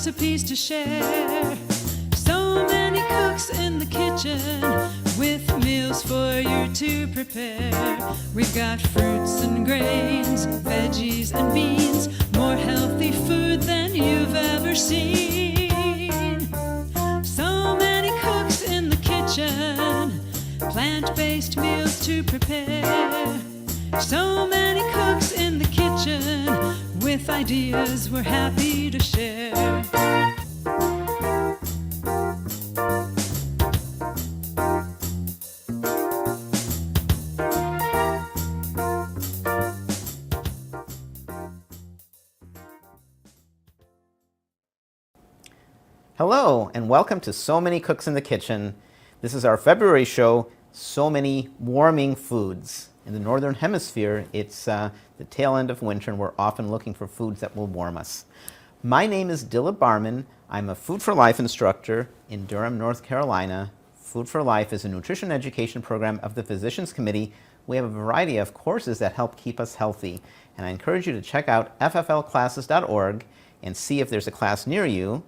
recipes to share. So many cooks in the kitchen with meals for you to prepare. We've got fruits and grains, veggies and beans, more healthy food than you've ever seen. So many cooks in the kitchen, plant-based meals to prepare. So many cooks in the kitchen with ideas we're happy to share. Hello, and welcome to So Many Cooks in the Kitchen. This is our February show, So Many Warming Foods. In the Northern Hemisphere, it's the tail end of winter, and we're often looking for foods that will warm us. My name is Dilla Barman. I'm a Food for Life instructor in Durham, North Carolina. Food for Life is a nutrition education program of the Physicians Committee. We have a variety of courses that help keep us healthy, and I encourage you to check out fflclasses.org and see if there's a class near you,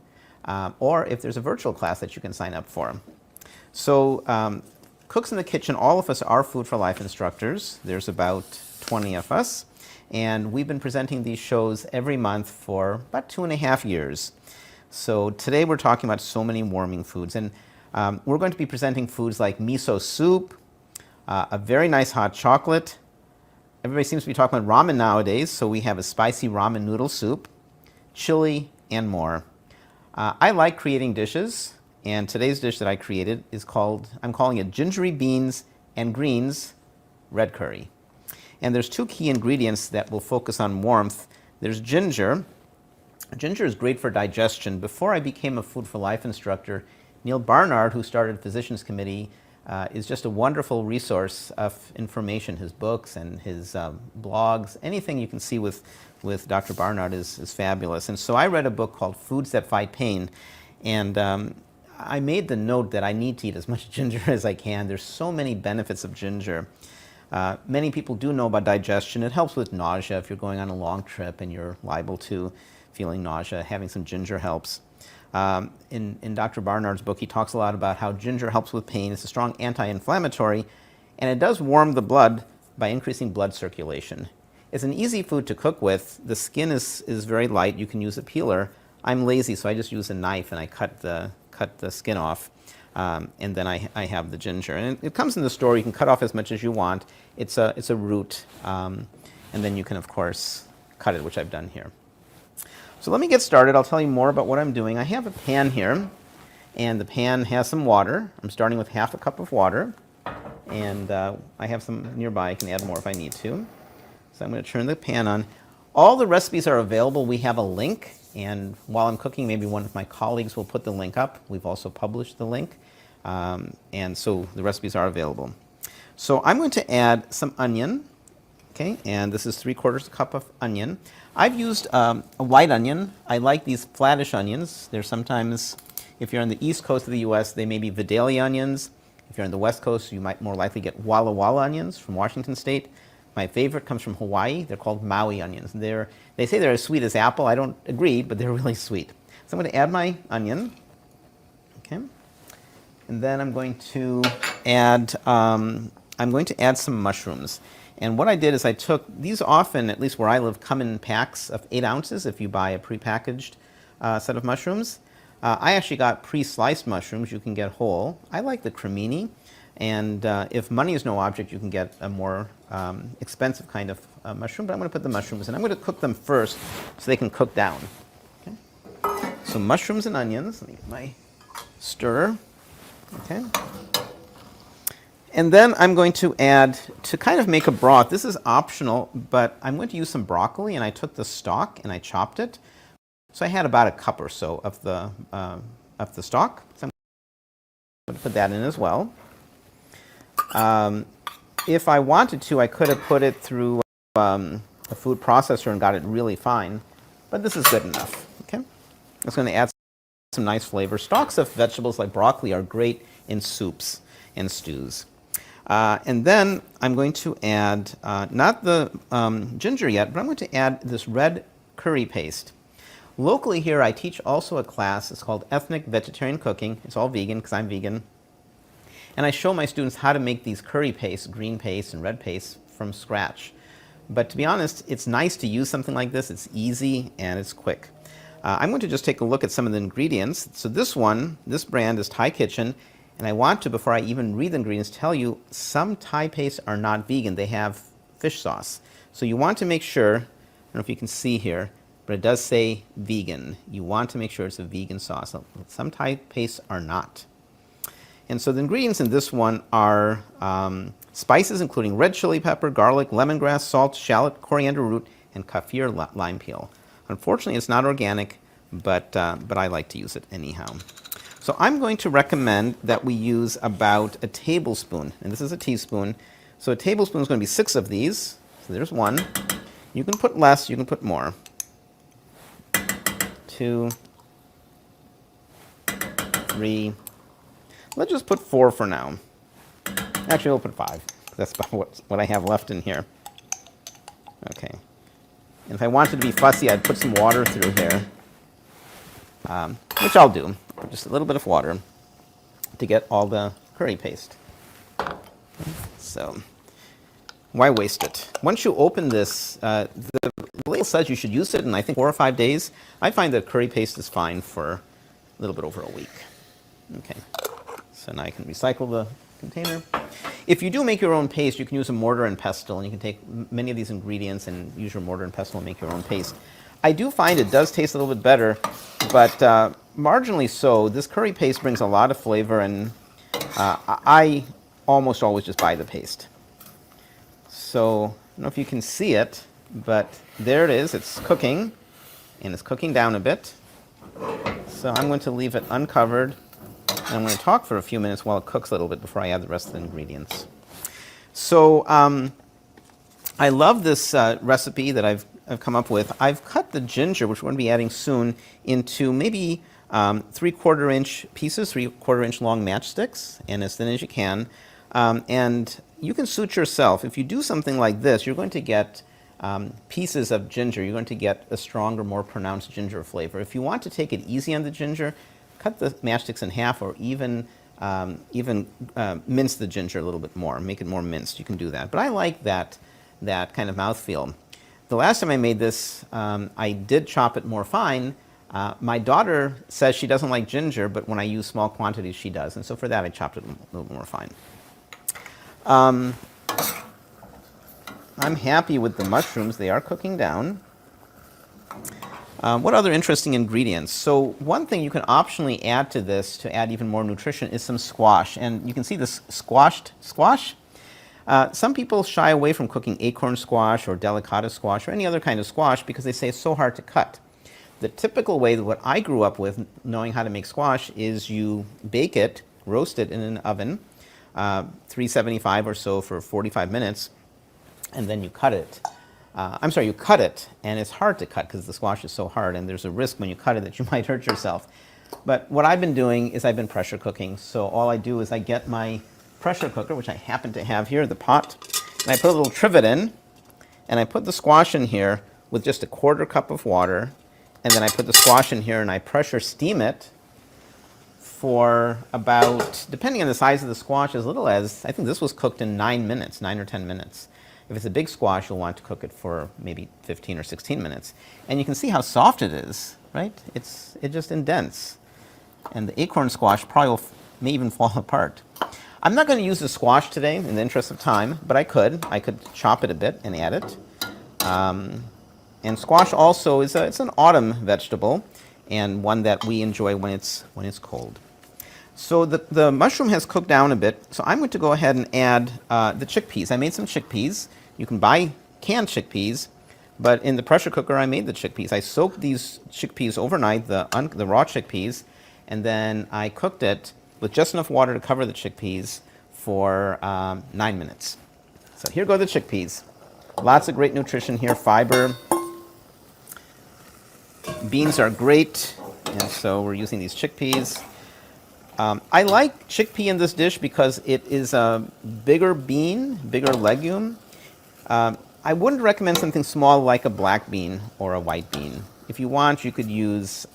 or if there's a virtual class that you can sign up for. So, Cooks in the Kitchen, all of us are Food for Life instructors. There's about 20 of us, and we've been presenting these shows every month for about 2.5 years. So today we're talking about so many warming foods, and we're going to be presenting foods like miso soup, a very nice hot chocolate. Everybody seems to be talking about ramen nowadays, so we have a spicy ramen noodle soup, chili, and more. I like creating dishes, and today's dish that I created is I'm calling it Gingery Beans and Greens Red Curry. And there's two key ingredients that will focus on warmth. There's ginger. Ginger is great for digestion. Before I became a Food for Life instructor, Neil Barnard, who started Physicians Committee, is just a wonderful resource of information. His books and his blogs, anything you can see with Dr. Barnard is fabulous. And so I read a book called Foods That Fight Pain, and I made the note that I need to eat as much ginger as I can. There's so many benefits of ginger. Many people do know about digestion. It helps with nausea. If you're going on a long trip and you're liable to feeling nausea, having some ginger helps. In Dr. Barnard's book, he talks a lot about how ginger helps with pain. It's a strong anti-inflammatory, and it does warm the blood by increasing blood circulation. It's an easy food to cook with. The skin is very light. You can use a peeler. I'm lazy, so I just use a knife and I cut the skin off, and then I have the ginger. And it comes in the store. You can cut off as much as you want. It's a root, and then you can, of course, cut it, which I've done here. So let me get started. I'll tell you more about what I'm doing. I have a pan here, and the pan has some water. I'm starting with half a cup of water, and I have some nearby. I can add more if I need to. So I'm going to turn the pan on. All the recipes are available. We have a link, and while I'm cooking, maybe one of my colleagues will put the link up. We've also published the link, and so the recipes are available. So I'm going to add some onion, okay, and this is 3/4 cup of onion. I've used a white onion. I like these flattish onions. They're sometimes, if you're on the east coast of the U.S., they may be Vidalia onions. If you're on the west coast, you might more likely get Walla Walla onions from Washington State. My favorite comes from Hawaii. They're called Maui onions. They say they're as sweet as apple. I don't agree, but they're really sweet. So I'm going to add my onion, okay, and then I'm going to add some mushrooms. And what I did is I took these. Often, at least where I live, come in packs of 8 ounces. If you buy a prepackaged set of mushrooms, I actually got pre-sliced mushrooms. You can get whole. I like the cremini. And if money is no object, you can get a more expensive kind of mushroom. But I'm going to put the mushrooms in. I'm going to cook them first so they can cook down. Okay? So mushrooms and onions. Let me get my stir. Okay. And then I'm going to add, to kind of make a broth, this is optional, but I'm going to use some broccoli, and I took the stalk and I chopped it. So I had about a cup or so of the stalk. So I'm going to put that in as well. If I wanted to, I could have put it through a food processor and got it really fine, but this is good enough. Okay, it's going to add some nice flavor. Stalks of vegetables like broccoli are great in soups and stews. And then I'm going to add, not the ginger yet, but I'm going to add this red curry paste. Locally here, I teach also a class. It's called Ethnic Vegetarian Cooking. It's all vegan because I'm vegan. And I show my students how to make these curry pastes, green paste and red paste, from scratch. But to be honest, it's nice to use something like this. It's easy and it's quick. I'm going to just take a look at some of the ingredients. So this brand is Thai Kitchen. And I want to, before I even read the ingredients, tell you some Thai pastes are not vegan. They have fish sauce. So you want to make sure, I don't know if you can see here, but it does say vegan. You want to make sure it's a vegan sauce. Some Thai pastes are not. And so the ingredients in this one are spices including red chili pepper, garlic, lemongrass, salt, shallot, coriander root, and kaffir lime peel. Unfortunately, it's not organic, but I like to use it anyhow. So I'm going to recommend that we use about a tablespoon, and this is a teaspoon. So a tablespoon is going to be 6 of these. So there's 1. You can put less, you can put more. 2, 3. Let's just put 4 for now. Actually, we'll put 5. That's about what I have left in here. Okay. And if I wanted to be fussy, I'd put some water through here, which I'll do. Just a little bit of water to get all the curry paste. So why waste it? Once you open this, the label says you should use it in, I think, 4 or 5 days. I find that curry paste is fine for a little bit over a week. Okay. So now I can recycle the container. If you do make your own paste, you can use a mortar and pestle, and you can take many of these ingredients and use your mortar and pestle and make your own paste. I do find it does taste a little bit better, but marginally so. This curry paste brings a lot of flavor, and I almost always just buy the paste. So I don't know if you can see it, but there it is. It's cooking, and it's cooking down a bit. So I'm going to leave it uncovered. And I'm going to talk for a few minutes while it cooks a little bit before I add the rest of the ingredients. So I love this recipe that I've come up with. I've cut the ginger, which we're going to be adding soon, into maybe 3/4 inch pieces, 3/4 inch long matchsticks, and as thin as you can. And you can suit yourself. If you do something like this, you're going to get pieces of ginger. You're going to get a stronger, more pronounced ginger flavor. If you want to take it easy on the ginger, cut the matchsticks in half, or even mince the ginger a little bit more, make it more minced. You can do that. But I like that kind of mouthfeel. The last time I made this, I did chop it more fine. My daughter says she doesn't like ginger, but when I use small quantities, she does. And so for that, I chopped it a little more fine. I'm happy with the mushrooms. They are cooking down. What other interesting ingredients? So one thing you can optionally add to this to add even more nutrition is some squash. And you can see this squashed squash. Some people shy away from cooking acorn squash or delicata squash or any other kind of squash because they say it's so hard to cut. The typical way that what I grew up with, knowing how to make squash, is you bake it, roast it in an oven, 375 or so for 45 minutes, and then you cut it. You cut it, and it's hard to cut because the squash is so hard, and there's a risk when you cut it that you might hurt yourself. But what I've been doing is I've been pressure cooking. So all I do is I get my pressure cooker, which I happen to have here, the pot, and I put a little trivet in, and I put the squash in here with just a 1/4 cup of water, and then I put the squash in here and I pressure steam it for about, depending on the size of the squash, as little as, I think this was cooked in 9 minutes, 9 or 10 minutes. If it's a big squash, you'll want to cook it for maybe 15 or 16 minutes. And you can see how soft it is, right? It just indents. And the acorn squash probably may even fall apart. I'm not going to use the squash today in the interest of time, but I could. I could chop it a bit and add it. And squash also it's an autumn vegetable, and one that we enjoy when it's cold. So the mushroom has cooked down a bit, so I'm going to go ahead and add the chickpeas. I made some chickpeas. You can buy canned chickpeas, but in the pressure cooker I made the chickpeas. I soaked these chickpeas overnight, the raw chickpeas, and then I cooked it with just enough water to cover the chickpeas for 9 minutes. So here go the chickpeas. Lots of great nutrition here, fiber. Beans are great, and so we're using these chickpeas. I like chickpea in this dish because it is a bigger bean, bigger legume. I wouldn't recommend something small like a black bean or a white bean. If you want, you could use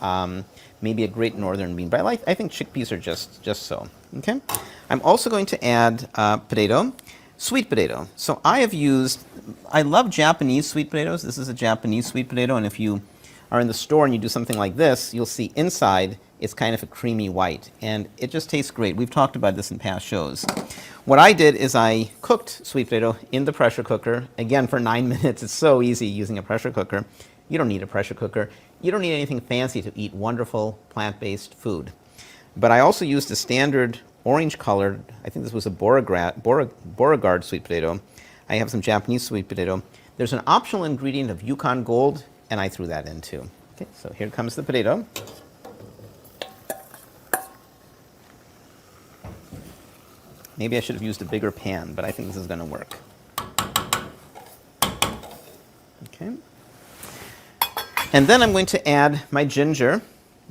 maybe a Great Northern bean, but I think chickpeas are just so. Okay. I'm also going to add potato, sweet potato. So I love Japanese sweet potatoes. This is a Japanese sweet potato, and if you are in the store and you do something like this, you'll see inside it's kind of a creamy white, and it just tastes great. We've talked about this in past shows. What I did is I cooked sweet potato in the pressure cooker, again for 9 minutes. It's so easy using a pressure cooker. You don't need a pressure cooker. You don't need anything fancy to eat wonderful plant-based food. But I also used a standard orange-colored, I think this was a Beauregard sweet potato. I have some Japanese sweet potato. There's an optional ingredient of Yukon Gold, and I threw that in too. Okay, so here comes the potato. Maybe I should have used a bigger pan, but I think this is going to work. Okay. And then I'm going to add my ginger.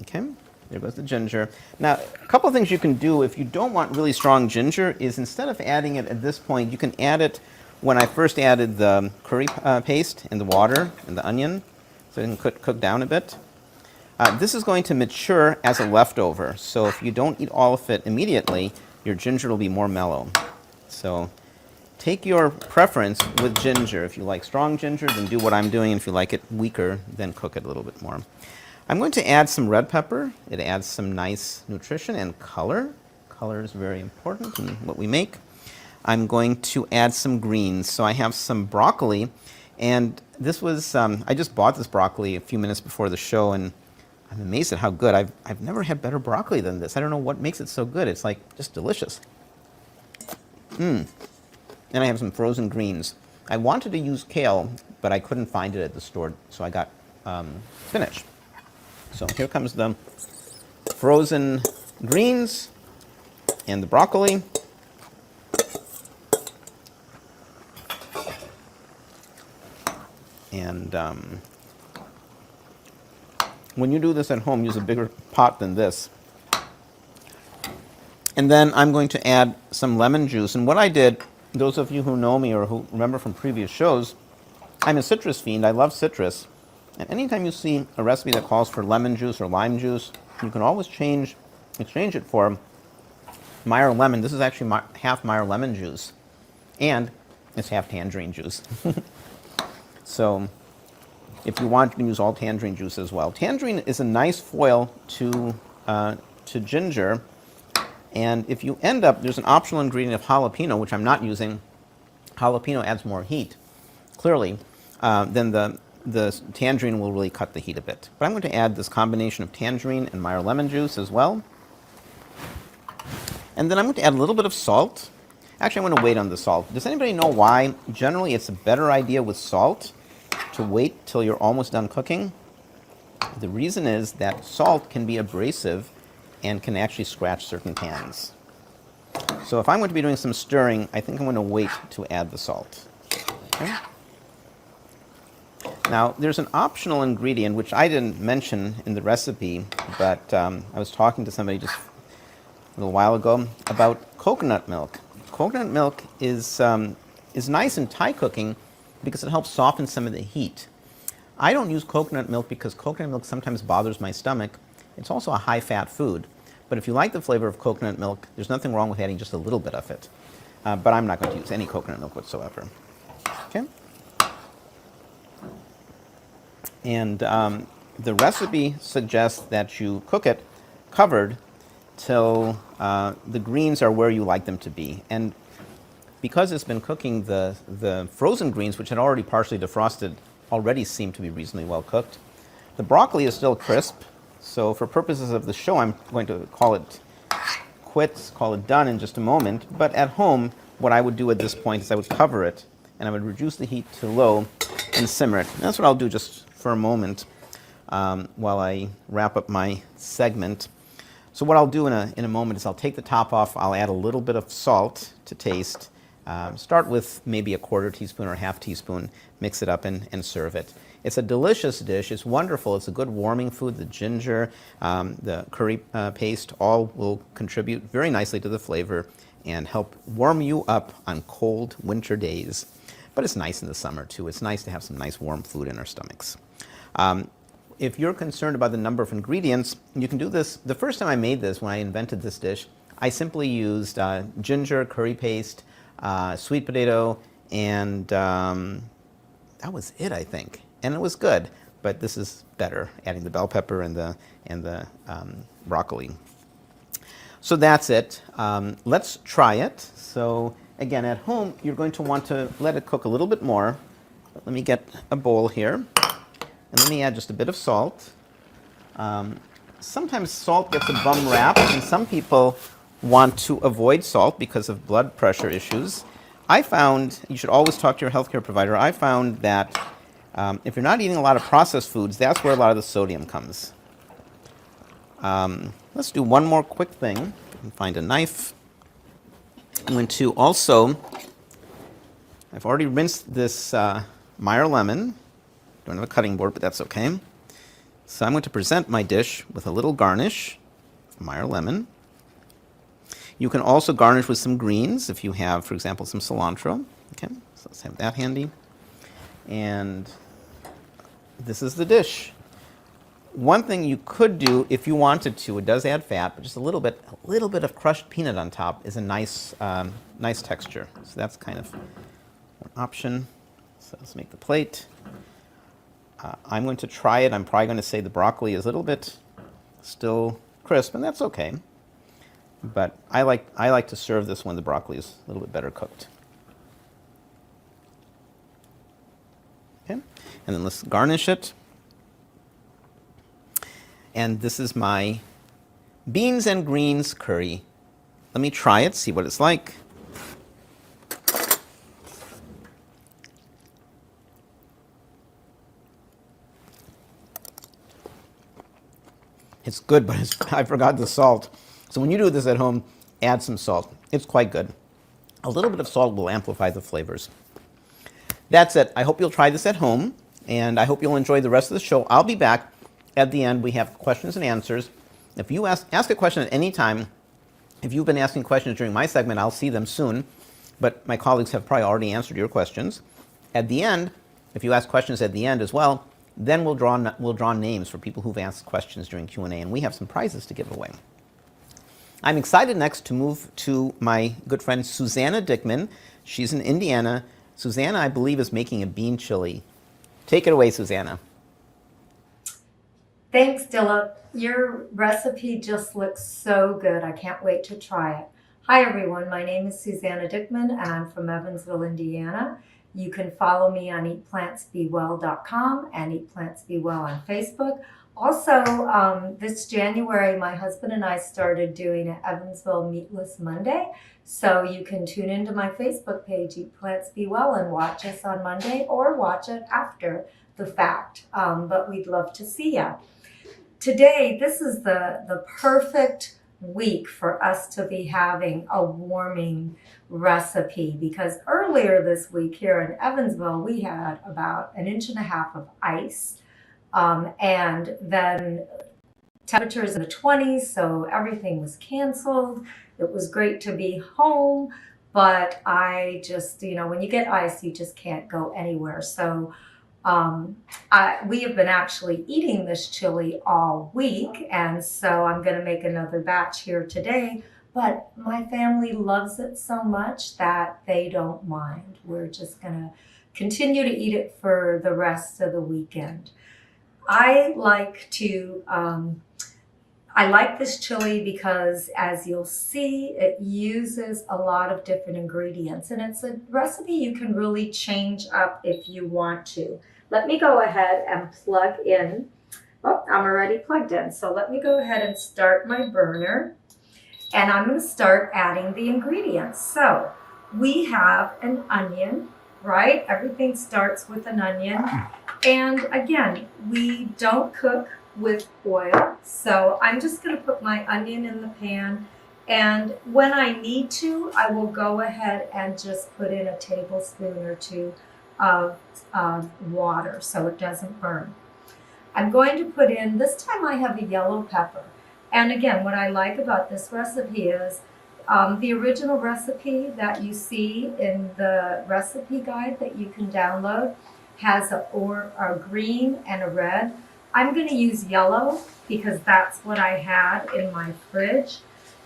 Okay, there goes the ginger. Now, a couple of things you can do if you don't want really strong ginger is instead of adding it at this point, you can add it when I first added the curry paste and the water and the onion, so it can cook down a bit. This is going to mature as a leftover, so if you don't eat all of it immediately, your ginger will be more mellow. So take your preference with ginger. If you like strong ginger, then do what I'm doing. If you like it weaker, then cook it a little bit more. I'm going to add some red pepper. It adds some nice nutrition and color. Color is very important in what we make. I'm going to add some greens. So I have some broccoli, and this was, I just bought this broccoli a few minutes before the show, and I'm amazed at how good. I've never had better broccoli than this. I don't know what makes it so good. It's like just delicious. And I have some frozen greens. I wanted to use kale, but I couldn't find it at the store, so I got spinach. So here comes the frozen greens and the broccoli. And when you do this at home, use a bigger pot than this. And then I'm going to add some lemon juice. And what I did, those of you who know me or who remember from previous shows, I'm a citrus fiend. I love citrus. And anytime you see a recipe that calls for lemon juice or lime juice, you can always exchange it for Meyer lemon. This is actually half Meyer lemon juice. And it's half tangerine juice. So if you want, you can use all tangerine juice as well. Tangerine is a nice foil to ginger. And if you end up, there's an optional ingredient of jalapeno, which I'm not using. Jalapeno adds more heat, clearly, then the tangerine will really cut the heat a bit. But I'm going to add this combination of tangerine and Meyer lemon juice as well. And then I'm going to add a little bit of salt. Actually, I'm going to wait on the salt. Does anybody know why? Generally, it's a better idea with salt to wait till you're almost done cooking. The reason is that salt can be abrasive and can actually scratch certain pans. So if I'm going to be doing some stirring, I think I'm going to wait to add the salt. Okay. Now, there's an optional ingredient which I didn't mention in the recipe, but I was talking to somebody just a little while ago about coconut milk. Coconut milk is nice in Thai cooking because it helps soften some of the heat. I don't use coconut milk because coconut milk sometimes bothers my stomach. It's also a high-fat food. But if you like the flavor of coconut milk, there's nothing wrong with adding just a little bit of it. But I'm not going to use any coconut milk whatsoever. Okay? And the recipe suggests that you cook it covered till the greens are where you like them to be. And because it's been cooking, the frozen greens, which had already partially defrosted, already seem to be reasonably well cooked. The broccoli is still crisp, so for purposes of the show, I'm going to call it quits, call it done in just a moment. But at home, what I would do at this point is I would cover it, and I would reduce the heat to low and simmer it. And that's what I'll do just for a moment while I wrap up my segment. So what I'll do in a moment is I'll take the top off, I'll add a little bit of salt to taste. Start with maybe a quarter teaspoon or a half teaspoon, mix it up and serve it. It's a delicious dish. It's wonderful. It's a good warming food. The ginger, the curry paste, all will contribute very nicely to the flavor and help warm you up on cold winter days. But it's nice in the summer too. It's nice to have some nice warm food in our stomachs. if you're concerned about the number of ingredients, you can do this. The first time I made this, when I invented this dish, I simply used ginger, curry paste, sweet potato, and that was it, I think. And it was good, but this is better, adding the bell pepper and the broccoli. So that's it. Let's try it. So again, at home, you're going to want to let it cook a little bit more. Let me get a bowl here, and let me add just a bit of salt. Sometimes salt gets a bum rap, and some people want to avoid salt because of blood pressure issues. I found, you should always talk to your healthcare provider, I found that if you're not eating a lot of processed foods, that's where a lot of the sodium comes. Let's do one more quick thing. Find a knife. I'm going to also, I've already rinsed this Meyer lemon. Don't have a cutting board, but that's okay. So I'm going to present my dish with a little garnish of Meyer lemon. You can also garnish with some greens if you have, for example, some cilantro. Okay, so let's have that handy. And this is the dish. One thing you could do if you wanted to, it does add fat, but just a little bit of crushed peanut on top is a nice texture. So that's kind of an option. So let's make the plate. I'm going to try it. I'm probably going to say the broccoli is a little bit still crisp, and that's okay. But I like to serve this when the broccoli is a little bit better cooked. Okay, and then let's garnish it. And this is my beans and greens curry. Let me try it, see what it's like. It's good, but I forgot the salt. So when you do this at home, add some salt. It's quite good. A little bit of salt will amplify the flavors. That's it. I hope you'll try this at home, and I hope you'll enjoy the rest of the show. I'll be back at the end. We have questions and answers. If you ask a question at any time, if you've been asking questions during my segment, I'll see them soon, but my colleagues have probably already answered your questions. At the end, if you ask questions at the end as well, then we'll draw names for people who've asked questions during Q&A, and we have some prizes to give away. I'm excited next to move to my good friend Susanna Dickman. She's in Indiana. Susanna, I believe, is making a bean chili. Take it away, Susanna. Thanks, Dilla. Your recipe just looks so good. I can't wait to try it. Hi, everyone. My name is Susanna Dickman, and I'm from Evansville, Indiana. You can follow me on eatplantsbewell.com and Eat Plants Be Well on Facebook. Also, this January, my husband and I started doing an Evansville Meatless Monday. So you can tune into my Facebook page, Eat Plants Be Well, and watch us on Monday or watch it after the fact. But we'd love to see you. Today, this is the perfect week for us to be having a warming recipe, because earlier this week here in Evansville, we had about 1.5 inches of ice. And then temperatures in the 20s, so everything was canceled. It was great to be home, but I just, when you get ice, you just can't go anywhere. So we have been actually eating this chili all week, and so I'm going to make another batch here today. But my family loves it so much that they don't mind. We're just going to continue to eat it for the rest of the weekend. I like this chili because, as you'll see, it uses a lot of different ingredients, and it's a recipe you can really change up if you want to. Let me go ahead and plug in. Oh, I'm already plugged in. So let me go ahead and start my burner, and I'm going to start adding the ingredients. So we have an onion, right? Everything starts with an onion. And again, we don't cook with oil, so I'm just going to put my onion in the pan, and when I need to, I will go ahead and just put in a tablespoon or two of water so it doesn't burn. I'm going to put in, this time I have a yellow pepper, and again, what I like about this recipe is the original recipe that you see in the recipe guide that you can download has a green and a red. I'm going to use yellow because that's what I had in my fridge.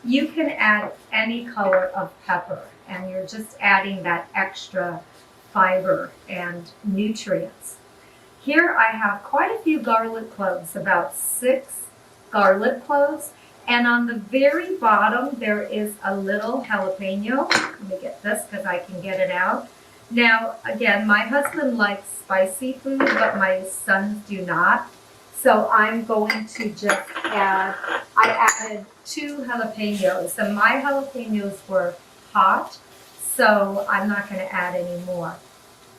You can add any color of pepper, and you're just adding that extra fiber and nutrients. Here I have quite a few garlic cloves, about 6 garlic cloves. And on the very bottom, there is a little jalapeno. Let me get this because I can get it out. Now, again, my husband likes spicy food, but my sons do not. So I'm going to just add, I added 2 jalapenos, and my jalapenos were hot, so I'm not going to add any more.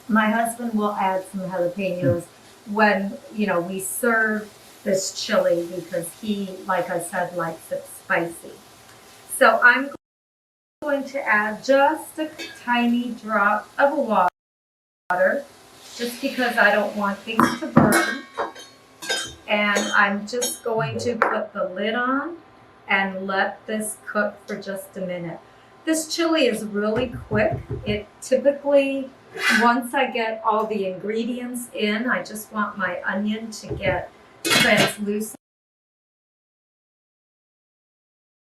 My husband will add some jalapenos when, we serve this chili because he, like I said, likes it spicy. So I'm going to add just a tiny drop of water, just because I don't want things to burn. And I'm just going to put the lid on and let this cook for just a minute. This chili is really quick. It typically, once I get all the ingredients in, I just want my onion to get translucent.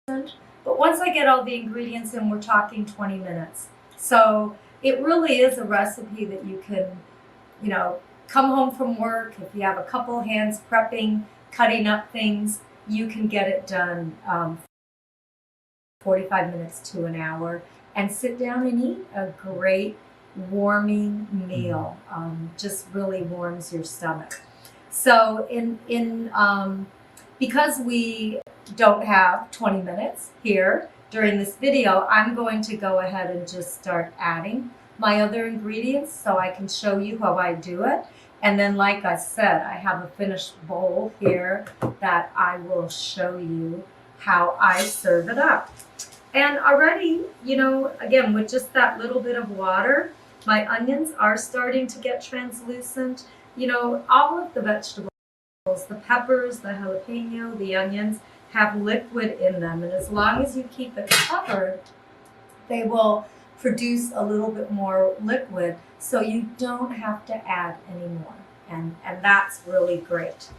But once I get all the ingredients in, we're talking 20 minutes. So it really is a recipe that you can, come home from work. If you have a couple hands prepping, cutting up things, you can get it done 45 minutes to an hour and sit down and eat a great warming meal. Just really warms your stomach. So because we don't have 20 minutes here during this video, I'm going to go ahead and just start adding my other ingredients so I can show you how I do it. And then, like I said, I have a finished bowl here that I will show you how I serve it up. And already, again, with just that little bit of water, my onions are starting to get translucent. All of the vegetables, the peppers, the jalapeno, the onions, have liquid in them. And as long as you keep it covered, they will produce a little bit more liquid, so you don't have to add any more. And that's really great.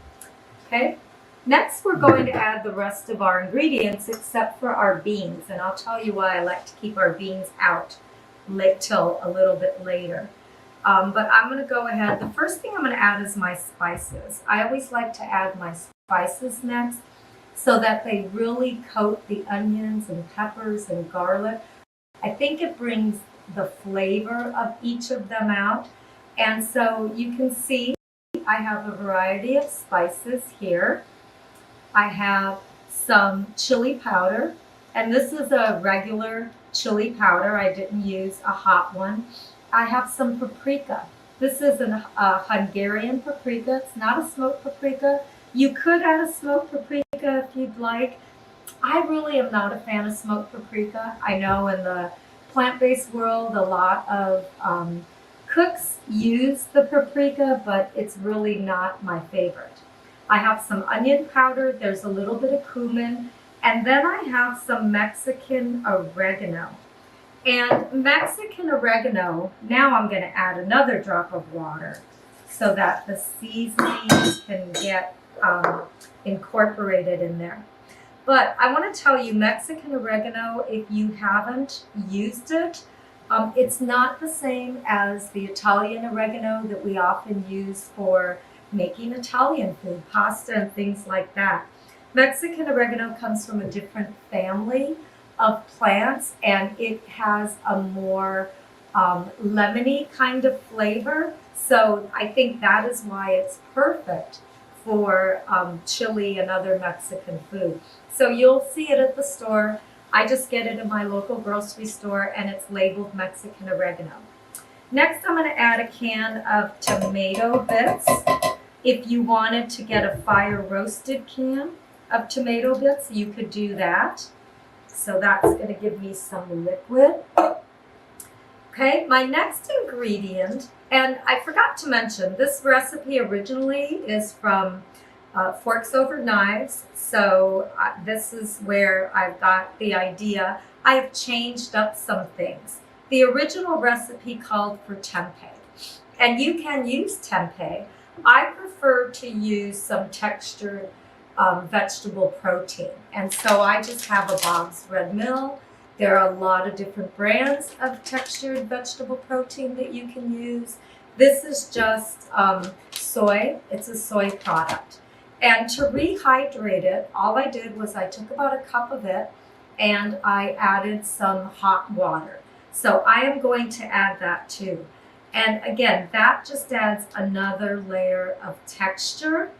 Okay, next we're going to add the rest of our ingredients except for our beans. And I'll tell you why I like to keep our beans out till a little bit later. But I'm going to go ahead. The first thing I'm going to add is my spices. I always like to add my spices next so that they really coat the onions and peppers and garlic. I think it brings the flavor of each of them out. And so you can see I have a variety of spices here. I have some chili powder, and this is a regular chili powder. I didn't use a hot one. I have some paprika. This is a Hungarian paprika. It's not a smoked paprika. You could add a smoked paprika if you'd like. I really am not a fan of smoked paprika. I know in the plant-based world, a lot of cooks use the paprika, but it's really not my favorite. I have some onion powder. There's a little bit of cumin. And then I have some Mexican oregano. And Mexican oregano, now I'm going to add another drop of water so that the seasoning can get incorporated in there. But I want to tell you, Mexican oregano, if you haven't used it, it's not the same as the Italian oregano that we often use for making Italian food, pasta and things like that. Mexican oregano comes from a different family of plants, and it has a more lemony kind of flavor. So I think that is why it's perfect for chili and other Mexican food. So you'll see it at the store. I just get it in my local grocery store, and it's labeled Mexican oregano. Next, I'm going to add a can of tomato bits. If you wanted to get a fire roasted can of tomato bits, you could do that. So that's going to give me some liquid. Okay, my next ingredient, and I forgot to mention, this recipe originally is from Forks Over Knives. So this is where I've got the idea. I've changed up some things. The original recipe called for tempeh, and you can use tempeh. I prefer to use some textured vegetable protein. And so I just have a Bob's Red Mill. There are a lot of different brands of textured vegetable protein that you can use. This is just soy. It's a soy product. And to rehydrate it, all I did was I took about a cup of it and I added some hot water. So I am going to add that too. And again, that just adds another layer of texture.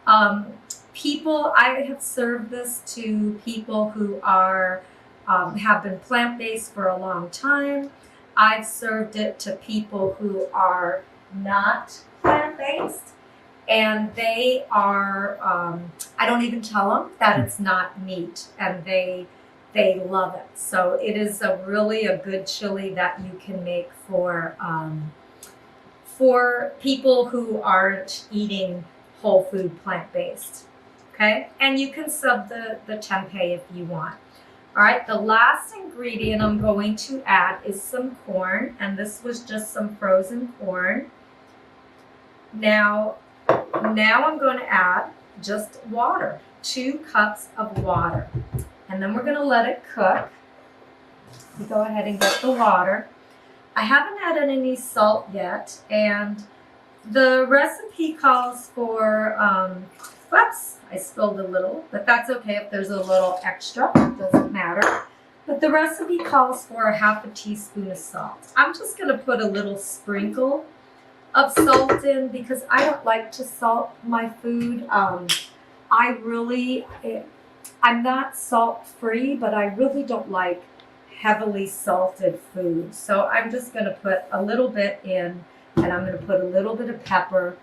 I have served this to people who are have been plant-based for a long time. I've served it to people who are not plant-based, and they are, I don't even tell them that it's not meat, and they love it. So it is really a good chili that you can make for people who aren't eating whole food plant-based. Okay, and you can sub the tempeh if you want. All right, the last ingredient I'm going to add is some corn, and this was just some frozen corn. Now I'm going to add just water, 2 cups of water, and then we're going to let it cook. You go ahead and get the water. I haven't added any salt yet, and the recipe calls for, whoops, I spilled a little, but that's okay if there's a little extra, it doesn't matter. But the recipe calls for 1/2 teaspoon of salt. I'm just gonna put a little sprinkle of salt in because I don't like to salt my food. I'm not salt free, but I really don't like heavily salted food. So I'm just gonna put a little bit in, and I'm gonna put a little bit of pepper.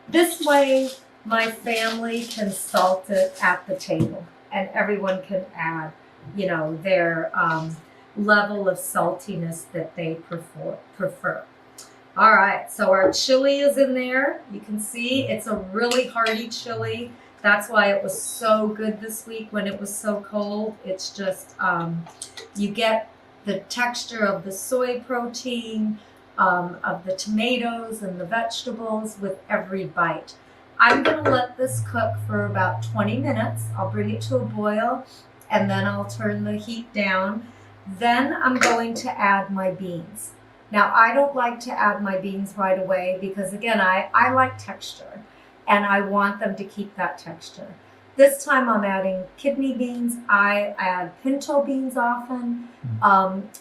This way, my family can salt it at the table, and everyone can add, their level of saltiness that they prefer. All right, so our chili is in there. You can see it's a really hearty chili. That's why it was so good this week when it was so cold. It's just, you get the texture of the soy protein, of the tomatoes and the vegetables with every bite. I'm going to let this cook for about 20 minutes. I'll bring it to a boil, and then I'll turn the heat down. Then I'm going to add my beans. Now, I don't like to add my beans right away because, again, I like texture, and I want them to keep that texture. This time I'm adding kidney beans. I add pinto beans often.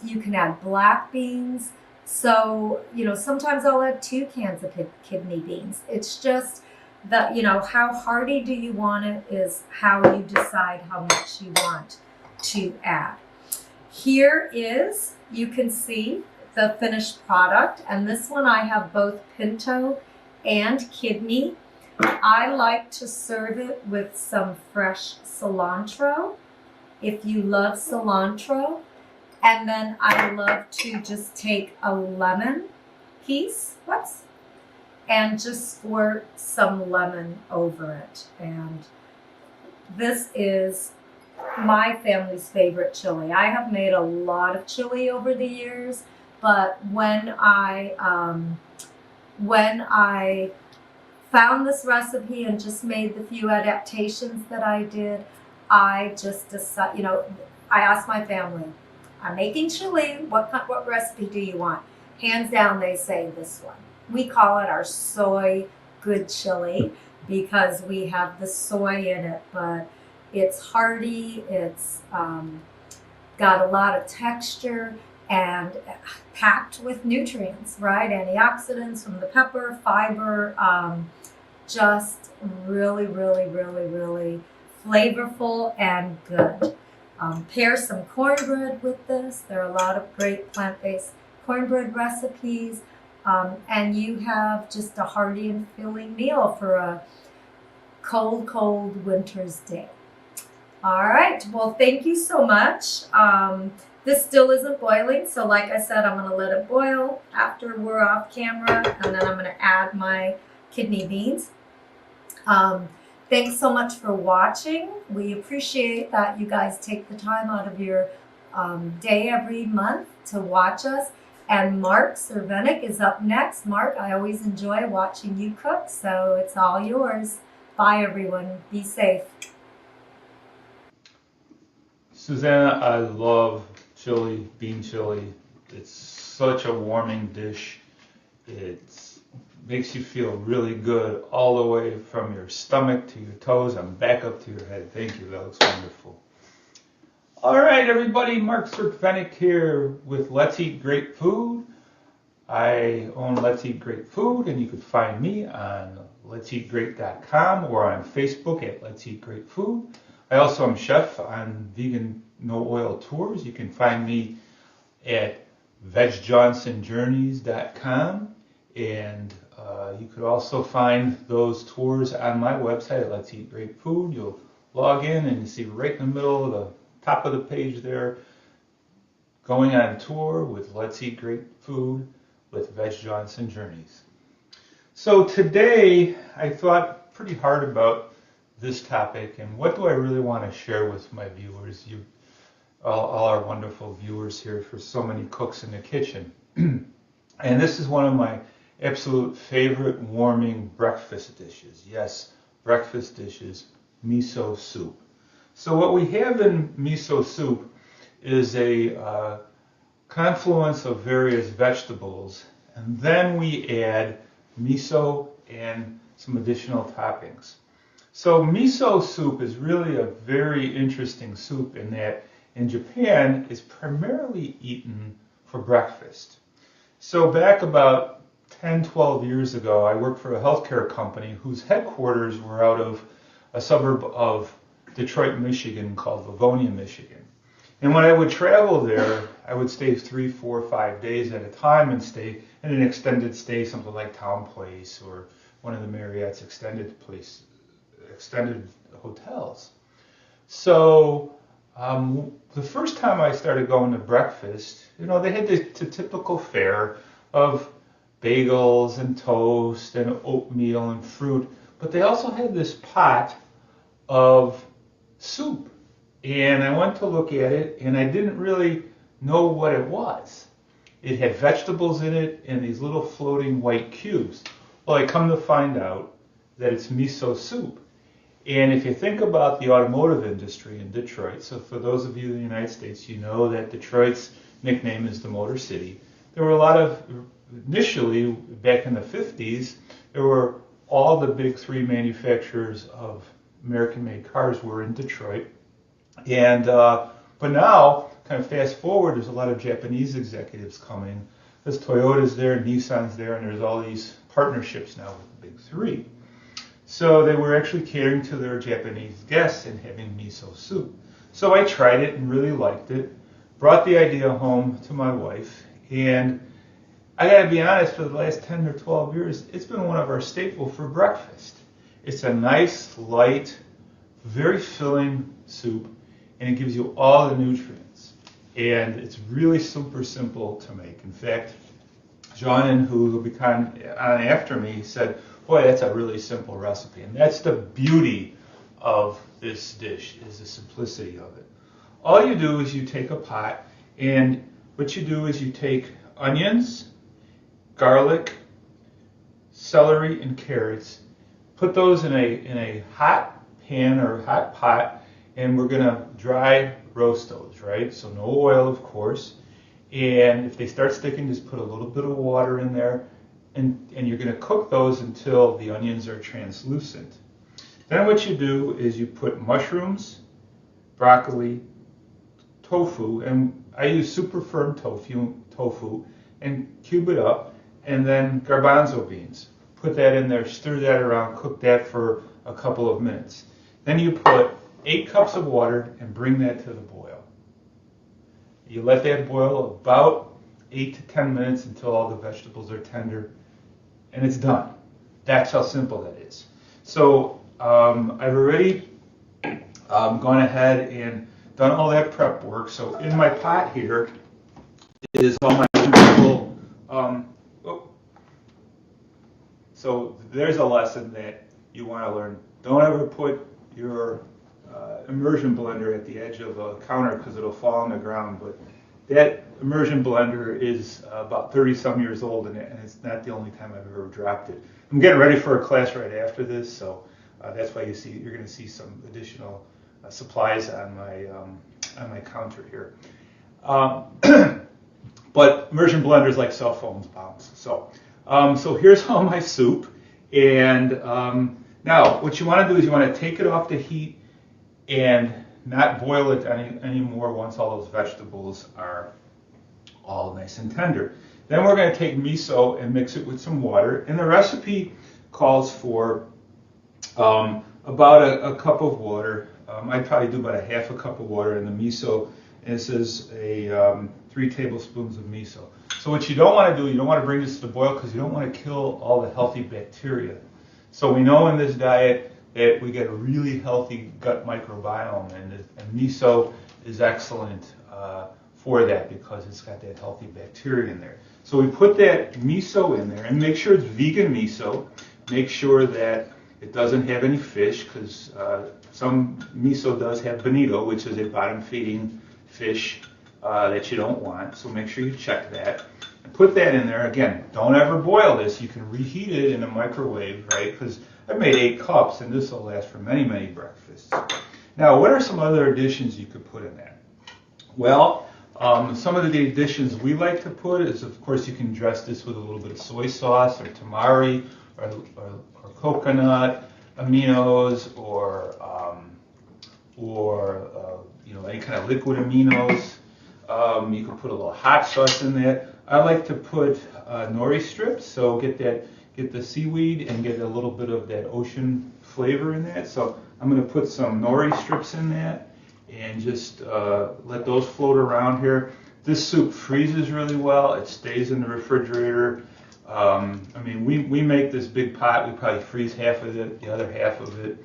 You can add black beans. So, sometimes I'll add 2 cans of kidney beans. It's just that, how hearty do you want it is how you decide how much you want to add. Here is, you can see the finished product, and this one I have both pinto and kidney. I like to serve it with some fresh cilantro, if you love cilantro. And then I love to just take a lemon piece, and just squirt some lemon over it. And this is my family's favorite chili. I have made a lot of chili over the years, but when I found this recipe and just made the few adaptations that I did, I just decided, I asked my family, I'm making chili, what recipe do you want? Hands down, they say this one. We call it our soy good chili because we have the soy in it, but it's hearty, it's got a lot of texture, and packed with nutrients, right? Antioxidants from the pepper, fiber, just really, really, really, really flavorful and good. Pair some cornbread with this. There are a lot of great plant-based cornbread recipes, and you have just a hearty and filling meal for a cold, cold winter's day. All right, well, thank you so much. This still isn't boiling, so like I said, I'm going to let it boil after we're off camera, and then I'm going to add my kidney beans. Thanks so much for watching. We appreciate that you guys take the time out of your day every month to watch us. And Mark Cervenic is up next. Mark, I always enjoy watching you cook, so it's all yours. Bye, everyone. Be safe. Susanna, I love chili, bean chili. It's such a warming dish. It makes you feel really good all the way from your stomach to your toes and back up to your head. Thank you. That looks wonderful. All right, everybody. Mark Cervenic here with Let's Eat Great Food. I own Let's Eat Great Food, and you can find me on let'seatgreat.com or on Facebook at Let's Eat Great Food. I also am chef on Vegan No Oil Tours. You can find me at vegjohnsonjourneys.com, and you could also find those tours on my website at Let's Eat Great Food. You'll log in and you see right in the middle of the top of the page there, going on tour with Let's Eat Great Food with Veg Johnson Journeys. So today I thought pretty hard about this topic and what do I really want to share with my viewers, all our wonderful viewers here for So Many Cooks in the Kitchen. And this is one of my absolute favorite warming breakfast dishes. Yes, breakfast dishes, miso soup. So what we have in miso soup is a confluence of various vegetables, and then we add miso and some additional toppings. So miso soup is really a very interesting soup in that in Japan it's primarily eaten for breakfast. So back about 10, 12 years ago, I worked for a healthcare company whose headquarters were out of a suburb of Detroit, Michigan called Livonia, Michigan. And when I would travel there, I would stay 3, 4, 5 days at a time and stay in an extended stay, something like Town Place or one of the Marriott's extended hotels. So the first time I started going to breakfast, they had the typical fare of bagels and toast and oatmeal and fruit, but they also had this pot of soup. And I went to look at it, and I didn't really know what it was. It had vegetables in it and these little floating white cubes. Well, I come to find out that it's miso soup. And if you think about the automotive industry in Detroit, so for those of you in the United States, you know that Detroit's nickname is the Motor City. There were a lot of, initially, back in the 50s, there were all the big three manufacturers of American-made cars were in Detroit. And but now, kind of fast forward, there's a lot of Japanese executives coming. There's Toyota's there, Nissan's there, and there's all these partnerships now with the big three. So they were actually catering to their Japanese guests and having miso soup. So I tried it and really liked it. Brought the idea home to my wife, and I gotta be honest, for the last 10 or 12 years, it's been one of our staple for breakfast. It's a nice, light, very filling soup, and it gives you all the nutrients. And it's really super simple to make. In fact, John, who will be on after me, said, boy, that's a really simple recipe. And that's the beauty of this dish, is the simplicity of it. All you do is you take a pot, and what you do is you take onions, garlic, celery, and carrots, put those in a hot pan or hot pot, and we're going to dry roast those, right? So no oil, of course. And if they start sticking, just put a little bit of water in there, and you're going to cook those until the onions are translucent. Then what you do is you put mushrooms, broccoli, tofu, and I use super firm tofu, and cube it up, and then garbanzo beans. Put that in there, stir that around, cook that for a couple of minutes. Then you put 8 cups of water and bring that to the boil. You let that boil about 8 to 10 minutes until all the vegetables are tender, and it's done. That's how simple that is. So I've already gone ahead and done all that prep work. So in my pot here is all my usual. So there's a lesson that you want to learn. Don't ever put your immersion blender at the edge of a counter because it'll fall on the ground. But that immersion blender is about 30-some years old, and it's not the only time I've ever dropped it. I'm getting ready for a class right after this, so that's why you're going to see some additional supplies on my counter here. But immersion blenders like cell phones bounce. So here's all my soup, and now what you want to do is you want to take it off the heat and not boil it anymore once all those vegetables are all nice and tender. Then we're going to take miso and mix it with some water, and the recipe calls for about a cup of water. I'd probably do about a half a cup of water in the miso, and it says 3 tablespoons of miso. So what you don't want to do, you don't want to bring this to the boil because you don't want to kill all the healthy bacteria. So we know in this diet that we get a really healthy gut microbiome, and miso is excellent for that because it's got that healthy bacteria in there. So we put that miso in there, and make sure it's vegan miso. Make sure that it doesn't have any fish, because some miso does have bonito, which is a bottom-feeding fish that you don't want. So make sure you check that. And put that in there. Again, don't ever boil this. You can reheat it in a microwave, right? Because I've made 8 cups, and this will last for many, many breakfasts. Now, what are some other additions you could put in that? Well, some of the additions we like to put is, of course, you can dress this with a little bit of soy sauce or tamari or coconut aminos or any kind of liquid aminos. You can put a little hot sauce in there. I like to put nori strips, so get the seaweed and get a little bit of that ocean flavor in that. So I'm going to put some nori strips in that and just let those float around here. This soup freezes really well. It stays in the refrigerator. We make this big pot. We probably freeze half of it. The other half of it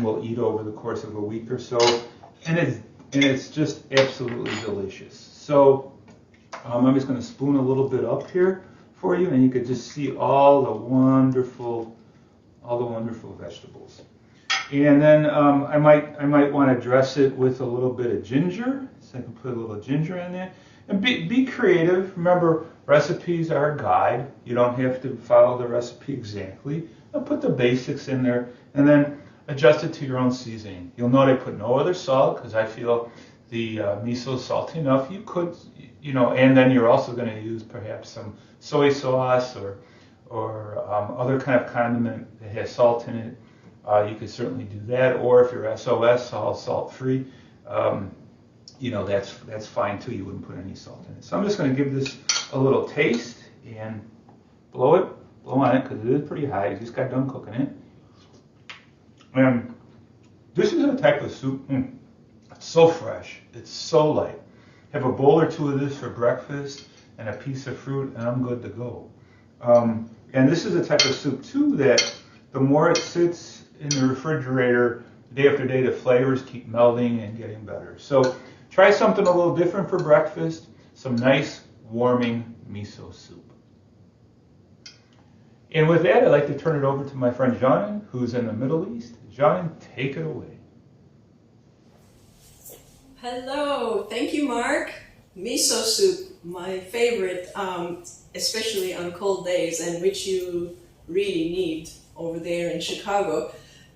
we'll eat over the course of a week or so. And it's just absolutely delicious. So I'm just going to spoon a little bit up here for you, and you could just see all the wonderful vegetables. And then I might want to dress it with a little bit of ginger, so I can put a little ginger in there. And be creative. Remember, recipes are a guide. You don't have to follow the recipe exactly. I'll put the basics in there, and then adjust it to your own seasoning. You'll note I put no other salt because I feel the miso is salty enough. You could, and then you're also going to use perhaps some soy sauce or other kind of condiment that has salt in it. You could certainly do that, or if you're SOS, all salt-free, that's fine too. You wouldn't put any salt in it. So I'm just going to give this a little taste and blow on it because it is pretty hot. You just got done cooking it. And this is a type of soup. It's so fresh. It's so light. Have a bowl or two of this for breakfast and a piece of fruit, and I'm good to go. And this is a type of soup too that the more it sits in the refrigerator, day after day, the flavors keep melding and getting better. So try something a little different for breakfast. Some nice warming miso soup. And with that, I'd like to turn it over to my friend Janin, who's in the Middle East. Janin, take it away. Hello, thank you, Mark. Miso soup, my favorite, especially on cold days, and which you really need over there in Chicago.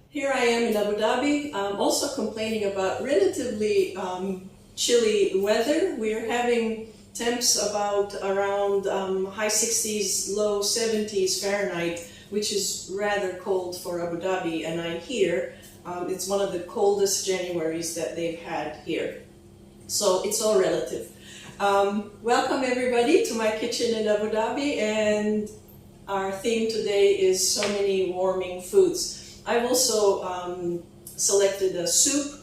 Here I am in Abu Dhabi, also complaining about relatively chilly weather. We're having temps about around high 60s, low 70s Fahrenheit, which is rather cold for Abu Dhabi, and I hear it's one of the coldest Januaries that they've had here. So it's all relative. Welcome everybody to my kitchen in Abu Dhabi, and our theme today is so many warming foods. I've also selected a soup.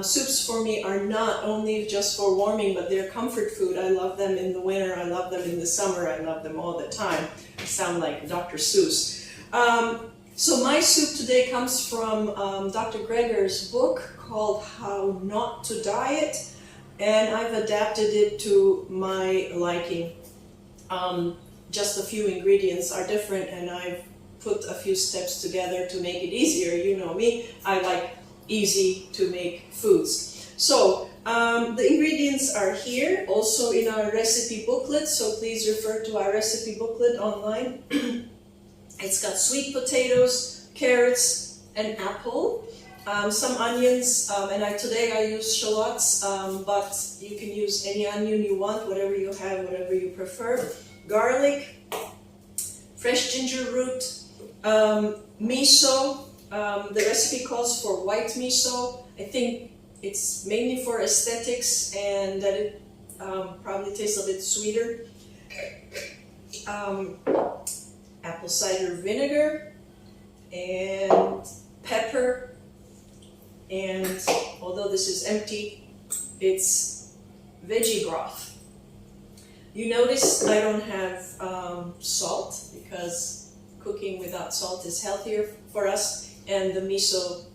Soups for me are not only just for warming, but they're comfort food. I love them in the winter, I love them in the summer, I love them all the time. I sound like Dr. Seuss. So my soup today comes from Dr. Greger's book called How Not to Diet, and I've adapted it to my liking. Just a few ingredients are different, and I've put a few steps together to make it easier. You know me, I like easy to make foods. So The ingredients are here, also in our recipe booklet, so please refer to our recipe booklet online. It's got sweet potatoes, carrots, and apple, some onions, and today I use shallots, but you can use any onion you want, whatever you have, whatever you prefer. Garlic, fresh ginger root, miso. The recipe calls for white miso. I think it's mainly for aesthetics and that it probably tastes a bit sweeter. Apple cider vinegar and pepper, and although this is empty, it's veggie broth. You notice I don't have salt because cooking without salt is healthier for us, and the miso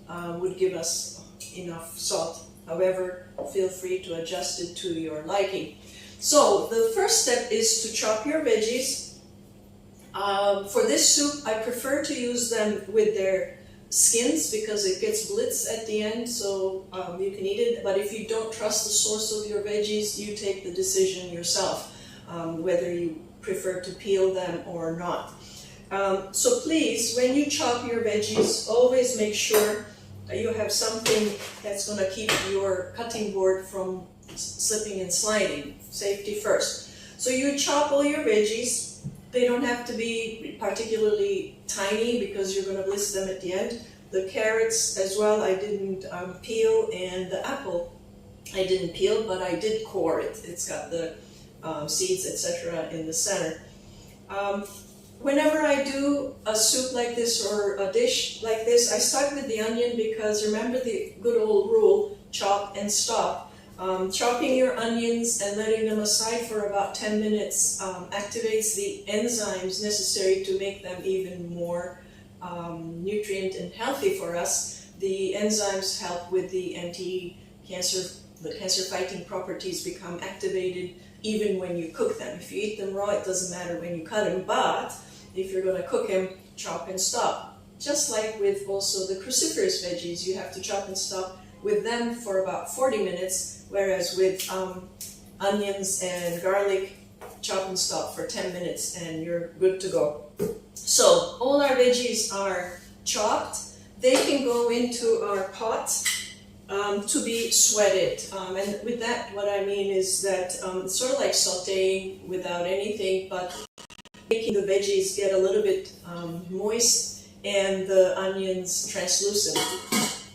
would give us enough salt. However, feel free to adjust it to your liking. So the first step is to chop your veggies. For this soup, I prefer to use them with their skins because it gets blitz at the end, so you can eat it. But if you don't trust the source of your veggies, you take the decision yourself, whether you prefer to peel them or not. So please, when you chop your veggies, always make sure you have something that's going to keep your cutting board from slipping and sliding. Safety first. So you chop all your veggies. They don't have to be particularly tiny because you're going to blitz them at the end. The carrots as well, I didn't peel, and the apple, I didn't peel, but I did core it. It's got the seeds, etc. in the center. Whenever I do a soup like this or a dish like this, I start with the onion because remember the good old rule, chop and stop. Chopping your onions and letting them aside for about 10 minutes activates the enzymes necessary to make them even more nutrient and healthy for us. The enzymes help with the cancer-fighting properties become activated even when you cook them. If you eat them raw, it doesn't matter when you cut them, but if you're going to cook them, chop and stop. Just like with also the cruciferous veggies, you have to chop and stop with them for about 40 minutes, whereas with onions and garlic, chop and stop for 10 minutes and you're good to go. So all our veggies are chopped. They can go into our pot to be sweated. And with that, what I mean is that it's sort of like sauteing without anything, but making the veggies get a little bit moist and the onions translucent.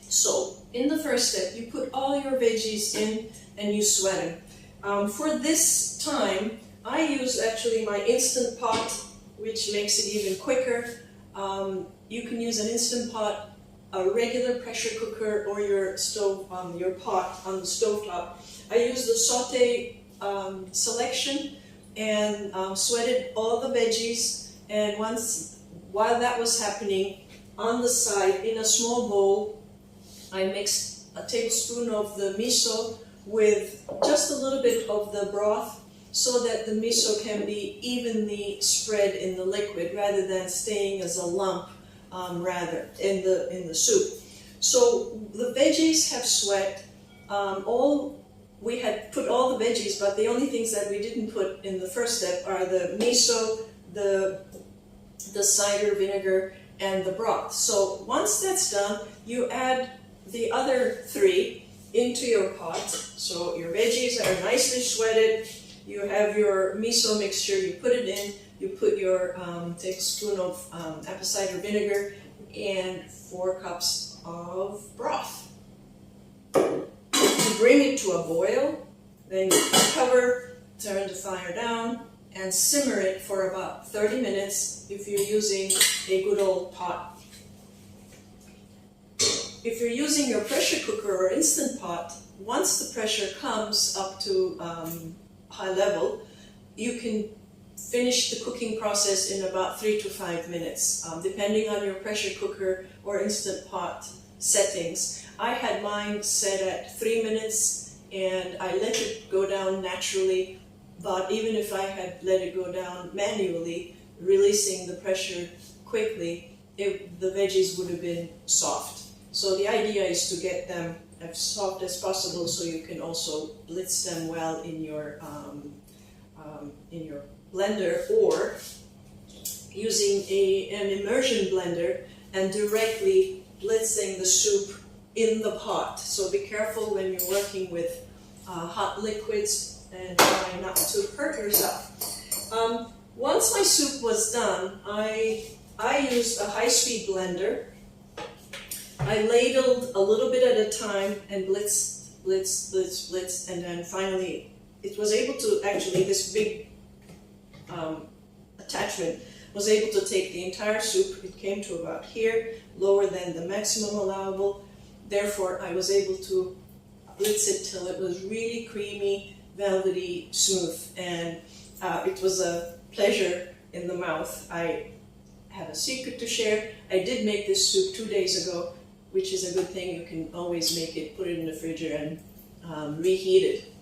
So in the first step, you put all your veggies in and you sweat them. For this time, I use actually my Instant Pot, which makes it even quicker. You can use an Instant Pot, a regular pressure cooker, or your stove, your pot on the stovetop. I use the saute selection and sweated all the veggies. And while that was happening, on the side in a small bowl, I mixed a tablespoon of the miso with just a little bit of the broth so that the miso can be evenly spread in the liquid rather than staying as a lump rather in the soup. So the veggies have sweat. We had put all the veggies, but the only things that we didn't put in the first step are the miso, the cider vinegar, and the broth. So once that's done, you add the other three into your pot. So your veggies are nicely sweated. You have your miso mixture, you put it in, you put your tablespoon of apple cider vinegar and 4 cups of broth. You bring it to a boil, then you cover, turn the fire down, and simmer it for about 30 minutes if you're using a good old pot. If you're using your pressure cooker or Instant Pot, once the pressure comes up to high level, you can finish the cooking process in about 3 to 5 minutes, depending on your pressure cooker or Instant Pot settings. I had mine set at 3 minutes and I let it go down naturally, but even if I had let it go down manually, releasing the pressure quickly, the veggies would have been soft. So the idea is to get them as soft as possible, so you can also blitz them well in your blender, or using an immersion blender and directly blitzing the soup in the pot. So be careful when you're working with hot liquids and try not to hurt yourself. Once my soup was done, I used a high-speed blender. I ladled a little bit at a time and blitz, and then finally it was able to actually, this big attachment was able to take the entire soup. It came to about here, lower than the maximum allowable. Therefore, I was able to blitz it till it was really creamy, velvety, smooth, and it was a pleasure in the mouth. I have a secret to share. I did make this soup 2 days ago, which is a good thing. You can always make it, put it in the fridge and reheat it,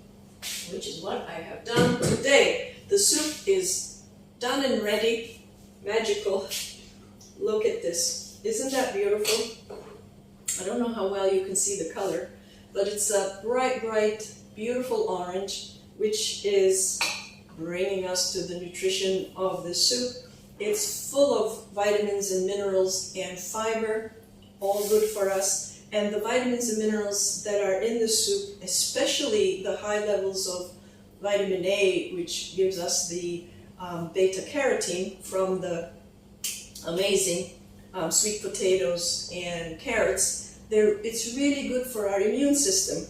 which is what I have done today. The soup is done and ready. Magical. Look at this. Isn't that beautiful? I don't know how well you can see the color, but it's a bright, bright, beautiful orange, which is bringing us to the nutrition of the soup. It's full of vitamins and minerals and fiber, all good for us. And the vitamins and minerals that are in the soup, especially the high levels of vitamin A, which gives us the beta carotene from the amazing sweet potatoes and carrots, it's really good for our immune system.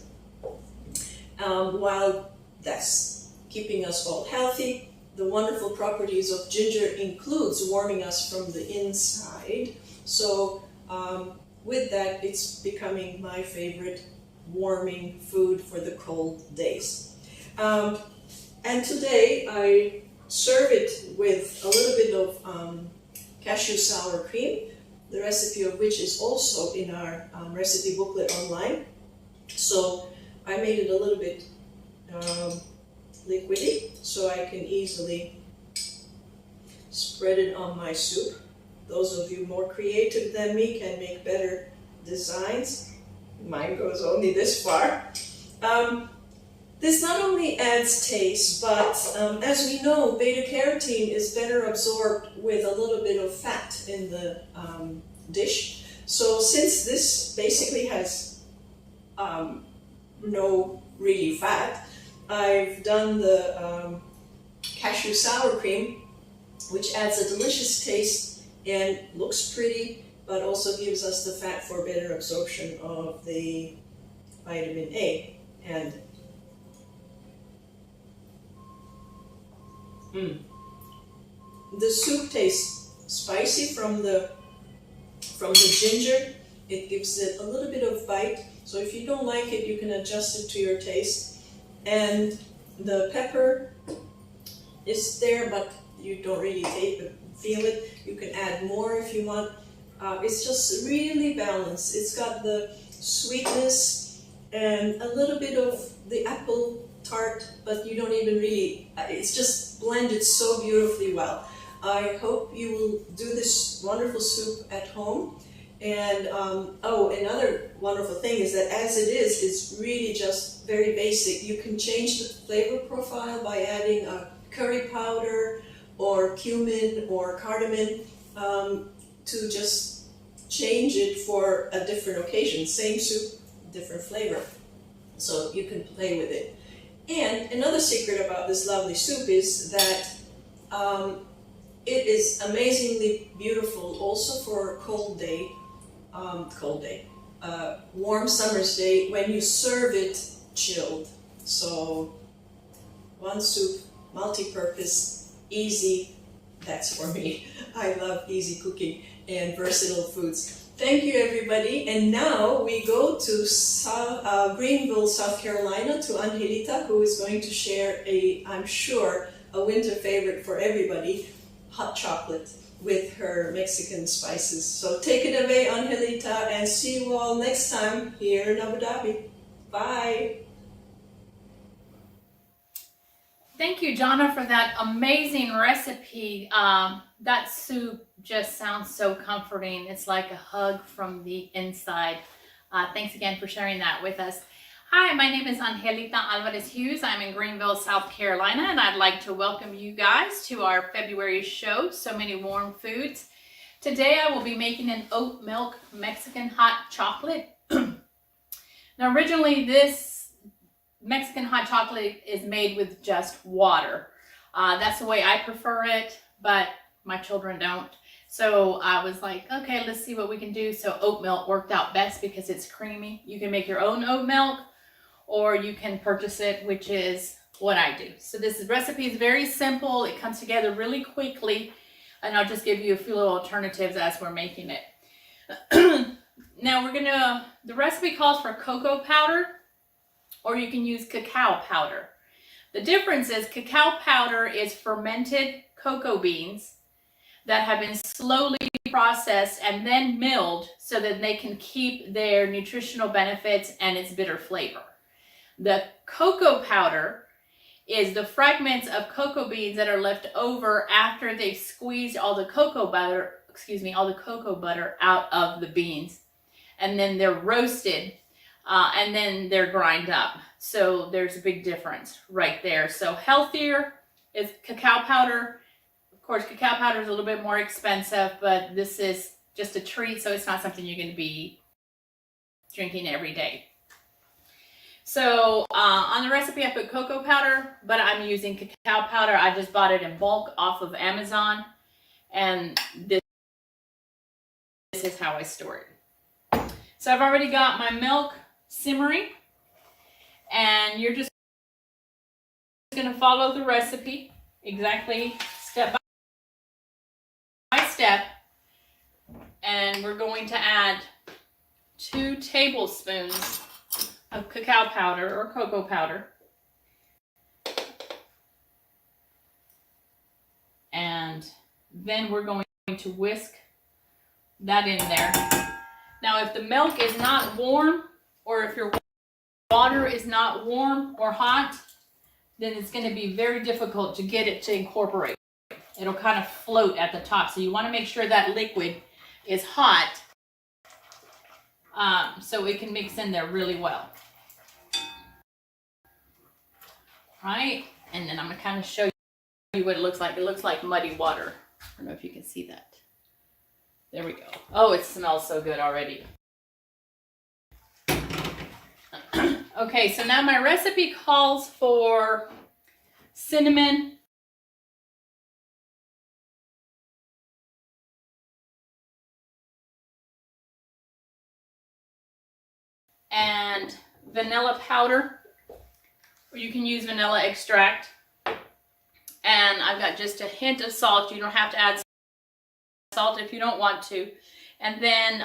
While that's keeping us all healthy, the wonderful properties of ginger includes warming us from the inside. So with that, it's becoming my favorite warming food for the cold days. And today I serve it with a little bit of cashew sour cream, the recipe of which is also in our recipe booklet online. So I made it a little bit liquidy, so I can easily spread it on my soup. Those of you more creative than me can make better designs. Mine goes only this far. This not only adds taste, but as we know, beta-carotene is better absorbed with a little bit of fat in the dish. So since this basically has no really fat, I've done the cashew sour cream, which adds a delicious taste and looks pretty, but also gives us the fat for better absorption of the vitamin A. And the soup tastes spicy from the ginger. It gives it a little bit of bite. So if you don't like it, you can adjust it to your taste. And the pepper is there, but you don't really feel it. You can add more if you want. It's just really balanced. It's got the sweetness and a little bit of the apple tart, but you don't even really, it's just blended so beautifully well. I hope you will do this wonderful soup at home. And another wonderful thing is that as it is, it's really just very basic. You can change the flavor profile by adding a curry powder or cumin or cardamom to just change it for a different occasion. Same soup, different flavor. So you can play with it. And another secret about this lovely soup is that it is amazingly beautiful also for a warm summer's day when you serve it chilled. So one soup, multi-purpose, easy, that's for me. I love easy cooking and versatile foods. Thank you, everybody. And now we go to Greenville, South Carolina, to Angelita, who is going to share I'm sure, a winter favorite for everybody, hot chocolate with her Mexican spices. So take it away, Angelita, and see you all next time here in Abu Dhabi. Bye. Thank you, Jana, for that amazing recipe. That soup just sounds so comforting. It's like a hug from the inside. Thanks again for sharing that with us. Hi, my name is Angelita Alvarez Hughes. I'm in Greenville, South Carolina, and I'd like to welcome you guys to our February show, So Many Warm Foods. Today I will be making an Oatmilk Mexican Hot Chocolate. Now originally this Mexican hot chocolate is made with just water. That's the way I prefer it, but my children don't. So I was like, okay, let's see what we can do. So oat milk worked out best because it's creamy. You can make your own oat milk or you can purchase it, which is what I do. So this recipe is very simple. It comes together really quickly. And I'll just give you a few little alternatives as we're making it. Now the recipe calls for cocoa powder, or you can use cacao powder. The difference is cacao powder is fermented cocoa beans that have been slowly processed and then milled so that they can keep their nutritional benefits and its bitter flavor. The cocoa powder is the fragments of cocoa beans that are left over after they've squeezed all the cocoa butter out of the beans. And then they're roasted and then they're ground up. So there's a big difference right there. So healthier is cacao powder. Of course, cacao powder is a little bit more expensive, but this is just a treat, so it's not something you're going to be drinking every day. So on the recipe, I put cocoa powder, but I'm using cacao powder. I just bought it in bulk off of Amazon, and this is how I store it. So I've already got my milk simmering, and you're just going to follow the recipe exactly step by step, and we're going to add 2 tablespoons of cacao powder or cocoa powder, and then we're going to whisk that in there. Now if the milk is not warm, or if your water is not warm or hot, then it's going to be very difficult to get it to incorporate. It'll kind of float at the top. So you want to make sure that liquid is hot so it can mix in there really well. Right? And then I'm going to kind of show you what it looks like. It looks like muddy water. I don't know if you can see that. There we go. Oh, it smells so good already. Okay, so now my recipe calls for cinnamon, and vanilla powder, or you can use vanilla extract. And I've got just a hint of salt. You don't have to add salt if you don't want to. And then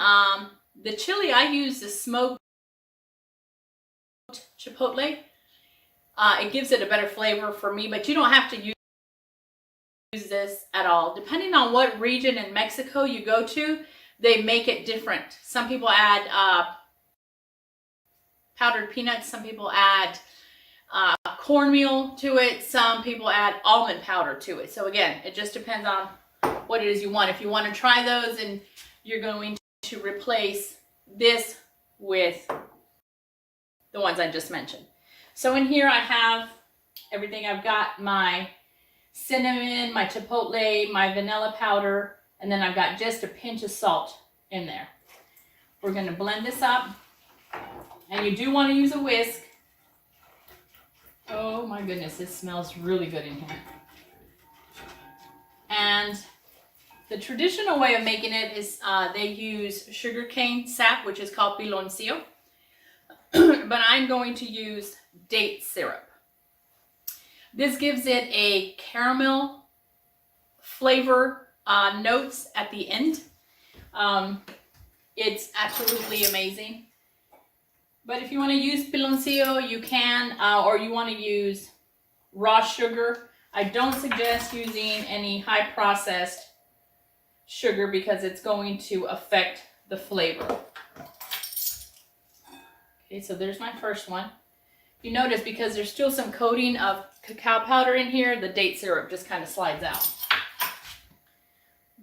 the chili, I use the smoked chipotle. It gives it a better flavor for me, but you don't have to use this at all. Depending on what region in Mexico you go to, they make it different. Some people add powdered peanuts, some people add cornmeal to it, some people add almond powder to it. So again, it just depends on what it is you want. If you want to try those, and you're going to replace this with the ones I just mentioned. So in here I have everything. I've got my cinnamon, my chipotle, my vanilla powder, and then I've got just a pinch of salt in there. We're going to blend this up, and you do want to use a whisk. Oh my goodness, it smells really good in here. And the traditional way of making it is they use sugarcane sap, which is called piloncillo. But I'm going to use date syrup. This gives it a caramel flavor notes at the end. It's absolutely amazing. But if you want to use piloncillo, you can, or you want to use raw sugar. I don't suggest using any high processed sugar because it's going to affect the flavor. Okay, so there's my first one. You notice because there's still some coating of cacao powder in here, the date syrup just kind of slides out.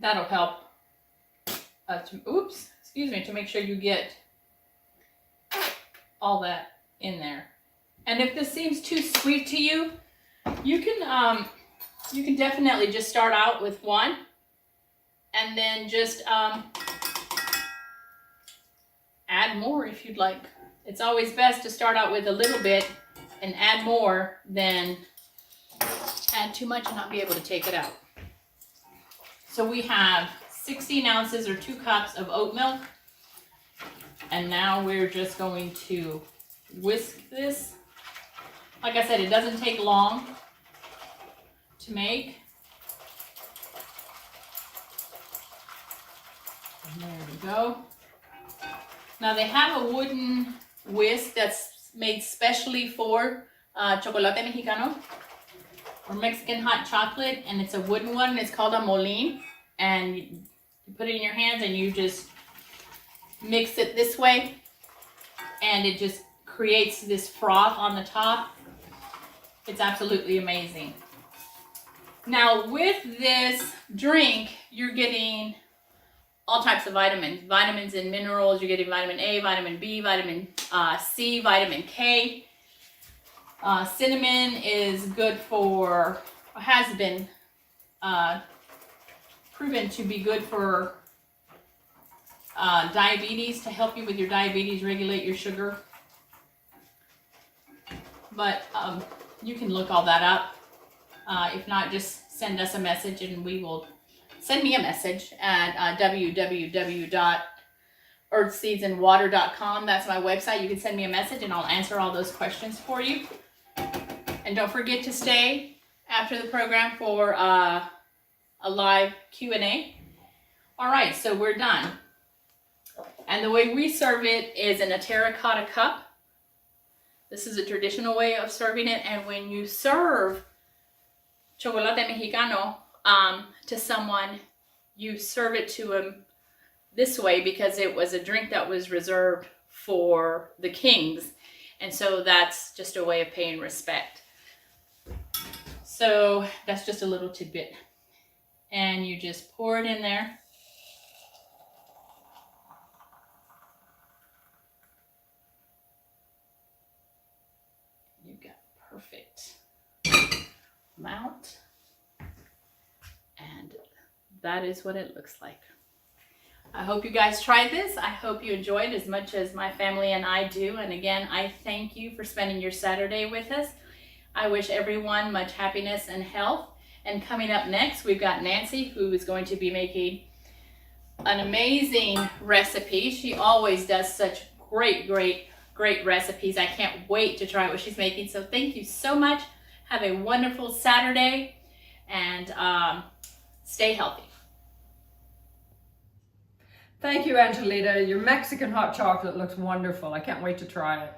That'll help to make sure you get all that in there. And if this seems too sweet to you, you can definitely just start out with one and then just add more if you'd like. It's always best to start out with a little bit and add more than add too much and not be able to take it out. So we have 16 ounces or 2 cups of oat milk. And now we're just going to whisk this. Like I said, it doesn't take long to make. And there we go. Now they have a wooden whisk that's made specially for chocolate mexicano or Mexican hot chocolate, and it's a wooden one. It's called a molin, and you put it in your hands and you just mix it this way, and it just creates this froth on the top. It's absolutely amazing. Now with this drink, you're getting all types of vitamins and minerals. You're getting vitamin A, vitamin B, vitamin C, vitamin K. Cinnamon is good for, has been proven to be good for diabetes, to help you with your diabetes, regulate your sugar. But you can look all that up. If not, just send us a message and we will send me a message at www.earthseedsandwater.com. That's my website. You can send me a message and I'll answer all those questions for you. And don't forget to stay after the program for a live Q&A. All right, so we're done. And the way we serve it is in a terracotta cup. This is a traditional way of serving it. And when you serve chocolate mexicano to someone, you serve it to them this way because it was a drink that was reserved for the kings. And so that's just a way of paying respect. So that's just a little tidbit. And you just pour it in there. You've got perfect amount. And that is what it looks like. I hope you guys tried this. I hope you enjoyed as much as my family and I do. And again, I thank you for spending your Saturday with us. I wish everyone much happiness and health. And coming up next, we've got Nancy, who is going to be making an amazing recipe. She always does such great recipes. I can't wait to try what she's making. So thank you so much. Have a wonderful Saturday and stay healthy. Thank you, Angelita. Your Mexican hot chocolate looks wonderful. I can't wait to try it.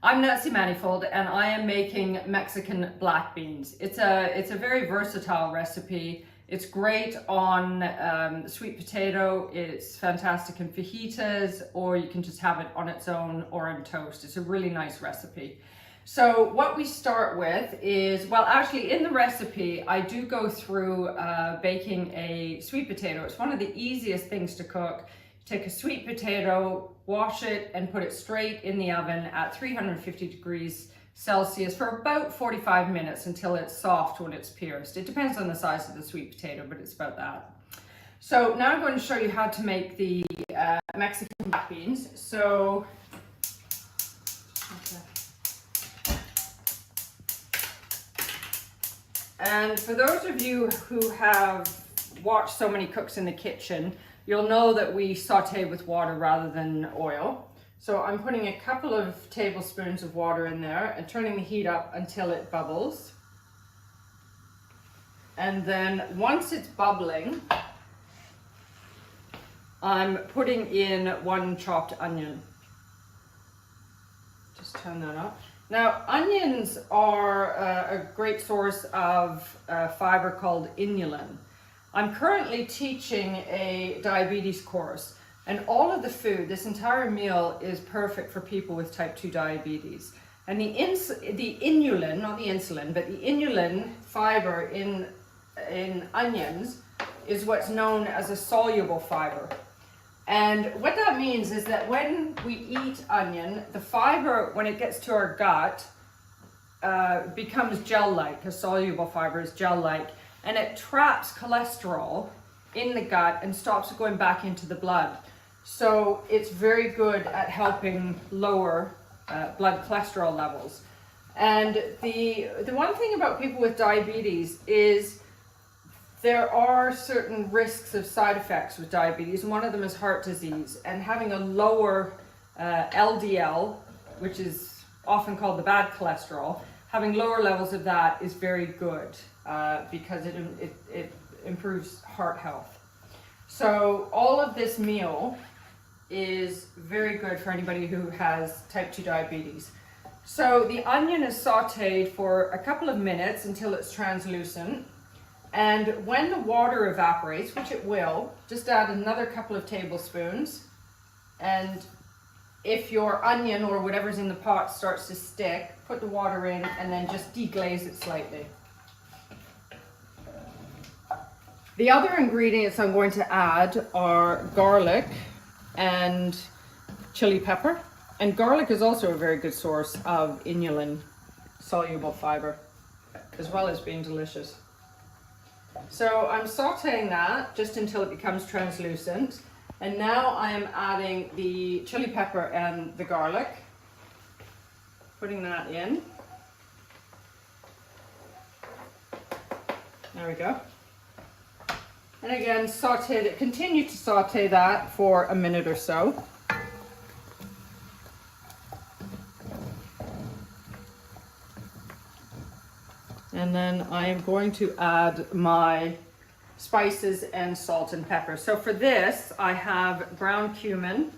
I'm Nancy Manifold and I am making Mexican black beans. It's a very versatile recipe. It's great on sweet potato. It's fantastic in fajitas, or you can just have it on its own or on toast. It's a really nice recipe. So what we start with is, well, actually in the recipe, I do go through baking a sweet potato. It's one of the easiest things to cook. Take a sweet potato, wash it, and put it straight in the oven at 350 degrees Celsius for about 45 minutes until it's soft when it's pierced. It depends on the size of the sweet potato, but it's about that. So now I'm going to show you how to make the Mexican black beans. So, and for those of you who have watched So Many Cooks in the Kitchen, you'll know that we saute with water rather than oil. So I'm putting a couple of tablespoons of water in there and turning the heat up until it bubbles. And then once it's bubbling, I'm putting in 1 chopped onion. Just turn that up. Now, onions are a great source of fiber called inulin. I'm currently teaching a diabetes course, and all of the food, this entire meal, is perfect for people with type 2 diabetes. And the inulin, not the insulin, but the inulin fiber in onions is what's known as a soluble fiber. And what that means is that when we eat onion, the fiber, when it gets to our gut, becomes gel-like, because soluble fiber is gel-like, and it traps cholesterol in the gut and stops it going back into the blood. So it's very good at helping lower blood cholesterol levels. And the one thing about people with diabetes is there are certain risks of side effects with diabetes, and one of them is heart disease. And having a lower LDL, which is often called the bad cholesterol, having lower levels of that is very good because it improves heart health. So all of this meal is very good for anybody who has type 2 diabetes. So the onion is sauteed for a couple of minutes until it's translucent. And when the water evaporates, which it will, just add another couple of tablespoons. And if your onion or whatever's in the pot starts to stick, put the water in and then just deglaze it slightly. The other ingredients I'm going to add are garlic and chili pepper. And garlic is also a very good source of inulin soluble fiber, as well as being delicious. So I'm sauteing that just until it becomes translucent. And now I am adding the chili pepper and the garlic, putting that in. There we go. And again, continue to saute that for a minute or so. And then I am going to add my spices and salt and pepper. So for this, I have ground cumin,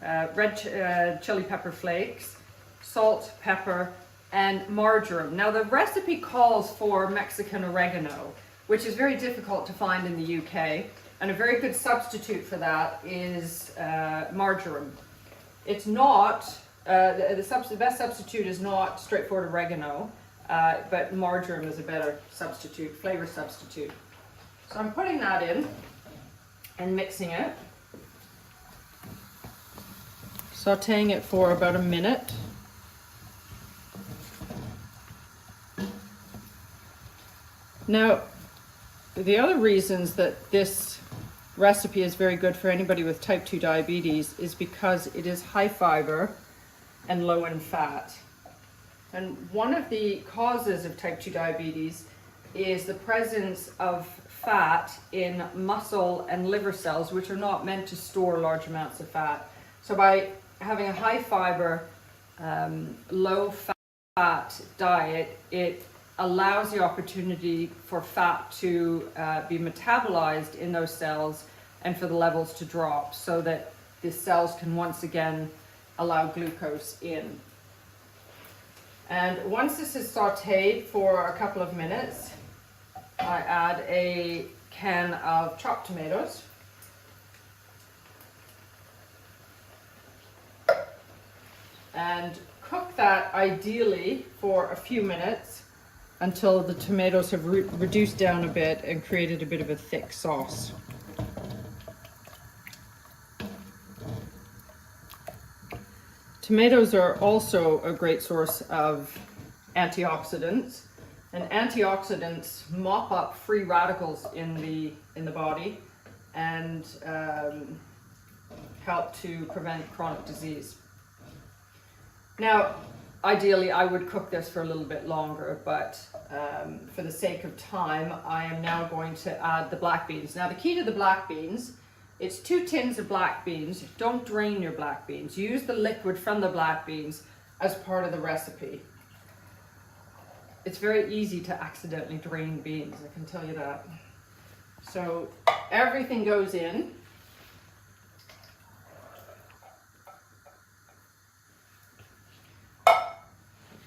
red chili pepper flakes, salt, pepper, and marjoram. Now the recipe calls for Mexican oregano, which is very difficult to find in the UK. And a very good substitute for that is marjoram. It's not, the best substitute is not straightforward oregano, but marjoram is a better substitute, flavor substitute. So I'm putting that in and mixing it, sauteing it for about a minute. Now, the other reasons that this recipe is very good for anybody with type 2 diabetes is because it is high fiber and low in fat. And one of the causes of type 2 diabetes is the presence of fat in muscle and liver cells, which are not meant to store large amounts of fat. So by having a high fiber, low fat diet, it allows the opportunity for fat to be metabolized in those cells and for the levels to drop so that the cells can once again allow glucose in. And once this is sauteed for a couple of minutes, I add a can of chopped tomatoes. And cook that ideally for a few minutes until the tomatoes have reduced down a bit and created a bit of a thick sauce. Tomatoes are also a great source of antioxidants, and antioxidants mop up free radicals in the body and help to prevent chronic disease. Now, ideally, I would cook this for a little bit longer, but for the sake of time, I am now going to add the black beans. Now, the key to the black beans, it's 2 tins of black beans. Don't drain your black beans. Use the liquid from the black beans as part of the recipe. It's very easy to accidentally drain beans, I can tell you that. So everything goes in.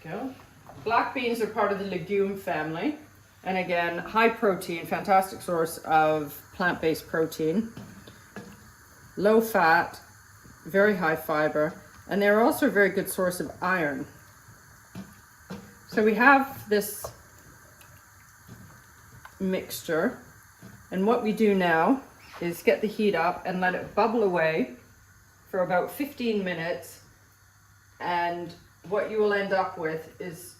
Go. Black beans are part of the legume family, and again, high protein, fantastic source of plant-based protein, low fat, very high fiber, and they're also a very good source of iron. So we have this mixture, and what we do now is get the heat up and let it bubble away for about 15 minutes. And what you will end up with is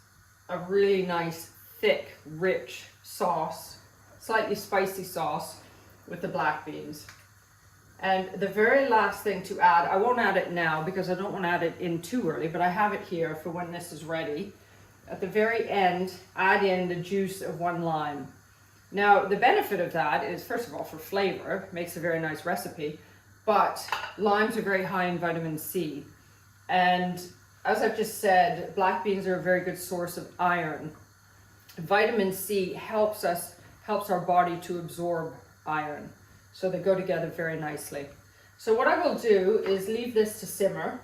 a really nice, thick, rich sauce, slightly spicy sauce with the black beans. And the very last thing to add, I won't add it now because I don't want to add it in too early, but I have it here for when this is ready. At the very end, add in the juice of 1 lime. Now, the benefit of that is, first of all, for flavor, makes a very nice recipe, but limes are very high in vitamin C. And as I've just said, black beans are a very good source of iron. Vitamin C helps our body to absorb iron. So they go together very nicely. So what I will do is leave this to simmer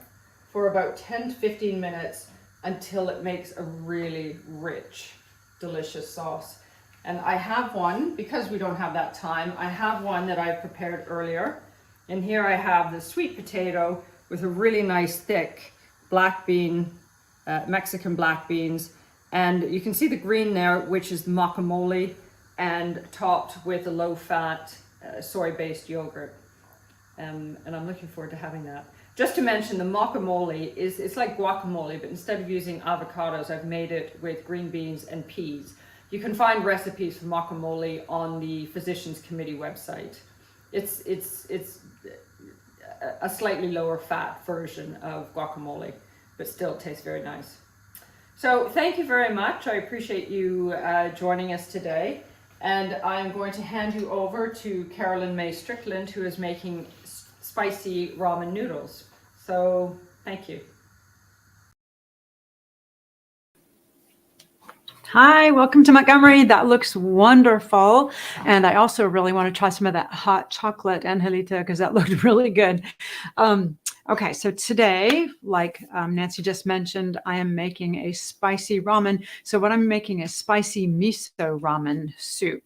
for about 10 to 15 minutes until it makes a really rich, delicious sauce. And I have one, because we don't have that time, I have one that I prepared earlier. And here I have the sweet potato with a really nice thick black bean, Mexican black beans. And you can see the green there, which is the guacamole, and topped with a low-fat soy-based yogurt. And I'm looking forward to having that. Just to mention, the guacamole it's like guacamole, but instead of using avocados, I've made it with green beans and peas. You can find recipes for guacamole on the Physicians Committee website. It's a slightly lower fat version of guacamole, but still tastes very nice. So thank you very much. I appreciate you joining us today. And I'm going to hand you over to Carolyn May Strickland, who is making spicy ramen noodles. So thank you. Hi, welcome to Montgomery. That looks wonderful. And I also really want to try some of that hot chocolate, Angelita, because that looked really good. Okay, so today, like Nancy just mentioned, I am making a spicy ramen. So what I'm making is spicy miso ramen soup.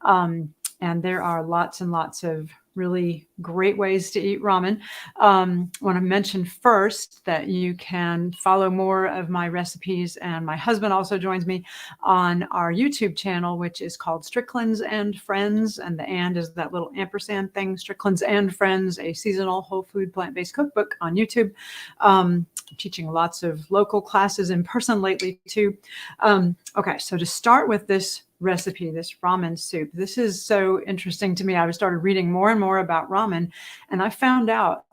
And there are lots and lots of really great ways to eat ramen. I want to mention first that you can follow more of my recipes, and my husband also joins me on our YouTube channel, which is called Strickland's and Friends, and the and is that little ampersand thing, Strickland's and Friends, a seasonal whole food plant-based cookbook on YouTube. I'm teaching lots of local classes in person lately too. Okay, so to start with this recipe, this ramen soup. This is so interesting to me. I started reading more and more about ramen, and I found out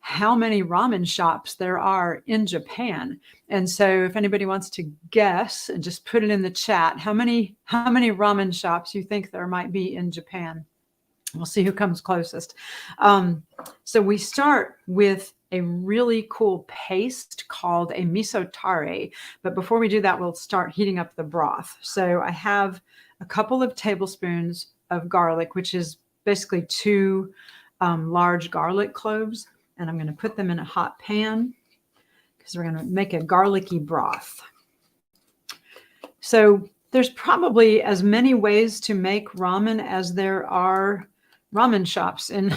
how many ramen shops there are in Japan. And so if anybody wants to guess and just put it in the chat, how many ramen shops you think there might be in Japan? We'll see who comes closest. So we start with a really cool paste called a miso tare. But before we do that, we'll start heating up the broth. So I have a couple of tablespoons of garlic, which is basically 2 large garlic cloves. And I'm going to put them in a hot pan because we're going to make a garlicky broth. So there's probably as many ways to make ramen as there are ramen shops in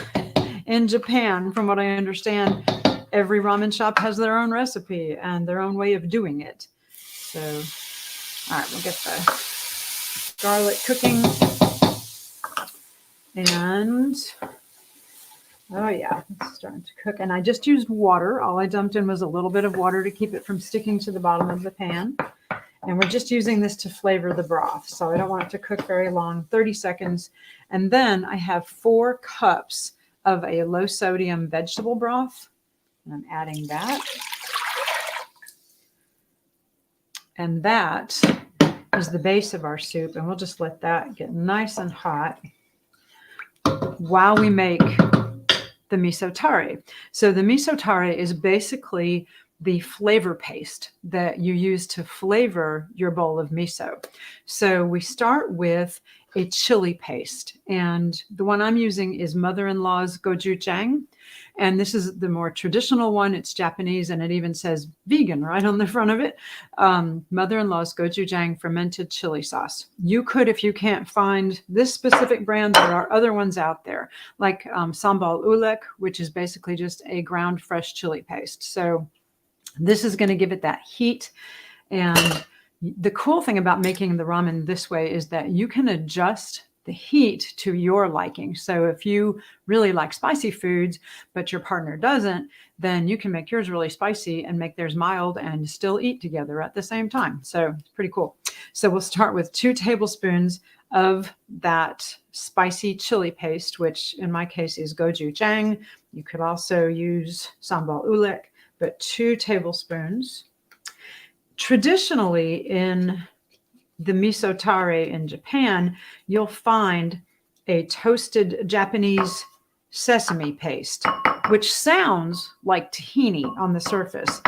Japan. From what I understand, every ramen shop has their own recipe and their own way of doing it. So, all right, we'll get the garlic cooking. And, oh yeah, it's starting to cook. And I just used water. All I dumped in was a little bit of water to keep it from sticking to the bottom of the pan. And we're just using this to flavor the broth. So I don't want it to cook very long, 30 seconds. And then I have 4 cups of a low sodium vegetable broth. And I'm adding that. And that is the base of our soup. And we'll just let that get nice and hot while we make the miso tare. So the miso tare is basically the flavor paste that you use to flavor your bowl of miso. So we start with a chili paste, and the one I'm using is mother-in-law's gochujang, and this is the more traditional one. It's Japanese, and it even says vegan right on the front of it. Mother-in-law's gochujang fermented chili sauce. You could, if you can't find this specific brand, there are other ones out there, like sambal ulek, which is basically just a ground fresh chili paste. So this is going to give it that heat. And the cool thing about making the ramen this way is that you can adjust the heat to your liking. So if you really like spicy foods, but your partner doesn't, then you can make yours really spicy and make theirs mild and still eat together at the same time. So it's pretty cool. So we'll start with 2 tablespoons of that spicy chili paste, which in my case is gochujang. You could also use sambal ulek, but 2 tablespoons. Traditionally in the miso tare in Japan, you'll find a toasted Japanese sesame paste, which sounds like tahini on the surface,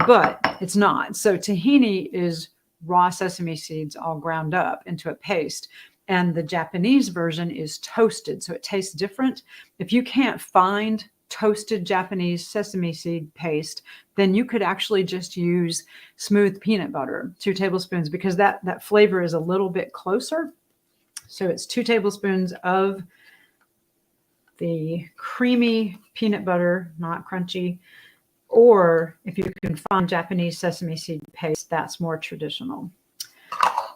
but it's not. So tahini is raw sesame seeds all ground up into a paste, and the Japanese version is toasted, so it tastes different. If you can't find toasted Japanese sesame seed paste, then you could actually just use smooth peanut butter, 2 tablespoons, because that flavor is a little bit closer. So it's 2 tablespoons of the creamy peanut butter, not crunchy, or if you can find Japanese sesame seed paste, that's more traditional.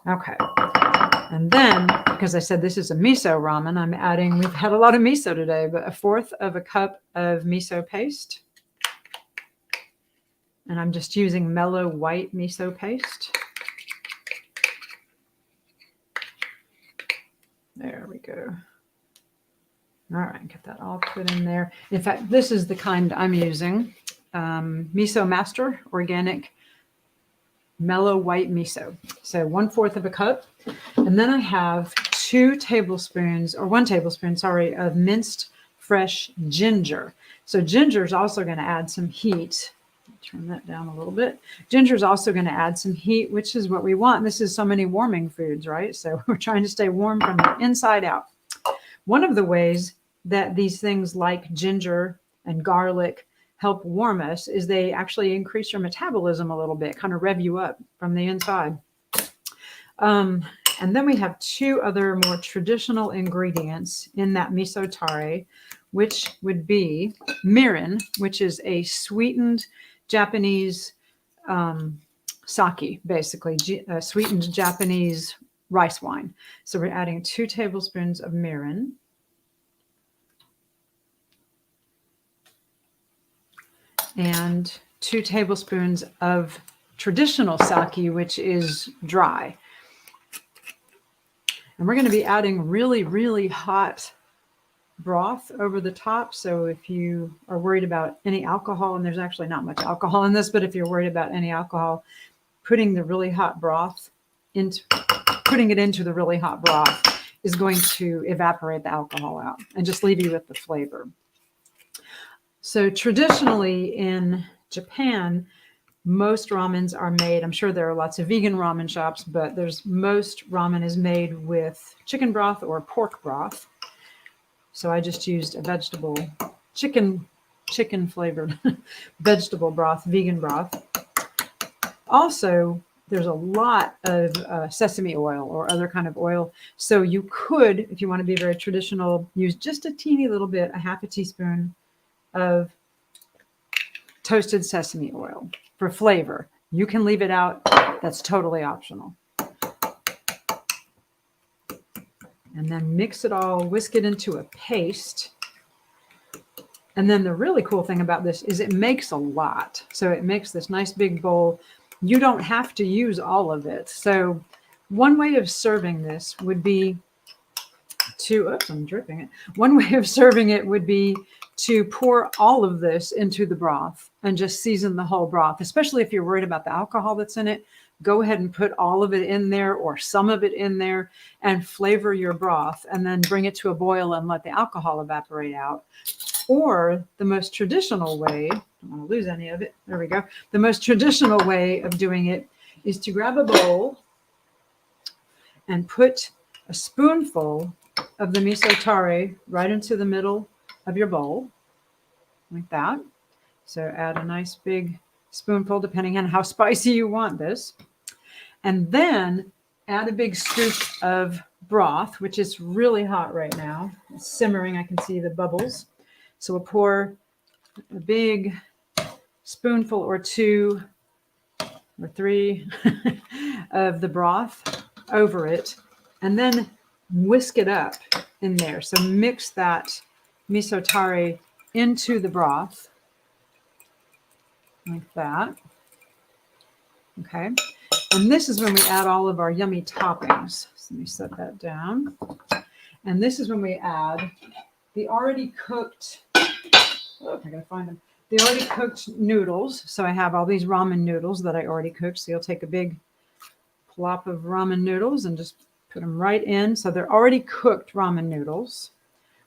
Okay. And then, because I said this is a miso ramen, I'm adding, we've had a lot of miso today, but 1/4 of a cup of miso paste. And I'm just using mellow white miso paste. There we go. All right, get that all put in there. In fact, this is the kind I'm using. Miso Master Organic Mellow White Miso. So 1/4 of a cup. And then I have 1 tablespoon, of minced fresh ginger. So ginger is also going to add some heat. Turn that down a little bit. Ginger is also going to add some heat, which is what we want. This is so many warming foods, right? So we're trying to stay warm from the inside out. One of the ways that these things like ginger and garlic help warm us is they actually increase your metabolism a little bit, kind of rev you up from the inside. And then we have 2 other more traditional ingredients in that miso tare, which would be mirin, which is a sweetened Japanese sake, basically, sweetened Japanese rice wine. So we're adding 2 tablespoons of mirin. And 2 tablespoons of traditional sake, which is dry. And we're going to be adding really, really hot broth over the top. So if you are worried about any alcohol, and there's actually not much alcohol in this, but if you're worried about any alcohol, putting the really hot broth into the really hot broth is going to evaporate the alcohol out and just leave you with the flavor. So traditionally in Japan, most ramens are made, I'm sure there are lots of vegan ramen shops, but most ramen is made with chicken broth or pork broth. So I just used a vegetable, chicken flavored vegetable broth, vegan broth. Also, there's a lot of sesame oil or other kind of oil. So you could, if you want to be very traditional, use just a teeny little bit, a 1/2 teaspoon of toasted sesame oil for flavor. You can leave it out. That's totally optional. And then mix it all, whisk it into a paste. And then the really cool thing about this is it makes a lot. So it makes this nice big bowl. You don't have to use all of it. So one way of serving this would be to, oops, I'm dripping it. One way of serving it would be to pour all of this into the broth and just season the whole broth, especially if you're worried about the alcohol that's in it. Go ahead and put all of it in there or some of it in there and flavor your broth and then bring it to a boil and let the alcohol evaporate out. Or the most traditional way, I don't want to lose any of it. There we go. The most traditional way of doing it is to grab a bowl and put a spoonful of the miso tare right into the middle of your bowl, like that. So add a nice big spoonful, depending on how spicy you want this. And then add a big scoop of broth, which is really hot right now. It's simmering. I can see the bubbles. So we'll pour a big spoonful or 2 or 3 of the broth over it. And then whisk it up in there. So mix that miso tare into the broth like that. Okay. And this is when we add all of our yummy toppings. So let me set that down. And this is when we add the already cooked, oh, I gotta find them. The already cooked noodles. So I have all these ramen noodles that I already cooked. So you'll take a big plop of ramen noodles and just put them right in. So they're already cooked ramen noodles,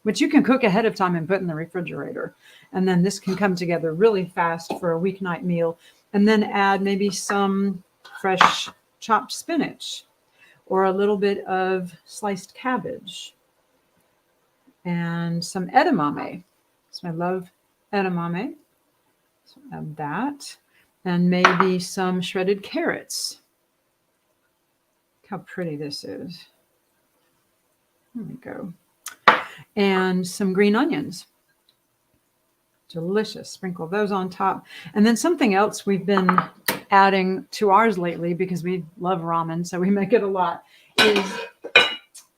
which you can cook ahead of time and put in the refrigerator. And then this can come together really fast for a weeknight meal. And then add maybe some fresh chopped spinach or a little bit of sliced cabbage and some edamame. So I love edamame. So add that. And maybe some shredded carrots. Look how pretty this is. There we go. And some green onions. Delicious. Sprinkle those on top. And then something else we've been adding to ours lately, because we love ramen, so we make it a lot, is,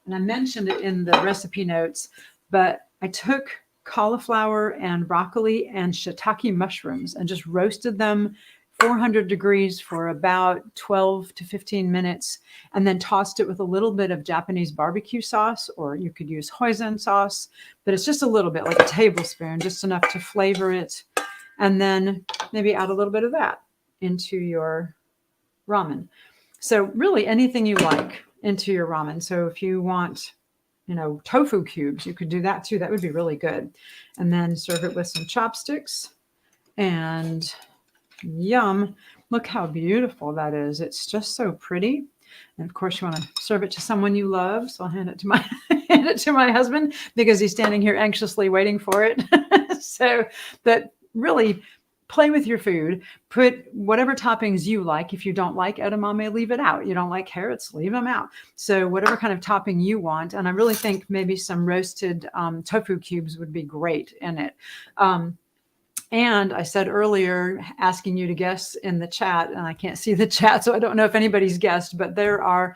and I mentioned it in the recipe notes, but I took cauliflower and broccoli and shiitake mushrooms and just roasted them 400 degrees for about 12 to 15 minutes, and then tossed it with a little bit of Japanese barbecue sauce, or you could use hoisin sauce, but it's just a little bit, like a tablespoon, just enough to flavor it. And then maybe add a little bit of that into your ramen. So really anything you like into your ramen. So if you want, tofu cubes, you could do that too. That would be really good. And then serve it with some chopsticks, and yum. Look how beautiful that is. It's just so pretty. And of course you want to serve it to someone you love. So I'll hand it to my husband, because he's standing here anxiously waiting for it. So that really, play with your food. Put whatever toppings you like. If you don't like edamame, leave it out. You don't like carrots, leave them out. So whatever kind of topping you want. And I really think maybe some roasted tofu cubes would be great in it. And I said earlier, asking you to guess in the chat, and I can't see the chat, so I don't know if anybody's guessed, but there are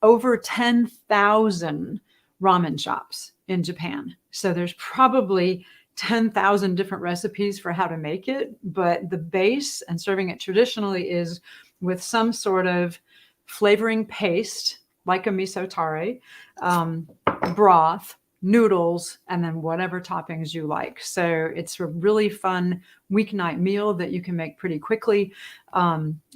over 10,000 ramen shops in Japan. So there's probably 10,000 different recipes for how to make it. But the base and serving it traditionally is with some sort of flavoring paste, like a miso tare, broth, noodles, and then whatever toppings you like. So it's a really fun weeknight meal that you can make pretty quickly,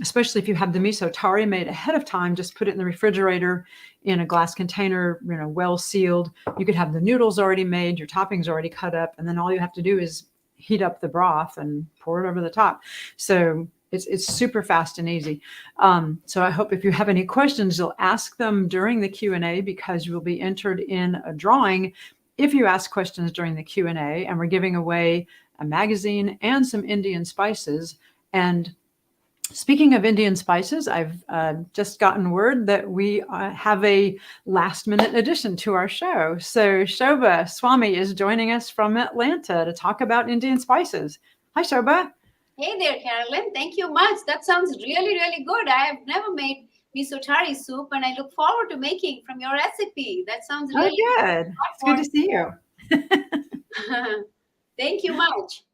especially if you have the miso tare made ahead of time. Just put it in the refrigerator in a glass container, well sealed. You could have the noodles already made, your toppings already cut up, and then all you have to do is heat up the broth and pour it over the top. So it's super fast and easy. So I hope if you have any questions, you'll ask them during the Q&A, because you will be entered in a drawing if you ask questions during the Q&A. And we're giving away a magazine and some Indian spices. And speaking of Indian spices, I've just gotten word that we have a last-minute addition to our show. So Shobha Swami is joining us from Atlanta to talk about Indian spices. Hi, Shobha. Hey there, Carolyn. Thank you much. That sounds really, really good. I have never made miso tare soup, and I look forward to making from your recipe. That sounds really good. It's good to see you. Thank you much.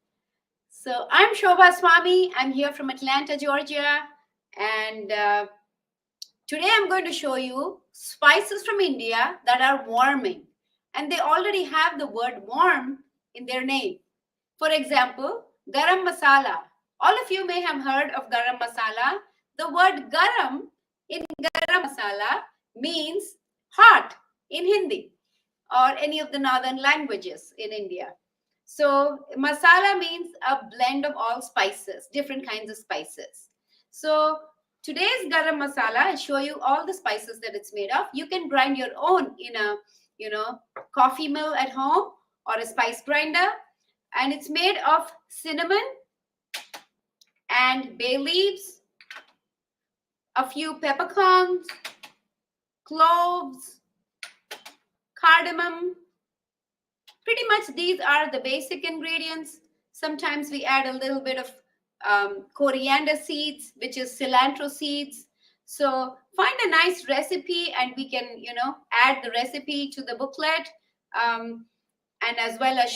So I'm Shobha Swami. I'm here from Atlanta, Georgia. And today I'm going to show you spices from India that are warming. And they already have the word warm in their name. For example, garam masala. All of you may have heard of garam masala. The word garam in garam masala means hot in Hindi or any of the northern languages in India. So masala means a blend of all spices, different kinds of spices. So today's garam masala, I'll show you all the spices that it's made of. You can grind your own in a, coffee mill at home or a spice grinder. And it's made of cinnamon and bay leaves, a few peppercorns, cloves, cardamom. Pretty much these are the basic ingredients. Sometimes we add a little bit of coriander seeds, which is cilantro seeds. So find a nice recipe and we can, add the recipe to the booklet. And as well as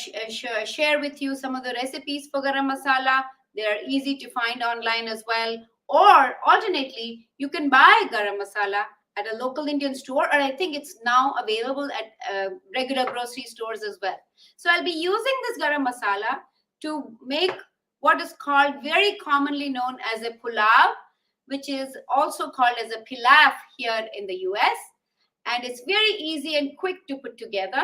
share with you some of the recipes for garam masala. They are easy to find online as well. Or alternately, you can buy garam masala at a local Indian store, or I think it's now available at regular grocery stores as well. So I'll be using this garam masala to make what is called, very commonly known as a pulao, which is also called as a pilaf here in the US. And it's very easy and quick to put together.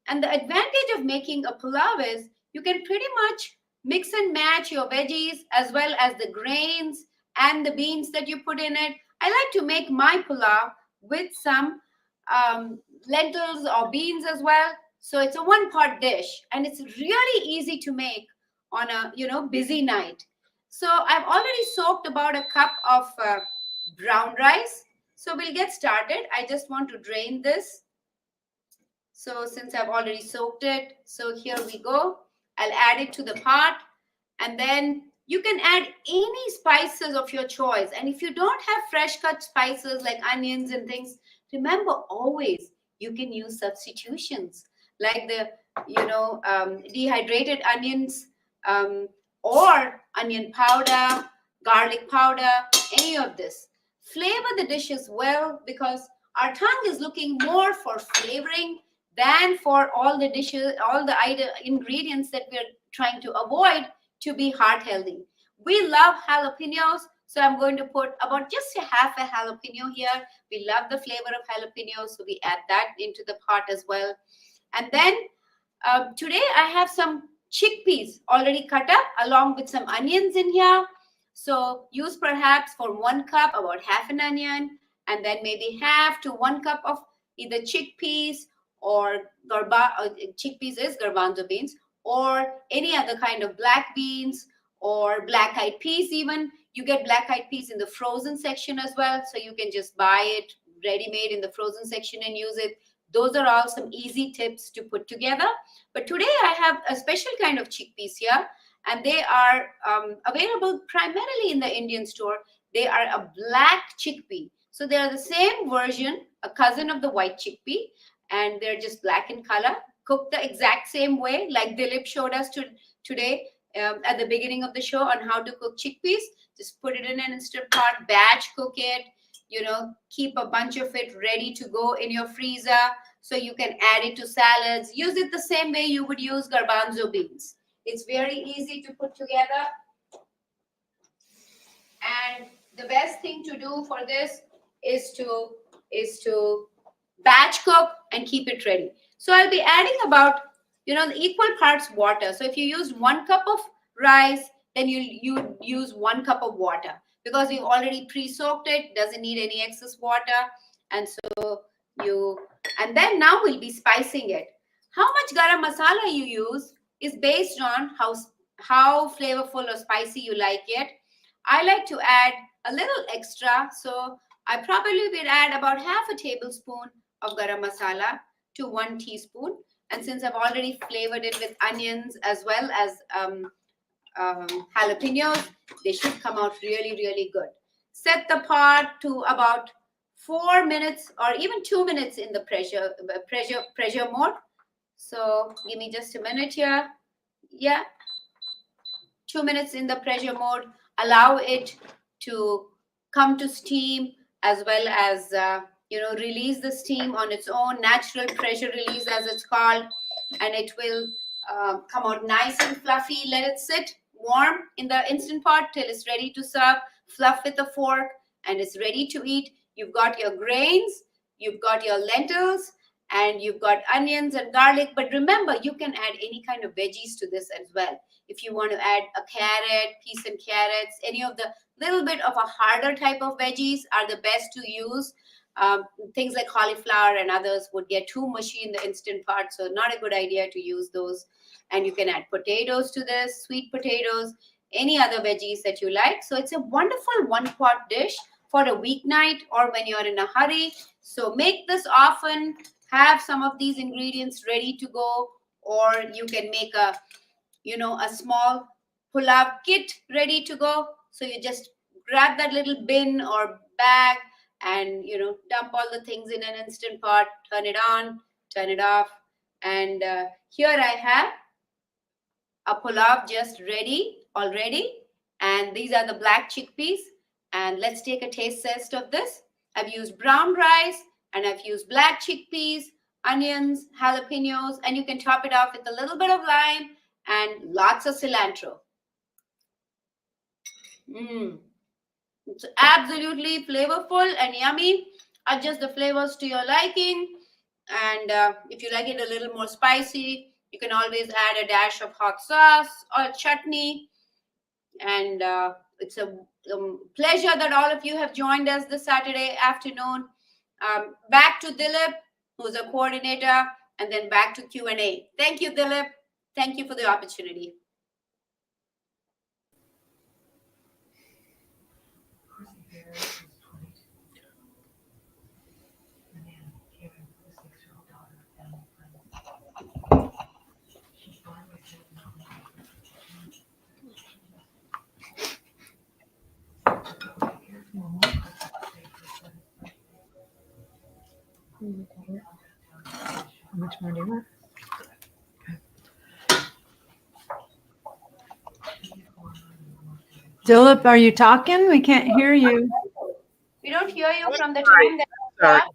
And the advantage of making a pulao is you can pretty much mix and match your veggies as well as the grains and the beans that you put in it. I like to make my pulao with some lentils or beans as well. So it's a one-pot dish and it's really easy to make on a busy night. So I've already soaked about a cup of brown rice. So we'll get started. I just want to drain this. So since I've already soaked it, so here we go. I'll add it to the pot, and then you can add any spices of your choice. And if you don't have fresh cut spices like onions and things, remember always you can use substitutions like the dehydrated onions, or onion powder, garlic powder, any of this. Flavor the dishes well, because our tongue is looking more for flavoring than for all the dishes, all the ingredients that we're trying to avoid to be heart healthy. We love jalapenos, so I'm going to put about just a half a jalapeno here. We love the flavor of jalapenos, so we add that into the pot as well. And then today I have some chickpeas already cut up along with some onions in here. So use perhaps for 1 cup about half an onion, and then maybe half to 1 cup of either chickpeas or chickpeas is garbanzo beans, or any other kind of black beans or black-eyed peas even. You get black-eyed peas in the frozen section as well, so you can just buy it ready-made in the frozen section and use it. Those are all some easy tips to put together. But today I have a special kind of chickpeas here, and they are available primarily in the Indian store. They are a black chickpea. So they are the same version, a cousin of the white chickpea, and they're just black in color, cooked the exact same way like Dilip showed us today at the beginning of the show on how to cook chickpeas. Just put it in an instant pot, batch cook it, keep a bunch of it ready to go in your freezer so you can add it to salads. Use it the same way you would use garbanzo beans. It's very easy to put together. And the best thing to do for this is to batch cook and keep it ready. So I'll be adding about, the equal parts water. So if you used 1 cup of rice, then you use 1 cup of water, because we've already pre-soaked it, doesn't need any excess water. And so and then now we'll be spicing it. How much garam masala you use is based on how flavorful or spicy you like it. I like to add a little extra, so I probably will add about half a tablespoon of garam masala to 1 teaspoon. And since I've already flavored it with onions as well as jalapenos, they should come out really, really good. Set the pot to about 4 minutes or even 2 minutes in the pressure mode. So give me just a minute here. Yeah, 2 minutes in the pressure mode. Allow it to come to steam, as well as release the steam on its own, natural pressure release as it's called, and it will come out nice and fluffy. Let it sit warm in the Instant Pot till it's ready to serve. Fluff with a fork and it's ready to eat. You've got your grains, you've got your lentils, and you've got onions and garlic. But remember, you can add any kind of veggies to this as well. If you want to add a carrot, peas and carrots, any of the little bit of a harder type of veggies are the best to use. Things like cauliflower and others would get too mushy in the Instant Pot, so not a good idea to use those. And you can add potatoes to this, sweet potatoes, any other veggies that you like. So it's a wonderful one-pot dish for a weeknight or when you're in a hurry. So make this often, have some of these ingredients ready to go, or you can make a small pulao kit ready to go. So you just grab that little bin or bag and dump all the things in an instant pot, turn it on, turn it off. And here I have a pulao just ready already, and these are the black chickpeas. And let's take a taste test of this. I've used brown rice and I've used black chickpeas, onions, jalapenos, and you can top it off with a little bit of lime and lots of cilantro. It's absolutely flavorful and yummy. Adjust the flavors to your liking. And if you like it a little more spicy, you can always add a dash of hot sauce or chutney. And it's a pleasure that all of you have joined us this Saturday afternoon. Back to Dilip, who's a coordinator, and then back to Q&A. Thank you, Dilip. Thank you for the opportunity. How much more do you want? Dilip, are you talking? We can't hear you. We don't hear you from the time that you Sorry. talk.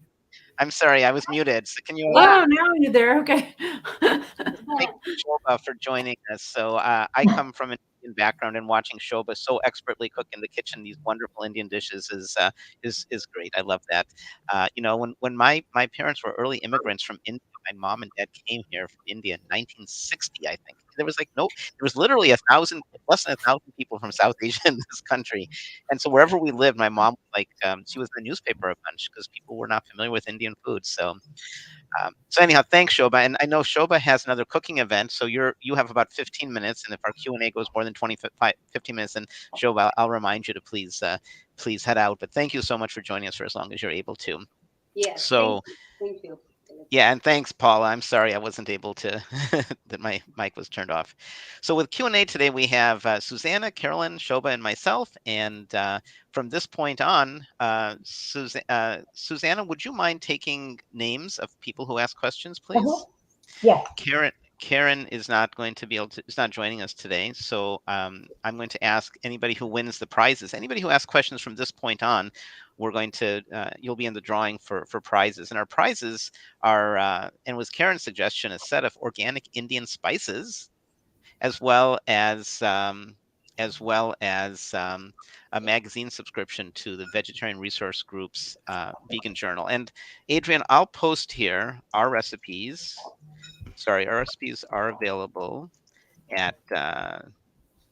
I'm sorry, I was muted. So can you Oh, now you're there. Okay. thank Shobha for joining us? So I come from an Indian background, and watching Shobha so expertly cook in the kitchen these wonderful Indian dishes is great. I love that. When my parents were early immigrants from India, my mom and dad came here from India in 1960, I think. There was literally less than 1,000 people from South Asia in this country, and so wherever we lived, my mom she was in the newspaper a bunch because people were not familiar with Indian food. So anyhow, thanks, Shobha. And I know Shobha has another cooking event, so you have about 15 minutes. And if our Q&A goes more than 15 minutes, then Shobha, I'll remind you to please head out. But thank you so much for joining us for as long as you're able to. Yes. So thank you. yeah, and thanks, Paula. I'm sorry I wasn't able to, that my mic was turned off. So with Q&A today, we have Susanna, Carolyn, Shobha, and myself. And from this point on, Susanna, would you mind taking names of people who ask questions, please? Yes. Karen is not going to is not joining us today. So I'm going to ask anybody who wins the prizes, anybody who asks questions from this point on, you'll be in the drawing for prizes. And our prizes are, and with Karen's suggestion, a set of organic Indian spices, as well as a magazine subscription to the Vegetarian Resource Group's Vegan Journal. And Adrian, I'll post here our recipes. Sorry, our recipes are available at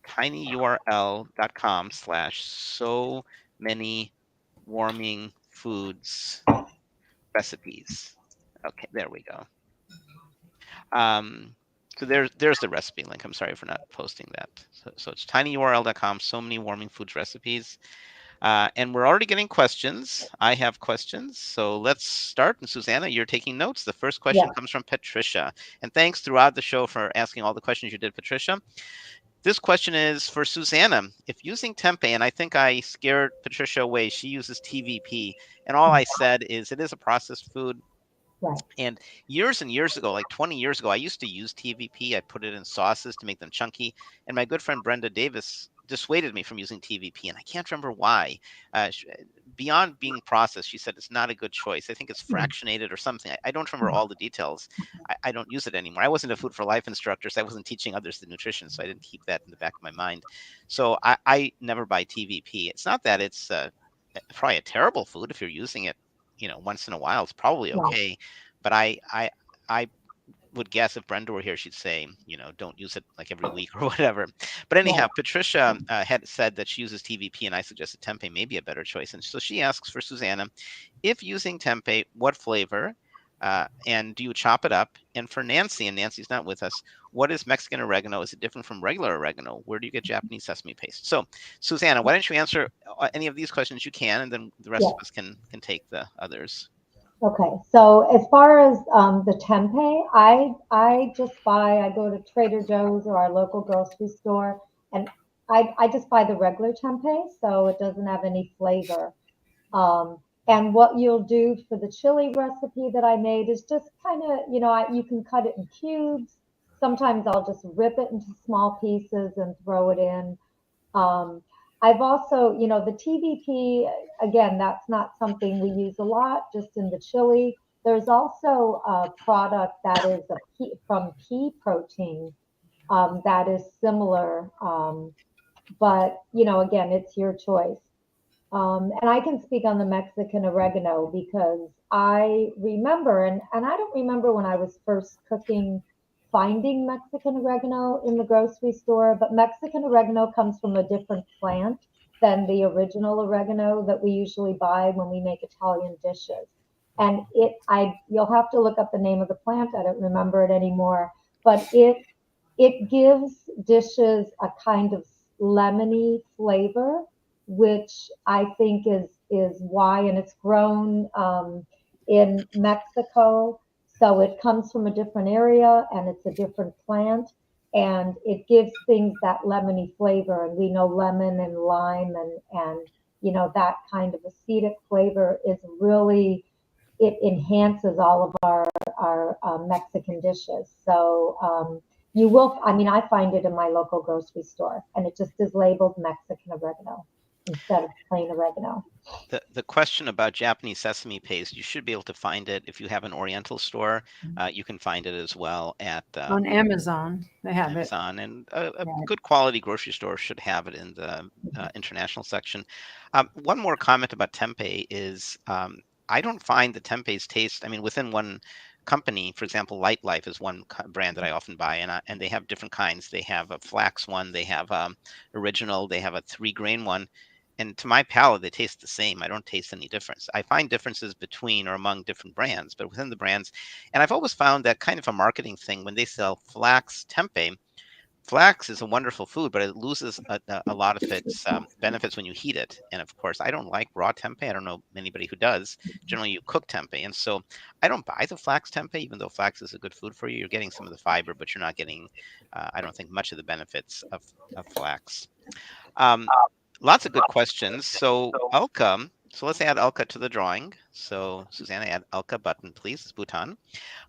tinyurl.com/so many warming foods recipes. Okay, there we go. So there's the recipe link. I'm sorry for not posting that. So it's tinyurl.com, so many warming foods recipes. And we're already getting questions. I have questions. So let's start. And Susanna, you're taking notes. The first question comes from Patricia. And thanks throughout the show for asking all the questions you did, Patricia. This question is for Susanna. If using tempeh, and I think I scared Patricia away, she uses TVP. And all I said is it is a processed food. Right. And years ago, like 20 years ago, I used to use TVP. I put it in sauces to make them chunky. And my good friend Brenda Davis dissuaded me from using TVP, and I can't remember why. Beyond being processed, she said it's not a good choice. I think it's fractionated or something. I don't remember all the details. I don't use it anymore. I wasn't a Food for Life instructor, so I wasn't teaching others the nutrition, so I didn't keep that in the back of my mind. So I never buy TVP. It's not that it's probably a terrible food if you're using it, once in a while. It's probably okay, but I would guess if Brenda were here, she'd say, don't use it like every week or whatever. But anyhow, Patricia had said that she uses TVP, and I suggested tempeh may be a better choice. And so she asks for Susanna, if using tempeh, what flavor? And do you chop it up? And for Nancy, and Nancy's not with us, what is Mexican oregano? Is it different from regular oregano? Where do you get Japanese sesame paste? So, Susanna, why don't you answer any of these questions you can, and then the rest of us can take the others. Okay, so as far as the tempeh, I go to Trader Joe's or our local grocery store, and I just buy the regular tempeh, so it doesn't have any flavor. And what you'll do for the chili recipe that I made is just kind of, you can cut it in cubes. Sometimes I'll just rip it into small pieces and throw it in. Um, I've also, the TVP, again, that's not something we use a lot, just in the chili. There's also a product that is from pea protein that is similar, but, again, it's your choice. And I can speak on the Mexican oregano because I remember, and I don't remember when I was first cooking, finding Mexican oregano in the grocery store, but Mexican oregano comes from a different plant than the original oregano that we usually buy when we make Italian dishes. And you'll have to look up the name of the plant. I don't remember it anymore, but it gives dishes a kind of lemony flavor, which I think is why, and it's grown in Mexico, so it comes from a different area and it's a different plant, and it gives things that lemony flavor. And we know lemon and lime and that kind of acidic flavor is really, it enhances all of our Mexican dishes. So you will, I mean, I find it in my local grocery store, and it just is labeled Mexican oregano instead of plain oregano. The question about Japanese sesame paste, you should be able to find it if you have an Oriental store. You can find it as well at On Amazon, they have Amazon, and a Right. good quality grocery store should have it in the international section. One more comment about tempeh is I don't find the tempeh's taste. I mean, within one company, for example, Light Life is one brand that I often buy, and they have different kinds. They have a flax one, they have original, they have a 3-grain one. And to my palate, they taste the same. I don't taste any difference. I find differences between or among different brands, but within the brands, and I've always found that kind of a marketing thing when they sell flax tempeh. Flax is a wonderful food, but it loses a lot of its benefits when you heat it. And of course, I don't like raw tempeh. I don't know anybody who does. Generally, you cook tempeh, and so I don't buy the flax tempeh, even though flax is a good food for you. You're getting some of the fiber, but you're not getting, I don't think, much of the benefits of flax. Um, Lots of good questions. So Elka, so let's add Elka to the drawing. So Susanna, add Elka button, please. It's Bhutan.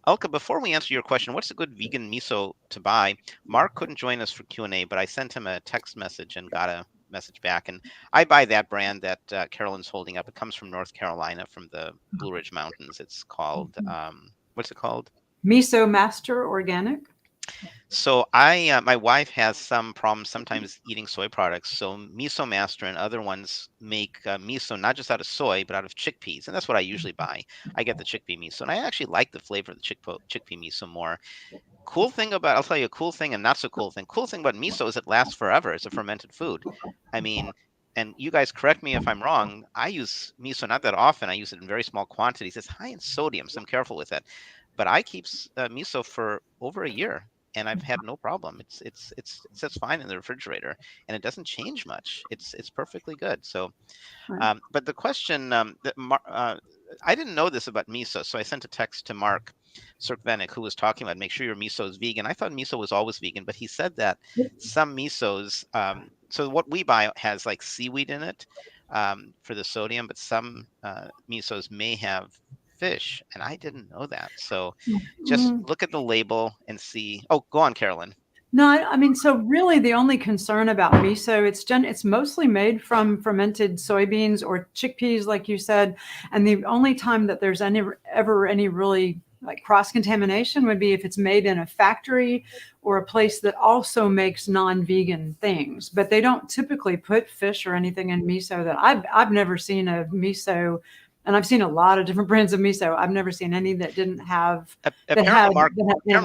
Elka, before we answer your question, what's a good vegan miso to buy? Mark couldn't join us for Q&A, but I sent him a text message and got a message back. And I buy that brand that Carolyn's holding up. It comes from North Carolina, from the Blue Ridge Mountains. It's called, what's it called? Miso Master Organic. So my wife has some problems sometimes eating soy products. So Miso Master and other ones make miso not just out of soy, but out of chickpeas. And that's what I usually buy. I get the chickpea miso. And I actually like the flavor of the chickpea miso more. I'll tell you a cool thing and not so cool thing. Cool thing about miso is it lasts forever. It's a fermented food. I mean, and you guys correct me if I'm wrong. I use miso not that often. I use it in very small quantities. It's high in sodium, so I'm careful with it. But I keep miso for over a year, and I've had no problem. It sits fine in the refrigerator, and it doesn't change much. It's perfectly good. So, but the question I didn't know this about miso, so I sent a text to Mark Cirkvenick, who was talking about make sure your miso is vegan. I thought miso was always vegan, but he said that some misos, so what we buy has like seaweed in it for the sodium, but some misos may have fish, and I didn't know that. So just look at the label and see. Oh, go on, Carolyn. No, I mean, so really the only concern about miso, it's mostly made from fermented soybeans or chickpeas, like you said. And the only time that there's ever any really like cross-contamination would be if it's made in a factory or a place that also makes non-vegan things. But they don't typically put fish or anything in miso. That I've never seen a miso. And I've seen a lot of different brands of miso. I've never seen any that didn't have Apparently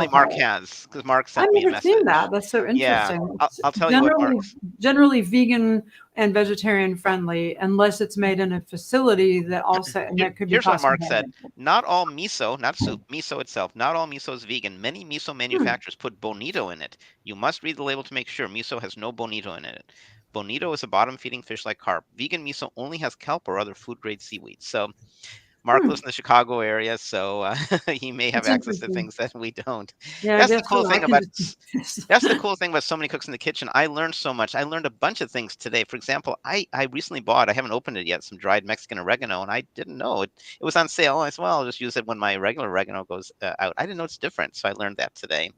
Mark has, because Mark sent I've me a never message. seen that. That's so Yeah, interesting. I'll tell you what, Mark. Generally vegan and vegetarian friendly, unless it's made in a facility that also and that could be. Here's what Mark said: not all miso, not soup, miso itself. Not all miso is vegan. Many miso manufacturers put bonito in it. You must read the label to make sure. Miso has no bonito in it. Bonito is a bottom-feeding fish like carp. Vegan miso only has kelp or other food-grade seaweed. So Mark lives in the Chicago area, so he may have That's access to interesting. things that we don't. Yeah, I That's the guess cool so. I thing can about just. that's the cool thing about So Many Cooks in the Kitchen. I learned so much. I learned a bunch of things today. For example, I recently bought, I haven't opened it yet, some dried Mexican oregano, and I didn't know it was on sale. I said, well, I'll just use it when my regular oregano goes out. I didn't know it's different, so I learned that today.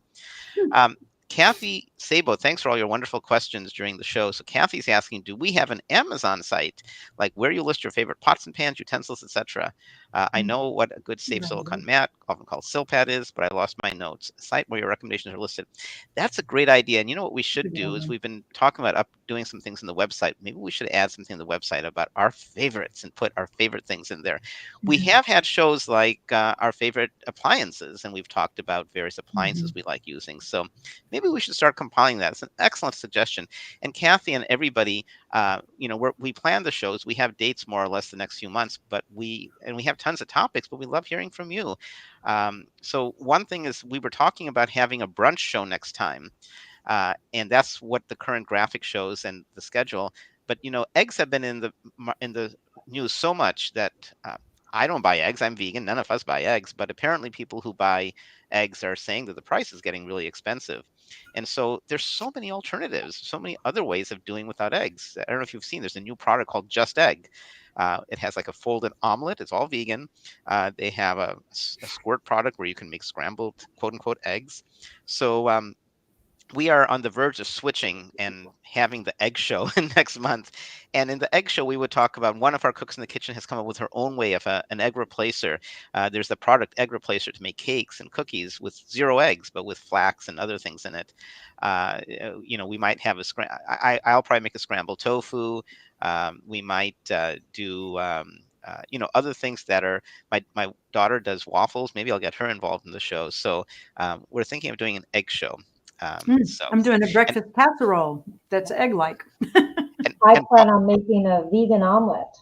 Um, Kathy Sabo, thanks for all your wonderful questions during the show. So Kathy's asking, do we have an Amazon site, like where you list your favorite pots and pans, utensils, etc.? I know what a good safe silicone mat, often called Silpat, is, but I lost my notes. A site where your recommendations are listed. That's a great idea. And you know what we should do is we've been talking about doing some things in the website. Maybe we should add something in the website about our favorites and put our favorite things in there. We have had shows like our favorite appliances, and we've talked about various appliances we like using. So maybe we should start compiling that. It's an excellent suggestion. And Kathy and everybody, we plan the shows. We have dates more or less the next few months, but we have tons of topics, but we love hearing from you. So one thing is we were talking about having a brunch show next time. And that's what the current graphic shows and the schedule. But eggs have been in the news so much that I don't buy eggs. I'm vegan. None of us buy eggs. But apparently, people who buy eggs are saying that the price is getting really expensive. And so there's so many alternatives, so many other ways of doing without eggs. I don't know if you've seen. There's a new product called Just Egg. It has like a folded omelet. It's all vegan. They have a squirt product where you can make scrambled quote unquote eggs. So we are on the verge of switching and having the egg show next month. And in the egg show, we would talk about one of our cooks in the kitchen has come up with her own way of an egg replacer. There's the product egg replacer to make cakes and cookies with 0 eggs, but with flax and other things in it. We might have I'll probably make a scrambled tofu. We might do other things that are, my daughter does waffles. Maybe I'll get her involved in the show. So we're thinking of doing an egg show. I'm doing a breakfast casserole that's egg-like. I plan on making a vegan omelet.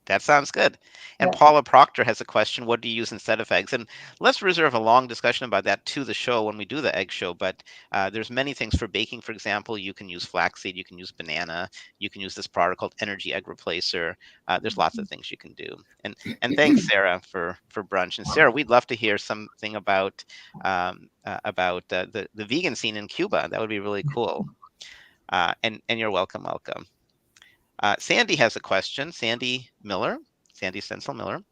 That sounds good. And Yeah. Paula Proctor has a question, what do you use instead of eggs? And let's reserve a long discussion about that to the show when we do the egg show. But there's many things for baking. For example, you can use flaxseed, you can use banana, you can use this product called Energy Egg Replacer. There's lots of things you can do. And thanks, Sarah, for brunch. And Sarah, we'd love to hear something about the vegan scene in Cuba. That would be really cool. And you're welcome. Sandy has a question. Sandy Stencil Miller.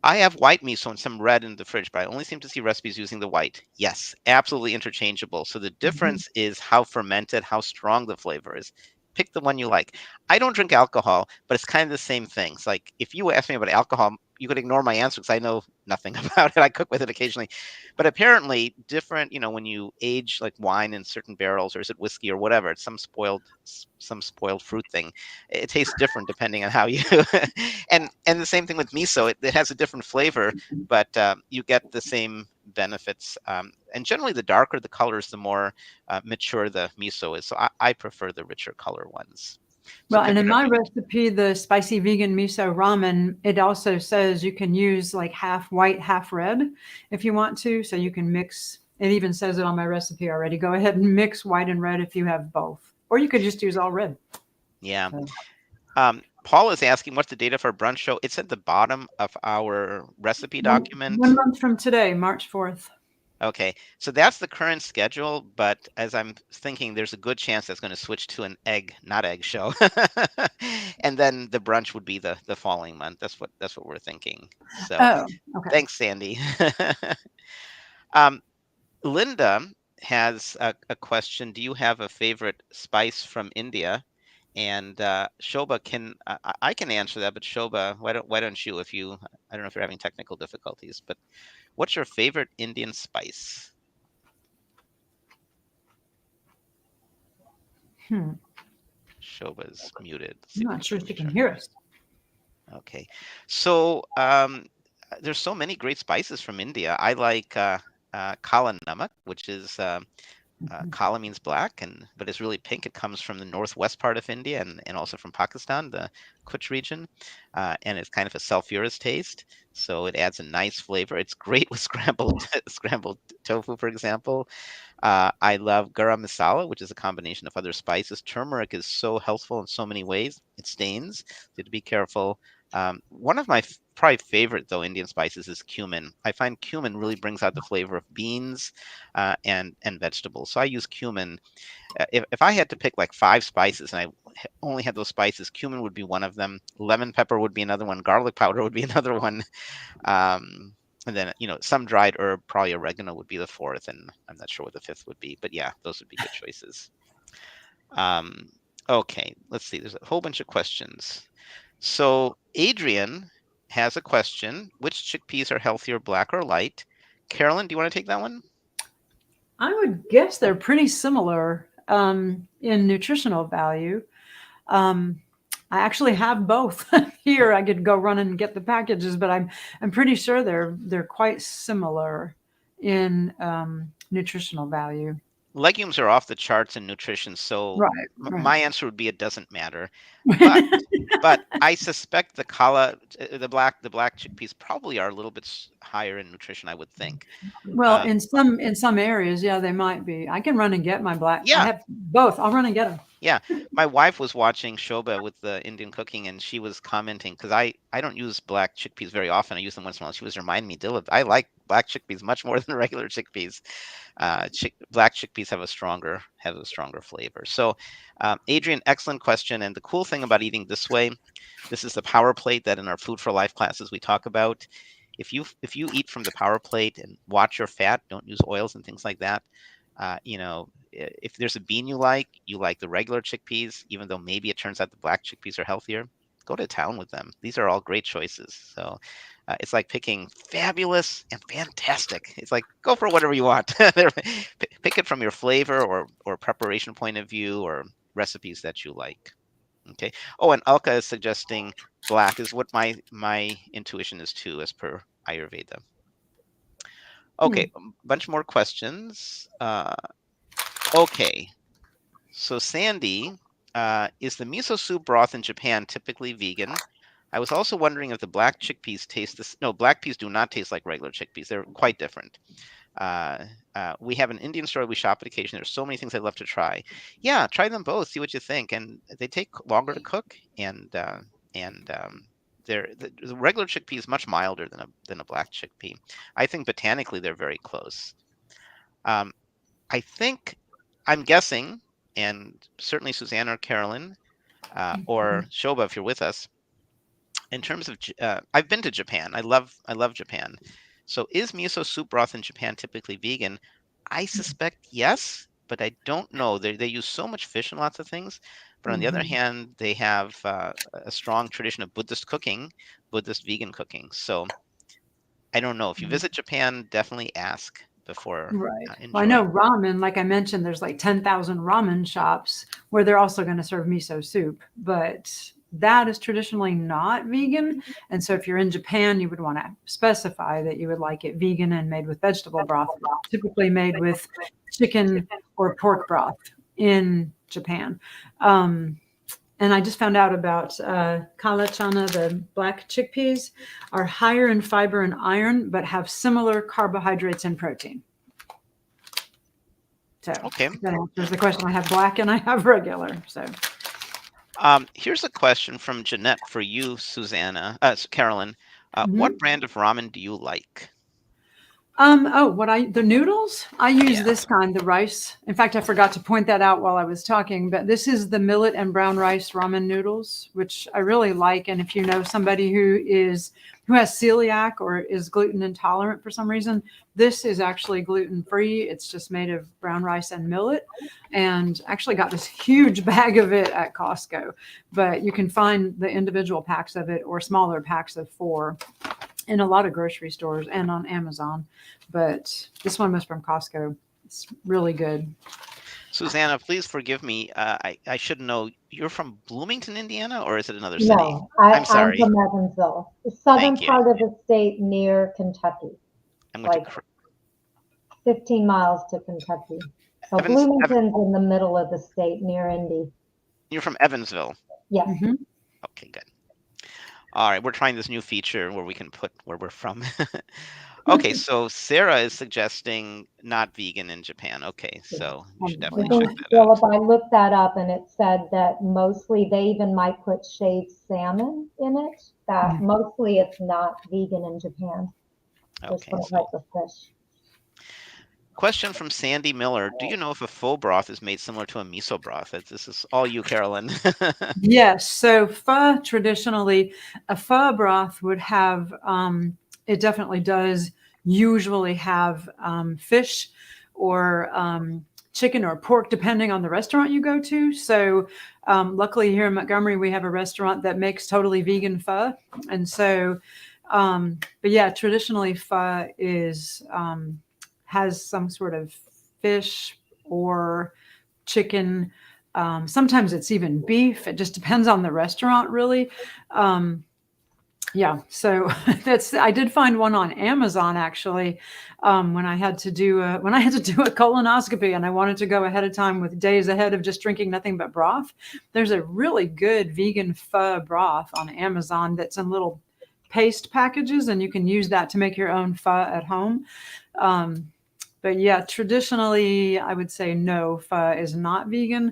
I have white miso and some red in the fridge, but I only seem to see recipes using the white. Yes, absolutely interchangeable. So the difference is how fermented, how strong the flavor is. Pick the one you like. I don't drink alcohol, but it's kind of the same thing. It's like if you ask me about alcohol, you could ignore my answer because I know nothing about it. I cook with it occasionally. But apparently different, when you age like wine in certain barrels, or is it whiskey or whatever, it's some spoiled fruit thing. It tastes different depending on how you and the same thing with miso. It has a different flavor, but you get the same benefits. And generally the darker the colors, the more mature the miso is. So I prefer the richer color ones. So Well, and in my recipe, the spicy vegan miso ramen, it also says you can use like half white, half red if you want to. So you can mix, it even says it on my recipe already. Go ahead and mix white and red if you have both. Or you could just use all red. Yeah. Paul is asking, what's the date for our brunch show? It's at the bottom of our recipe document. 1 month from today, March 4th. Okay, so that's the current schedule, but as I'm thinking, there's a good chance that's going to switch to an not egg show. And then the brunch would be the following month. That's what we're thinking. So okay. Thanks, Sandy. Linda has a question. Do you have a favorite spice from India? And Shobha, I can answer that, but Shobha, why don't you? I don't know if you're having technical difficulties, but what's your favorite Indian spice? Shobha's muted. I'm not sure she can hear us. Okay, so there's so many great spices from India. I like kala namak, which is kala means black, but it's really pink. It comes from the northwest part of India and also from Pakistan, the Kutch region, and it's kind of a sulfurous taste, so it adds a nice flavor. It's great with scrambled tofu, for example. I love garam masala, which is a combination of other spices. Turmeric is so helpful in so many ways. It stains, so you have to be careful. One of my probably favorite though Indian spices is cumin. I find cumin really brings out the flavor of beans and vegetables. So I use cumin. If I had to pick like 5 spices and I only had those spices, cumin would be one of them. Lemon pepper would be another one. Garlic powder would be another one. And then, some dried herb, probably oregano would be the fourth, and I'm not sure what the fifth would be. But yeah, those would be good choices. Okay, let's see. There's a whole bunch of questions. So Adrian has a question. Which chickpeas are healthier, black or light? Carolyn, do you want to take that one? I would guess they're pretty similar in nutritional value. I actually have both here. I could go run and get the packages, but I'm pretty sure they're quite similar in nutritional value. Legumes are off the charts in nutrition, so Right. my answer would be it doesn't matter. But I suspect the black chickpeas probably are a little bit higher in nutrition, I would think. Well, in some areas, yeah, they might be. I can run and get my black. Yeah. I have both. I'll run and get them. Yeah, my wife was watching Shobha with the Indian cooking, and she was commenting because I don't use black chickpeas very often. I use them once in a while. She was reminding me, Dilip, I like black chickpeas much more than regular chickpeas. Black chickpeas have a stronger flavor. So, Adrian, excellent question. And the cool thing about eating this way, this is the power plate that in our Food for Life classes we talk about. If you eat from the power plate and watch your fat, don't use oils and things like that. If there's a bean you like the regular chickpeas, even though maybe it turns out the black chickpeas are healthier, go to town with them. These are all great choices. So it's like picking fabulous and fantastic. It's like go for whatever you want. Pick it from your flavor or preparation point of view or recipes that you like. Okay. Oh, and Alka is suggesting black is what my intuition is too, as per Ayurveda. Okay, a bunch more questions. Okay, so Sandy, is the miso soup broth in Japan typically vegan? I was also wondering if the black chickpeas taste this. No, black peas do not taste like regular chickpeas. They're quite different. We have an Indian store we shop at occasion. There's so many things I'd love to try. Yeah, try them both. See what you think. And they take longer to cook, and the regular chickpea is much milder than a black chickpea. I think botanically they're very close. I'm guessing, and certainly Susanna or Carolyn or Shobha, if you're with us, in terms of, I've been to Japan. I love Japan. So is miso soup broth in Japan typically vegan? I suspect yes, but I don't know. They use so much fish in lots of things. But on the other hand, they have a strong tradition of Buddhist vegan cooking. So I don't know. If you visit Japan, definitely ask before. Right. Well, I know ramen, like I mentioned, there's like 10,000 ramen shops where they're also going to serve miso soup, but that is traditionally not vegan. And so if you're in Japan, you would want to specify that you would like it vegan and made with vegetable broth, typically made with chicken or pork broth in Japan. And I just found out about kala chana, the black chickpeas, are higher in fiber and iron, but have similar carbohydrates and protein. So okay, that answers the question. I have black and I have regular. So here's a question from Jeanette for you, Carolyn. What brand of ramen do you like? The noodles, I use this kind, the rice. In fact, I forgot to point that out while I was talking, but this is the millet and brown rice ramen noodles, which I really like. And if you know somebody who has celiac or is gluten intolerant for some reason, this is actually gluten-free. It's just made of brown rice and millet, and actually got this huge bag of it at Costco, but you can find the individual packs of it or smaller packs of 4 in a lot of grocery stores and on Amazon. But this one was from Costco. It's really good. Susanna, please forgive me. I should know. You're from Bloomington, Indiana, or is it another city? No, I'm sorry. I'm from Evansville, the southern part of the state near Kentucky. I'm going like 15 miles to Kentucky. So Bloomington's in the middle of the state near Indy. You're from Evansville? Yes. Mm-hmm. Okay, good. All right, we're trying this new feature where we can put where we're from. Okay, so Sarah is suggesting not vegan in Japan. Okay, so you should I definitely think, check that out. Philip, I looked that up and it said that mostly they even might put shaved salmon in it, that mostly it's not vegan in Japan, just Okay, some so type of fish. question from Sandy Miller. Do you know if a faux broth is made similar to a miso broth? This is all you, Carolyn. Yes. So pho traditionally, a pho broth would have, it definitely does usually have fish or chicken or pork, depending on the restaurant you go to. So luckily here in Montgomery, we have a restaurant that makes totally vegan pho. And so, but yeah, traditionally pho is, has some sort of fish or chicken. Sometimes it's even beef. It just depends on the restaurant, really. Yeah, so I did find one on Amazon actually when I had to do a colonoscopy and I wanted to go ahead of time with days ahead of just drinking nothing but broth. There's a really good vegan pho broth on Amazon that's in little paste packages, and you can use that to make your own pho at home. But yeah, traditionally, I would say no, pho is not vegan.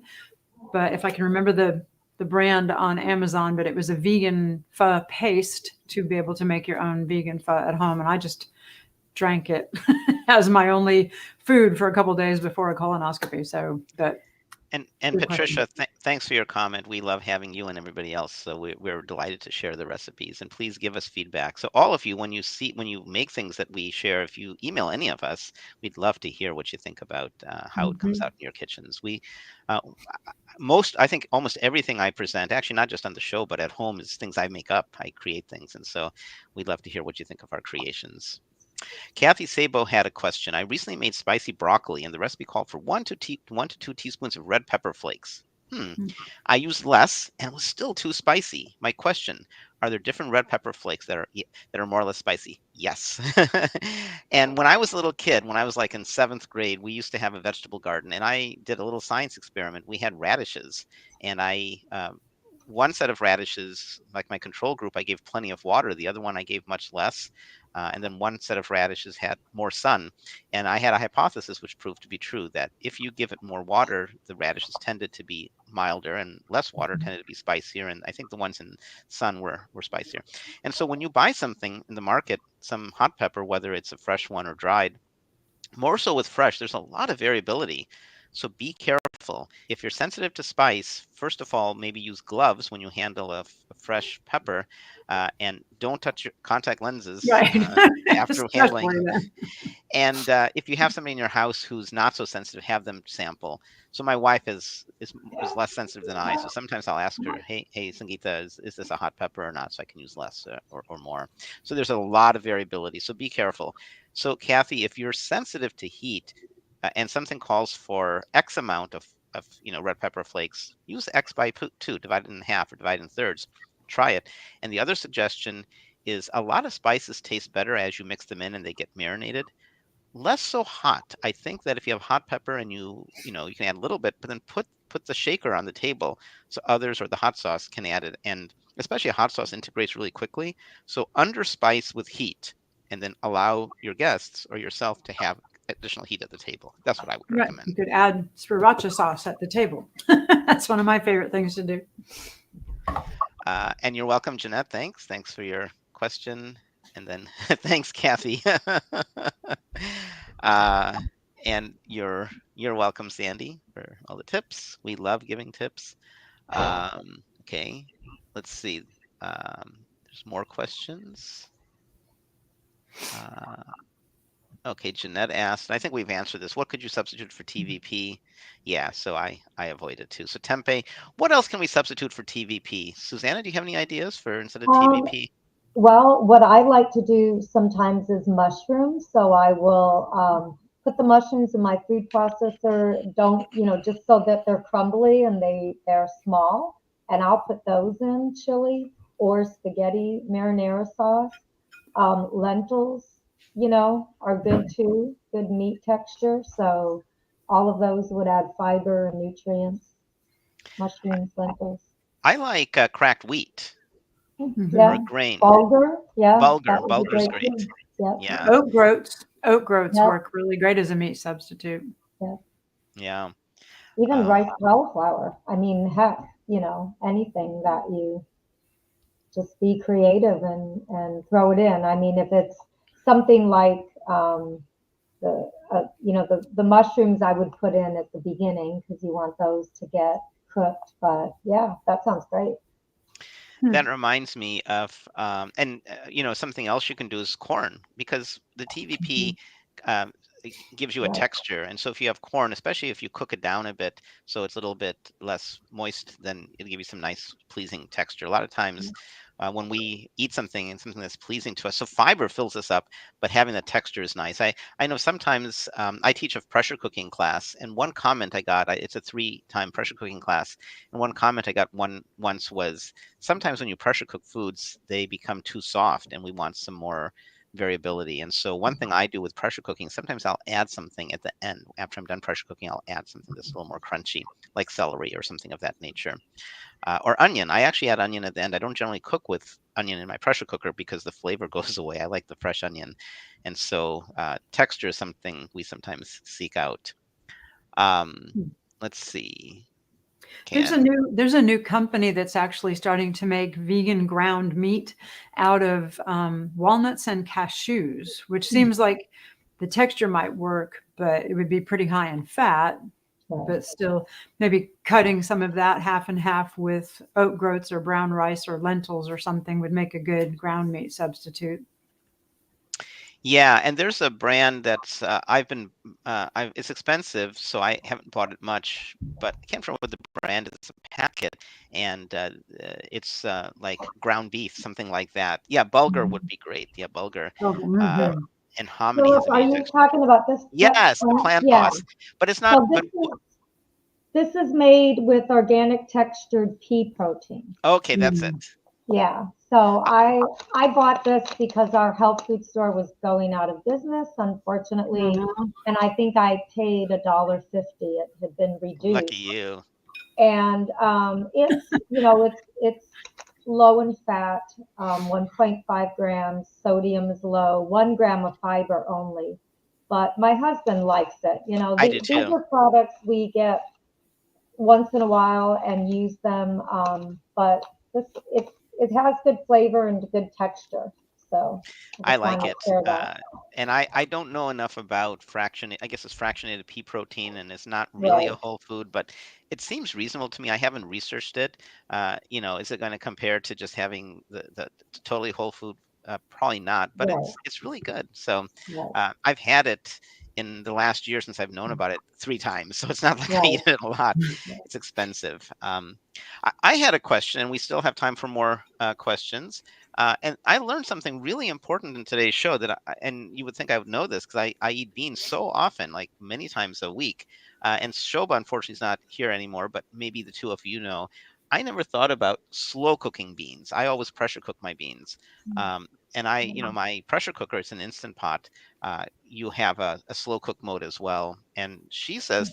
But if I can remember the brand on Amazon, but it was a vegan pho paste to be able to make your own vegan pho at home. And I just drank it as my only food for a couple of days before a colonoscopy. So that. And Patricia, thanks for your comment. We love having you and everybody else. So we're delighted to share the recipes, and please give us feedback. So all of you, when you make things that we share, if you email any of us, we'd love to hear what you think about how it comes out in your kitchens. Uh, I think almost everything I present, actually not just on the show, but at home, is things I make up. I create things, and so we'd love to hear what you think of our creations. Kathy Sabo had a question. I recently made spicy broccoli, and the recipe called for 1 to 2 teaspoons of red pepper flakes. I used less, and it was still too spicy. My question: are there different red pepper flakes that are more or less spicy? Yes. And when I was a little kid, when I was like in 7th grade, we used to have a vegetable garden, and I did a little science experiment. We had radishes, and one set of radishes, like my control group, I gave plenty of water. The other one I gave much less. And then one set of radishes had more sun. And I had a hypothesis which proved to be true, that if you give it more water, the radishes tended to be milder, and less water tended to be spicier. And I think the ones in sun were spicier. And so when you buy something in the market, some hot pepper, whether it's a fresh one or dried, more so with fresh, there's a lot of variability. So be careful. If you're sensitive to spice, first of all, maybe use gloves when you handle a fresh pepper, and don't touch your contact lenses Right. after handling. Especially then. And if you have somebody in your house who's not so sensitive, have them sample. So my wife is less sensitive than I. So sometimes I'll ask her, hey, Sangeeta, is this a hot pepper or not? So I can use less or more. So there's a lot of variability. So be careful. So Kathy, if you're sensitive to heat, and something calls for X amount of red pepper flakes, use X by 2, divide it in half or divide it in thirds. Try it. And the other suggestion is, a lot of spices taste better as you mix them in and they get marinated. Less so hot. I think that if you have hot pepper and you can add a little bit, but then put the shaker on the table so others, or the hot sauce, can add it. And especially a hot sauce integrates really quickly. So underspice with heat, and then allow your guests or yourself to have additional heat at the table. That's what I would Right. recommend. You could add sriracha sauce at the table. That's one of my favorite things to do. And you're welcome, Jeanette. Thanks for your question. And then thanks, Kathy. And you're welcome, Sandy, for all the tips. We love giving tips. Okay, let's see. There's more questions. Okay, Jeanette asked, I think we've answered this. What could you substitute for TVP? Yeah, so I avoid it too. So tempeh, what else can we substitute for TVP? Susanna, do you have any ideas for instead of TVP? Well, what I like to do sometimes is mushrooms. So I will put the mushrooms in my food processor, just so that they're crumbly and they're small. And I'll put those in chili or spaghetti marinara sauce. Lentils, are good too, good meat texture. So all of those would add fiber and nutrients. Mushrooms, lentils. I like cracked wheat or Yeah, grain. bulgur. Yeah, that would be Bulgur's great great. too. Yep. Yeah. Oat groats. Oat groats Yep. work really great as a meat substitute. Yep. Yeah. Even Um, rice cauliflower. I mean, heck, anything that you just be creative and throw it in. I mean, if it's something like the mushrooms, I would put in at the beginning because you want those to get cooked. But yeah, that sounds great. that reminds me of, and something else you can do is corn, because the TVP um, it gives you a Right. texture. And so if you have corn, especially if you cook it down a bit, so it's a little bit less moist, then it'll give you some nice, pleasing texture. A lot of times when we eat something and something that's pleasing to us, so fiber fills us up, but having the texture is nice. I know sometimes I teach a pressure cooking class, and one comment I got, it's a 3-time pressure cooking class, and one comment I got once was, sometimes when you pressure cook foods, they become too soft and we want some more variability. And so one thing I do with pressure cooking, sometimes I'll add something at the end. After I'm done pressure cooking, I'll add something that's a little more crunchy, like celery or something of that nature. Or onion. I actually add onion at the end. I don't generally cook with onion in my pressure cooker because the flavor goes away. I like the fresh onion. And so texture is something we sometimes seek out. Let's see. There's a new company that's actually starting to make vegan ground meat out of walnuts and cashews, which seems like the texture might work, but it would be pretty high in fat. Right. But still, maybe cutting some of that half and half with oat groats or brown rice or lentils or something would make a good ground meat substitute. Yeah, and there's a brand that's it's expensive, so I haven't bought it much, but I can't remember what the brand is. It's a packet, and it's like ground beef, something like that. Yeah, bulgur would be great. Yeah, bulgur. Uh, Mhm. and hominy Philip, has a are meat you texture. talking about this? Yes, the plant Yeah. pos, but it's not. So But this is made with organic textured pea protein. okay, that's it. Yeah. So I bought this because our health food store was going out of business, unfortunately, and I think I paid $1.50. It had been Lucky reduced, you. and it's low in fat, 1.5 grams. Sodium is low, 1 gram of fiber only. But my husband likes it. I do These too. are products we get once in a while and use them. But it has good flavor and good texture. So I I just like wanted to it. share that. And I don't know enough about I guess it's fractionated pea protein, and it's not really a Right. whole food, but it seems reasonable to me. I haven't researched it. Is it going to compare to just having the totally whole food? Probably not, but Right. it's really good. So Right. I've had it in the last year since I've known about it 3 times. So it's not like I Right. eat it a lot. It's expensive. I had a question, and we still have time for more questions. And I learned something really important in today's show and you would think I would know this because I eat beans so often, like many times a week. And Shoba, unfortunately, is not here anymore, but maybe the two of you know. I never thought about slow cooking beans. I always pressure cook my beans. And my pressure cooker, it's an instant pot. You have a slow cook mode as well. And she says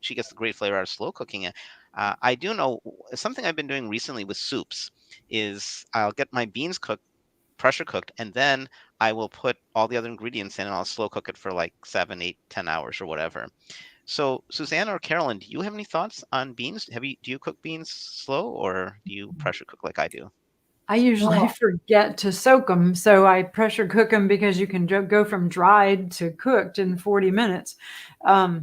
she gets the great flavor out of slow cooking it. I do know something I've been doing recently with soups is I'll get my beans pressure cooked, and then I will put all the other ingredients in and I'll slow cook it for like 7, 8, 10 hours or whatever. So Susanna or Carolyn, do you have any thoughts on beans? Do you cook beans slow or do you pressure cook like I do? I usually forget to soak them, so I pressure cook them because you can go from dried to cooked in 40 minutes. I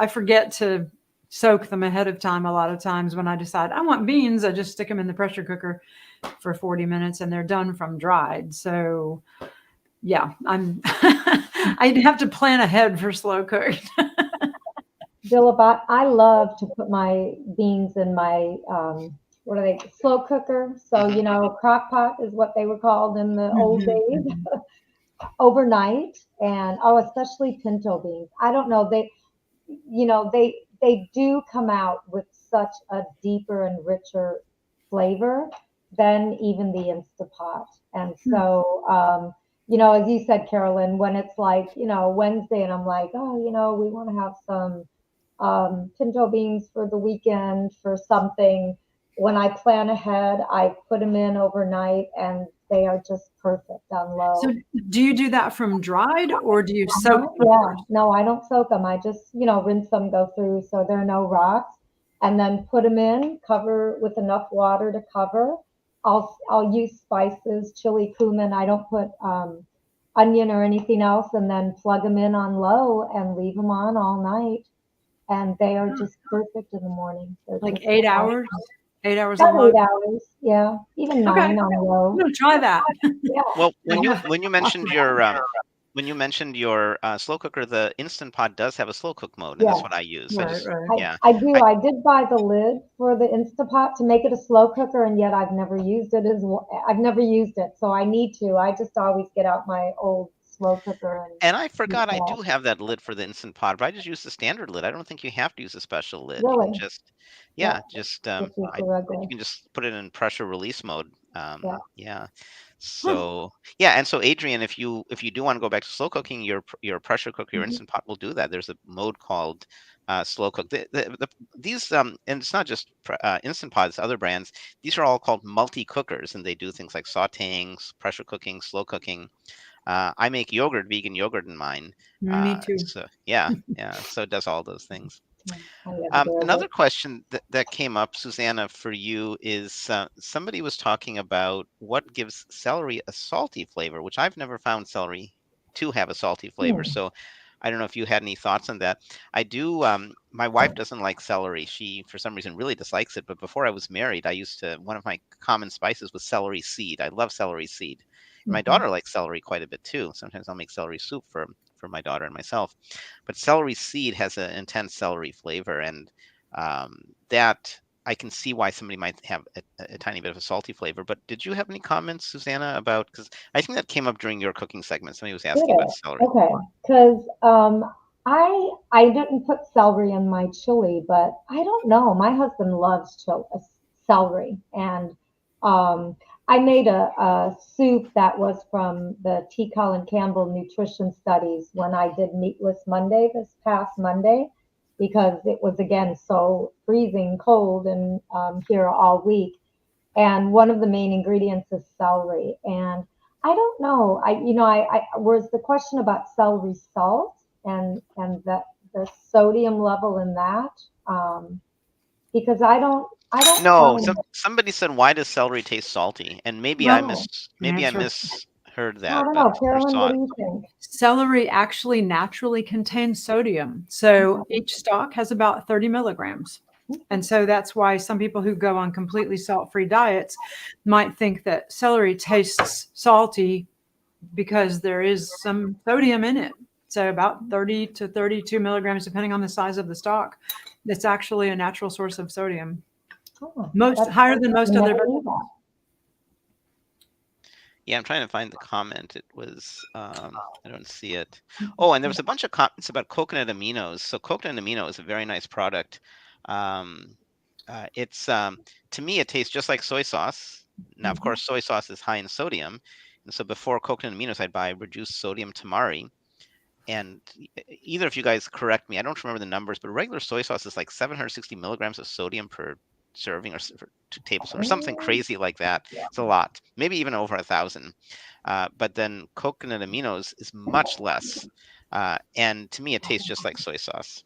forget to soak them ahead of time. A lot of times when I decide I want beans, I just stick them in the pressure cooker for 40 minutes and they're done from dried. So yeah, I'd have to plan ahead for slow cooked. Billabot, I love to put my beans in my what are they? Slow cooker. So crock pot is what they were called in the old days. Overnight, and especially pinto beans. I don't know, they do come out with such a deeper and richer flavor than even the Instapot. And so as you said, Carolyn, when it's like Wednesday and I'm like, we want to have some pinto beans for the weekend for something, when I plan ahead, I put them in overnight, and they are just perfect on low. So do you do that from dried or do you soak them Yeah, first? no, I don't soak them. I just, rinse them, go through so there are no rocks, and then put them in, cover with enough water to cover. I'll use spices, chili, cumin. I don't put onion or anything else, and then plug them in on low and leave them on all night, and they are just perfect in the morning. They're Like just 8 hours? 8 hours on about low? 8 hours. Yeah, even Okay. 9 on I'm low. gonna try that. Yeah. Well, when you mentioned your slow cooker, the Instant Pot does have a slow cook mode, and Yeah. that's what I use. So I Right, just right. yeah, I do. I I did buy the lid for the Instapot to make it a slow cooker, and yet I've never used it I've never used it, so I need to. I just always get out my old slow cooker and and I use forgot I that. do have that lid for the Instant Pot, but I just use the standard lid. I don't think you have to use a special lid. You can Really? just Yeah, yeah, just just use I the regular. you can just put it in pressure release mode. Yeah. Yeah. So yeah, and so Adrian, if you do want to go back to slow cooking, your pressure cooker, your Mhm. Instant Pot will do that. There's a mode called slow cook. These and it's not just Instant Pots, other brands. These are all called multi cookers, and they do things like sautéing, pressure cooking, slow cooking. I make yogurt, vegan yogurt in mine. Me too. So yeah, so it does all those things. I never do Another it. question that came up, Susanna, for you is somebody was talking about what gives celery a salty flavor, which I've never found celery to have a salty flavor. Hmm. So I don't know if you had any thoughts on that. I do. My wife doesn't like celery. She, for some reason, really dislikes it. But before I was married, one of my common spices was celery seed. I love celery seed. And my Mhm. daughter likes celery quite a bit too. Sometimes I'll make celery soup for my daughter and myself. But celery seed has an intense celery flavor, and that I can see why somebody might have a tiny bit of a salty flavor. But did you have any comments, Susanna, about, because I think that came up during your cooking segment. Somebody was Did asking about it? celery. Okay. Because I didn't put celery in my chili, but I don't know. My husband loves celery, and um, I made a soup that was from the T. Colin Campbell nutrition studies when I did Meatless Monday this past Monday, because it was again so freezing cold and here all week. And one of the main ingredients is celery. And I don't know. I was the question about celery salt and the sodium level in that, because I don't No, find. somebody said, "Why does celery taste salty?" And No, maybe I Answer. misheard I that, don't but know. or Carolyn, what saw do it. you think? Celery actually naturally contains sodium. So each stalk has about 30 milligrams. And so that's why some people who go on completely salt-free diets might think that celery tastes salty because there is some sodium in it. So about 30 to 32 milligrams, depending on the size of the stalk. It's actually a natural source of sodium. Oh, Most that's higher than I most other never vegetables. knew that. Yeah, I'm trying to find the comment. It was I don't see it. Oh, and there was a bunch of comments about coconut aminos. So coconut amino is a very nice product. Um, it's to me it tastes just like soy sauce. Now, of course, soy sauce is high in sodium, and so before coconut aminos, I'd buy reduced sodium tamari. And either of you guys correct me. I don't remember the numbers, but regular soy sauce is like 760 milligrams of sodium per serving, or for 2 tablespoons, or something Oh, crazy like that. It's a lot, maybe even over 1,000. But then coconut aminos is much less. And to me, it tastes just like soy sauce.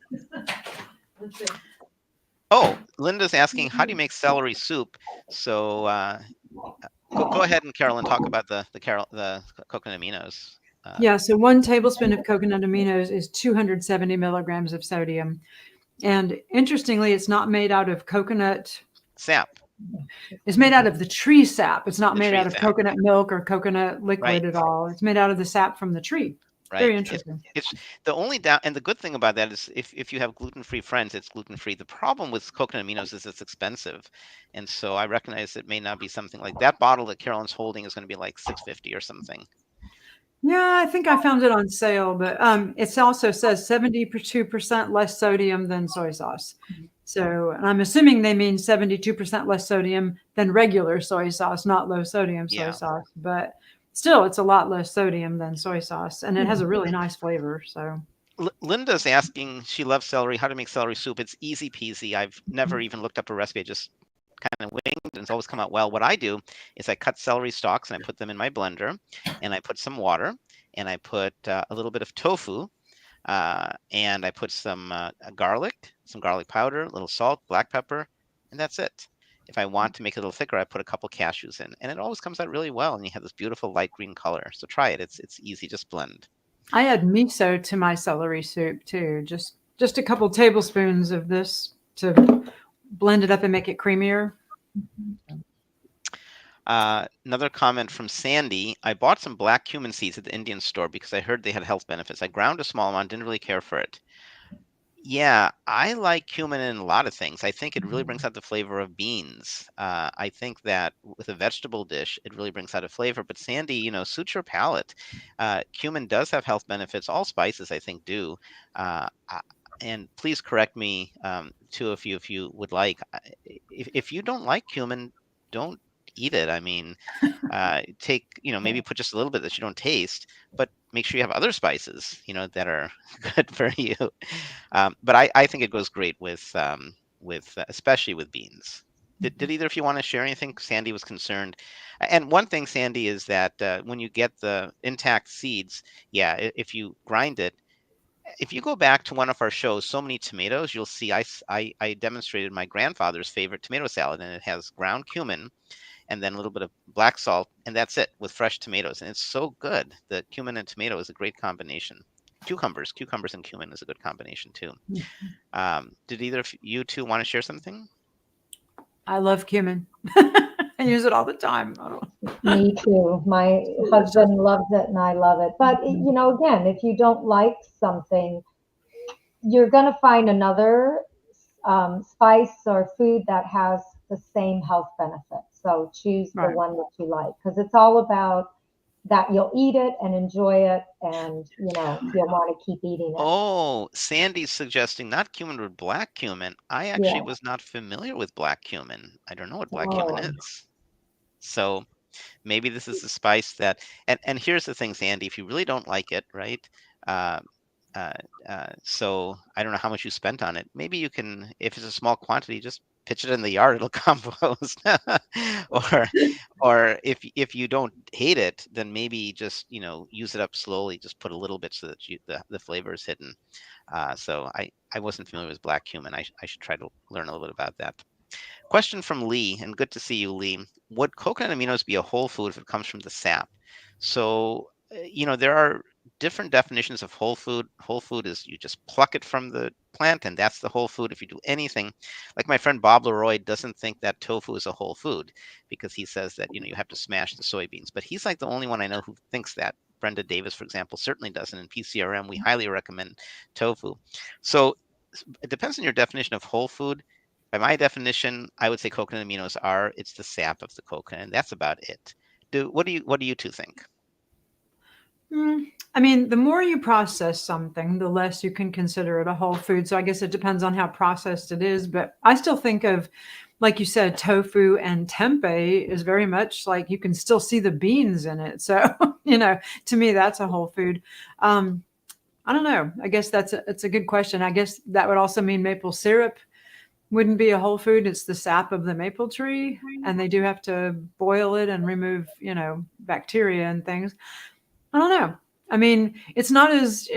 Oh, Linda's asking, how do you make celery soup? So go ahead and Carolyn talk about the coconut aminos. Yeah, so 1 tablespoon of coconut aminos is 270 milligrams of sodium. And interestingly, it's not made out of coconut. Sap, It's made out of the tree sap. It's not the made tree out of sap, coconut milk or coconut right? liquid at all. It's made out of the sap from the tree. Right. Very interesting. It's the only down, and the good thing about that is if you have gluten-free friends, it's gluten-free. The problem with coconut aminos is it's expensive, and so I recognize it may not be something like that bottle that Carolyn's holding is going to be like 650 or something. Yeah, I think I found it on sale, but it also says 72% less sodium than soy sauce. So and I'm assuming they mean 72% less sodium than regular soy sauce, not low sodium soy Yeah. sauce. But still, it's a lot less sodium than soy sauce, and it has a really nice flavor. So Linda's asking, she loves celery, how to make celery soup. It's easy peasy. I've never even looked up a recipe. I just kind of winged, and it's always come out well. What I do is I cut celery stalks and I put them in my blender, and I put some water, and I put a little bit of tofu, and I put some garlic powder, a little salt, black pepper, and that's it. If I want to make it a little thicker, I put a couple cashews in, and it always comes out really well, and you have this beautiful light green color. So try it. It's easy, just blend. I add miso to my celery soup too. Just a couple tablespoons of this to blend it up and make it creamier. Another comment from Sandy. I bought some black cumin seeds at the Indian store because I heard they had health benefits. I ground a small amount, didn't really care for it. Yeah, I like cumin in a lot of things. I think it really brings out the flavor of beans. I think that with a vegetable dish, it really brings out a flavor. But Sandy, suit your palate. Cumin does have health benefits. All spices, I think, do. And please correct me, too, if you would like. If you don't like cumin, don't eat it. I mean, maybe put just a little bit that you don't taste, but make sure you have other spices, that are good for you. But I think it goes great with especially with beans. Did either of you want to share anything? Sandy was concerned. And one thing, Sandy, is that when you get the intact seeds, yeah, if you grind it, if you go back to one of our shows, So Many Tomatoes, you'll see I demonstrated my grandfather's favorite tomato salad, and it has ground cumin and then a little bit of black salt, and that's it, with fresh tomatoes. And it's so good. The cumin and tomato is a great combination. Cucumbers and cumin is a good combination too. Did either of you two want to share something? I love cumin. I use it all the time. Me too. My husband loves it and I love it. But, again, if you don't like something, you're going to find another spice or food that has the same health benefits. So choose the one that you like, because it's all about that you'll eat it and enjoy it, and you'll want to keep eating it. Oh, Sandy's suggesting not cumin but black cumin. I actually was not familiar with black cumin. I don't know what black cumin is. So maybe this is a spice that, and here's the thing, Sandy, if you really don't like it, right? So I don't know how much you spent on it. Maybe you can, if it's a small quantity, just pitch it in the yard, it'll compost. or if you don't hate it, then maybe just use it up slowly. Just put a little bit so that the flavor is hidden. So I wasn't familiar with black cumin. I should try to learn a little bit about that. Question from Lee, and good to see you, Lee. Would coconut aminos be a whole food if it comes from the sap? So there are different definitions of whole food. Whole food is you just pluck it from the plant, and that's the whole food. If you do anything, like my friend Bob Leroy doesn't think that tofu is a whole food because he says that you have to smash the soybeans. But he's like the only one I know who thinks that. Brenda Davis, for example, certainly doesn't. In PCRM, we highly recommend tofu. So it depends on your definition of whole food. By my definition, I would say coconut aminos it's the sap of the coconut, and that's about it. What do you two think? I mean, the more you process something, the less you can consider it a whole food. So I guess it depends on how processed it is. But I still think of, like you said, tofu and tempeh is very much like you can still see the beans in it. So, to me, that's a whole food. I don't know. I guess it's a good question. I guess that would also mean maple syrup wouldn't be a whole food. It's the sap of the maple tree, and they do have to boil it and remove, bacteria and things. I don't know. I mean, it's not as,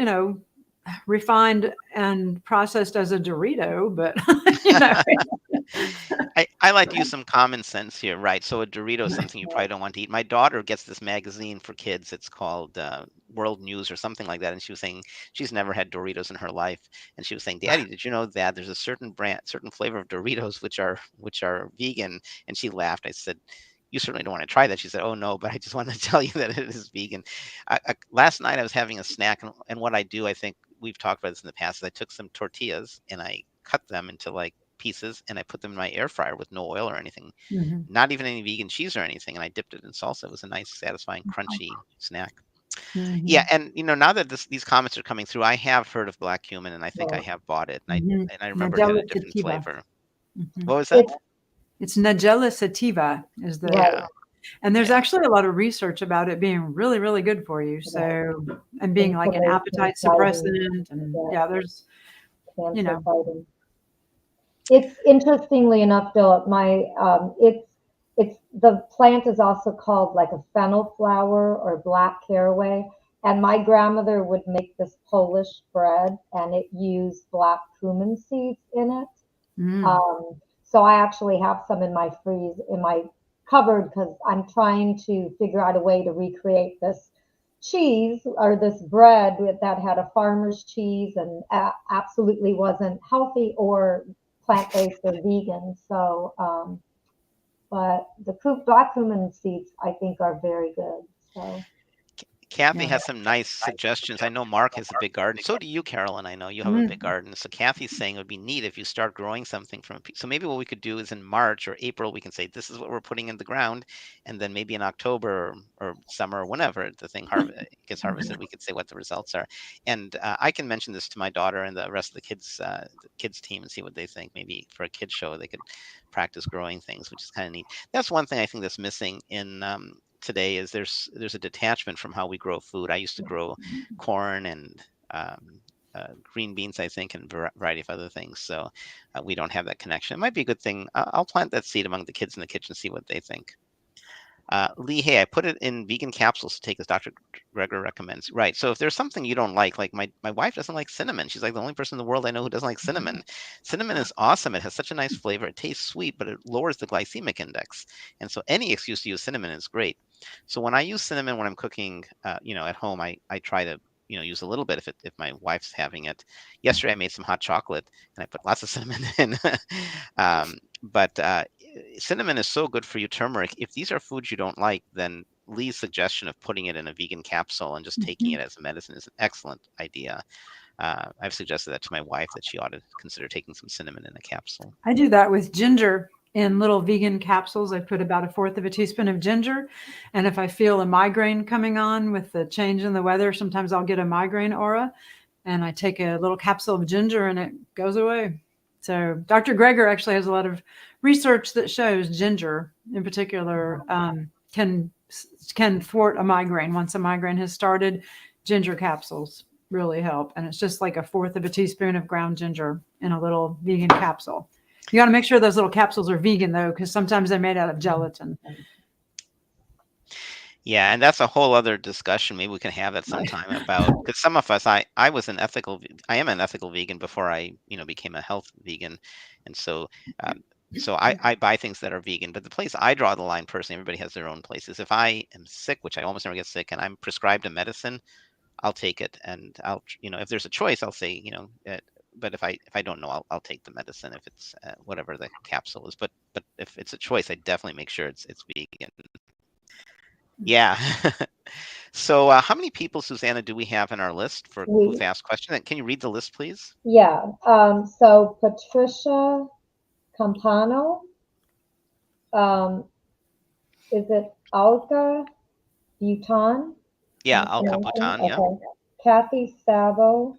refined and processed as a Dorito, but, I like to use some common sense here, right? So a Dorito is something you probably don't want to eat. My daughter gets this magazine for kids. It's called World News or something like that. And she was saying she's never had Doritos in her life. And she was saying, Daddy, did you know that there's a certain flavor of Doritos which are vegan? And she laughed. I said, you certainly don't want to try that. She said, oh, no, but I just wanted to tell you that it is vegan. Last night I was having a snack, and what I do, I think we've talked about this in the past, is I took some tortillas and I cut them into like pieces and I put them in my air fryer with no oil or anything, not even any vegan cheese or anything. And I dipped it in salsa. It was a nice, satisfying, crunchy snack. Yeah. And, now that these comments are coming through, I have heard of black cumin, and I think I have bought it. And I remember it had a different flavor. What was that? It's Nigella sativa is the, and there's actually a lot of research about it being really, really good for you. So, and being like an appetite suppressant, and there's, It's interestingly enough, though, it's the plant is also called like a fennel flower or black caraway. And my grandmother would make this Polish bread, and it used black cumin seeds in it. Mm. So I actually have some in my in my cupboard because I'm trying to figure out a way to recreate this cheese or this bread that had a farmer's cheese and absolutely wasn't healthy or plant-based or vegan. So, but the black cumin seeds I think are very good. So, Kathy Yeah. has some nice suggestions. I know Mark has a big garden. So do you, Carolyn. I know you have a big Mm. garden. So Kathy's saying it would be neat if you start growing something from. So maybe what we could do is in March or April, we can say this is what we're putting in the ground, and then maybe in October or summer or whenever the thing gets harvested, we could say what the results are. And I can mention this to my daughter and the rest of the kids team and see what they think. Maybe for a kids show, they could practice growing things, which is kind of neat. That's one thing I think that's missing in today is there's a detachment from how we grow food. I used to grow corn and green beans, I think, and a variety of other things. So we don't have that connection. It might be a good thing. I'll plant that seed among the kids in the kitchen, see what they think. Lee, hey, I put it in vegan capsules to take as Dr. Greger recommends. Right. So if there's something you don't like my wife doesn't like cinnamon. She's like the only person in the world I know who doesn't like cinnamon. Cinnamon is awesome. It has such a nice flavor. It tastes sweet, but it lowers the glycemic index. And so any excuse to use cinnamon is great. So when I use cinnamon when I'm cooking, at home, I try to use a little bit if my wife's having it. Yesterday I made some hot chocolate and I put lots of cinnamon in. But cinnamon is so good for you. Turmeric. If these are foods you don't like, then Lee's suggestion of putting it in a vegan capsule and just taking it as a medicine is an excellent idea. I've suggested that to my wife that she ought to consider taking some cinnamon in a capsule. I do that with ginger in little vegan capsules. I put about 1/4 of a teaspoon of ginger. And if I feel a migraine coming on with the change in the weather, sometimes I'll get a migraine aura and I take a little capsule of ginger and it goes away. So Dr. Greger actually has a lot of research that shows ginger in particular can thwart a migraine. Once a migraine has started, ginger capsules really help. And it's just like 1/4 of a teaspoon of ground ginger in a little vegan capsule. You got to make sure those little capsules are vegan though, because sometimes they're made out of gelatin. Yeah, and that's a whole other discussion. Maybe we can have that sometime about because some of us, I am an ethical vegan before I became a health vegan, and so I buy things that are vegan. But the place I draw the line personally, everybody has their own places. If I am sick, which I almost never get sick, and I'm prescribed a medicine, I'll take it, and if there's a choice, I'll say but if I don't know, I'll take the medicine if it's whatever the capsule is. But if it's a choice, I definitely make sure it's vegan. Yeah. So how many people, Susanna, do we have in our list for who've asked questions? Can you read the list, please? yeah. So Patricia Campano, is it Olga Buton? Yeah, Al Caputan, yeah. Okay. Kathy Savo,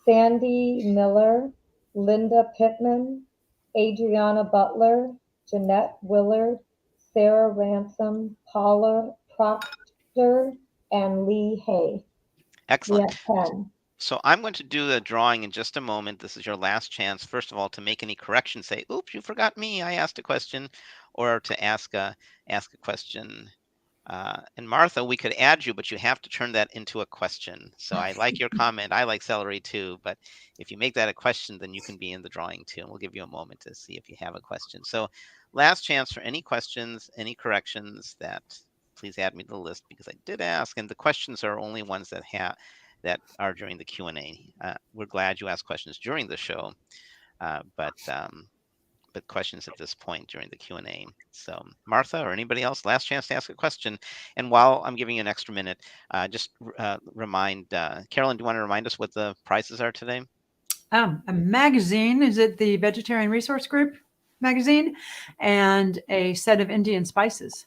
Sandy Miller, Linda Pittman, Adriana Butler, Jeanette Willard, Sarah Ransom, Paula Proctor, and Lee Hay. Excellent. We have 10. So I'm going to do the drawing in just a moment. This is your last chance, first of all, to make any corrections. Say, oops, you forgot me. I asked a question, or to ask a question. And Martha, we could add you, but you have to turn that into a question. So I like your comment. I like celery too, but if you make that a question, then you can be in the drawing too. And we'll give you a moment to see if you have a question. So last chance for any questions, any corrections please add me to the list because I did ask, and the questions are only ones that are during the Q&A. We're glad you ask questions during the show, but questions at this point during the Q&A. So Martha or anybody else, last chance to ask a question. And while I'm giving you an extra minute, just remind, Carolyn, do you want to remind us what the prizes are today? A magazine, is it the Vegetarian Resource Group magazine, and a set of Indian spices.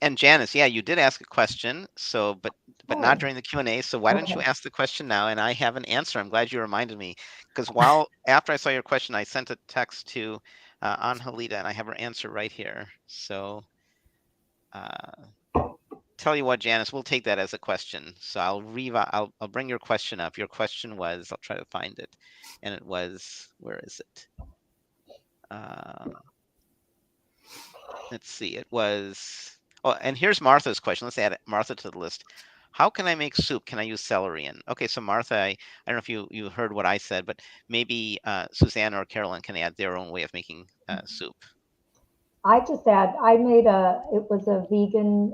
And Janice, yeah, you did ask a question, so but not during the Q&A. So why don't you ask the question now? And I have an answer. I'm glad you reminded me because after I saw your question, I sent a text to Angelita, and I have her answer right here. So tell you what, Janice, we'll take that as a question. So I'll bring your question up. Your question was, I'll try to find it, and it was, where is it? Let's see. It was. Oh, and here's Martha's question. Let's add Martha to the list. How can I make soup? Can I use celery in? Okay, so Martha, I don't know if you heard what I said, but maybe Susanna or Carolyn can add their own way of making soup. I made it was a vegan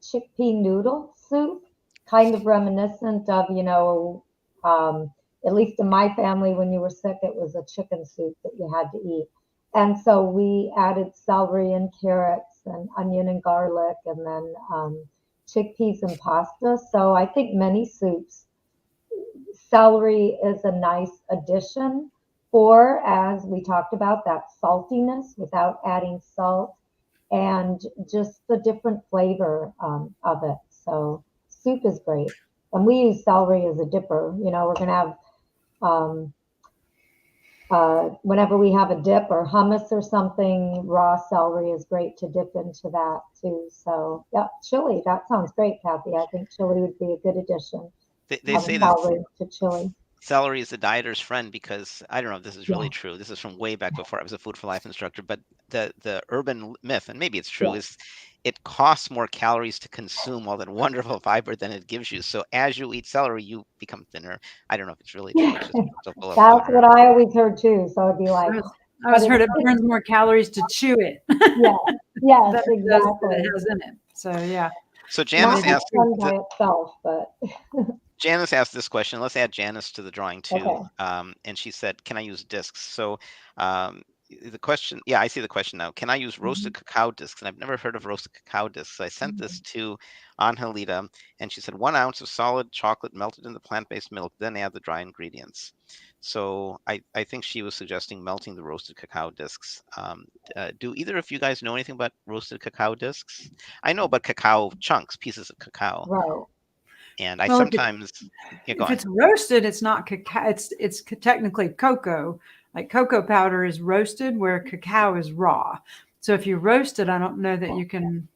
chickpea noodle soup, kind of reminiscent of, at least in my family, when you were sick, it was a chicken soup that you had to eat. And so we added celery and carrots and onion and garlic and then chickpeas and pasta. So I think many soups, celery is a nice addition, or as we talked about, that saltiness without adding salt and just the different flavor of it. So soup is great. And we use celery as a dipper. We're going to have, whenever we have a dip or hummus or something, raw celery is great to dip into that too. So yeah, chili, that sounds great, Kathy. I think chili would be a good addition. They say that Celery to chili. celery is the dieter's friend because I don't know if this is really Yeah. true. This is from way back before I was a Food for Life instructor, but the urban myth, and maybe it's true, Yeah. is it costs more calories to consume all that wonderful fiber than it gives you. So as you eat celery, you become thinner. I don't know if it's really true. It's just so full of That's water. what I always heard too. So it'd be like, I always heard it burns more calories to chew it yeah, yes, than it does that exactly. it has in it. So yeah. So Not Janice asked done by itself, but Janice asked this question. Let's add Janice to the drawing too. okay. And she said, "Can I use discs?" So the question, yeah, I see the question now. Can I use roasted cacao discs? And I've never heard of roasted cacao discs. So I sent this to Angelita, and she said 1 ounce of solid chocolate melted in the plant-based milk, then add the dry ingredients. So I think she was suggesting melting the roasted cacao discs. Do either of you guys know anything about roasted cacao discs? I know about cacao chunks, pieces of cacao. Right. And I Well, sometimes, yeah, go if on. it's roasted, it's not cacao. It's technically cocoa. Like cocoa powder is roasted, where cacao is raw. So if you roast it, I don't know that you can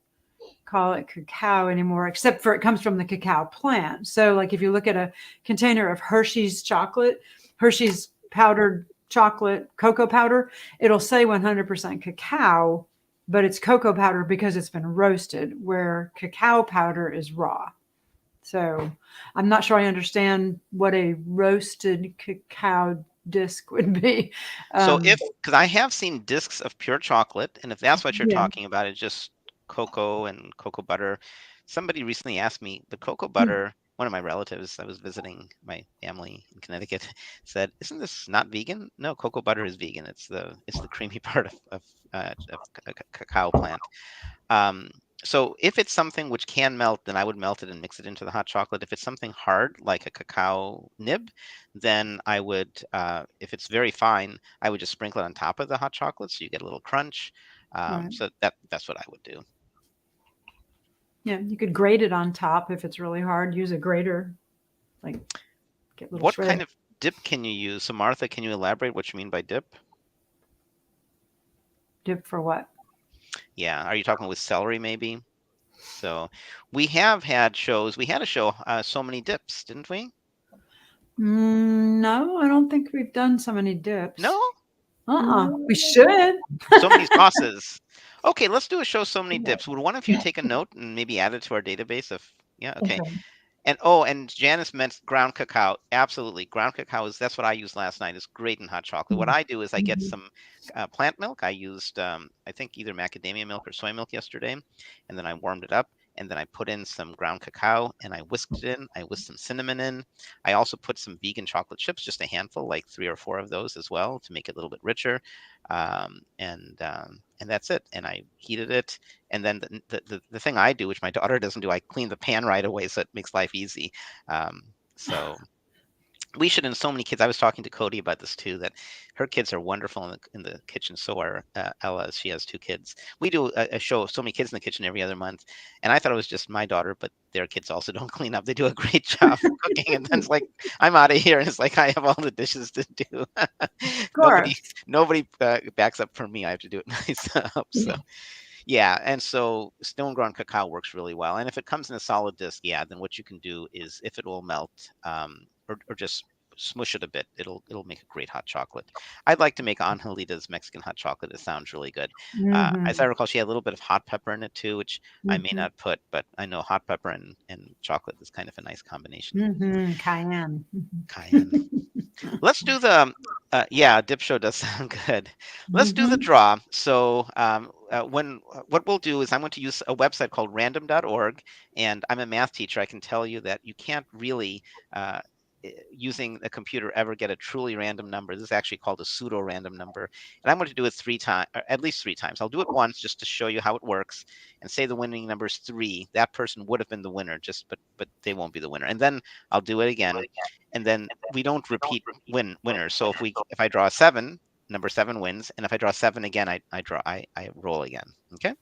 call it cacao anymore, except for it comes from the cacao plant. So like if you look at a container of Hershey's chocolate, Hershey's powdered chocolate, cocoa powder, it'll say 100% cacao, but it's cocoa powder because it's been roasted, where cacao powder is raw. So I'm not sure I understand what a roasted cacao disc would be. So because I have seen discs of pure chocolate, and if that's what you're Yeah. talking about, it's just cocoa and cocoa butter. Somebody recently asked me, the cocoa butter, one of my relatives, I was visiting my family in Connecticut, said, "Isn't this not vegan?" No, cocoa butter is vegan. It's the creamy part of cacao plant. So if it's something which can melt, then I would melt it and mix it into the hot chocolate. If it's something hard, like a cacao nib, then I would, if it's very fine, I would just sprinkle it on top of the hot chocolate so you get a little crunch. Right. So that's what I would do. Yeah, you could grate it on top if it's really hard. Use a grater, like get little What shreds. kind of dip can you use? So Martha, can you elaborate what you mean by dip? Dip for what? Yeah, are you talking with celery maybe? So we have had shows. We had a show, So Many Dips, didn't we? No, I don't think we've done so many dips. No? We should. So many sauces. Okay, let's do a show, So Many Dips. Would one of you take a note and maybe add it to our database of, yeah, okay. And Janice meant ground cacao. Absolutely. Ground cacao that's what I used last night. It's great in hot chocolate. What I do is I get some plant milk. I used, I think either macadamia milk or soy milk yesterday, and then I warmed it up. And then I put in some ground cacao and I whisked it in. I whisked some cinnamon in. I also put some vegan chocolate chips, just a handful, like 3 or 4 of those as well, to make it a little bit richer. And that's it. And I heated it. And then the thing I do, which my daughter doesn't do, I clean the pan right away so it makes life easy. So we should, and so many kids, I was talking to Cody about this too, that her kids are wonderful in the kitchen. So are Ella, she has 2 kids. We do a show of So Many Kids in the Kitchen every other month. And I thought it was just my daughter, but their kids also don't clean up. They do a great job cooking. And then it's like, I'm out of here. And it's like, I have all the dishes to do. Nobody backs up for me. I have to do it myself. So Yeah, and so stone ground cacao works really well. And if it comes in a solid disc, yeah, then what you can do is if it will melt, or just smush it a bit, it'll make a great hot chocolate. I'd like to make Angelita's Mexican hot chocolate. It sounds really good. As I Mm-hmm. recall, she had a little bit of hot pepper in it too, which I may Mm-hmm. not put, but I know hot pepper and chocolate is kind of a nice combination. Mm-hmm. Cayenne. Cayenne. Let's do the yeah, dip show does sound good. Let's do the Mm-hmm. draw. So what we'll do is I'm going to use a website called random.org, and I'm a math teacher. I can tell you that you can't really using a computer ever get a truly random number. This is actually called a pseudo random number, and I'm going to do it 3 times, at least 3 times. I'll do it once just to show you how it works, and say the winning number is 3. That person would have been the winner, just but they won't be the winner. And then I'll do it again, and then we don't repeat winners. So if I draw a 7, number 7 wins, and if I draw 7 again, I roll again. Okay.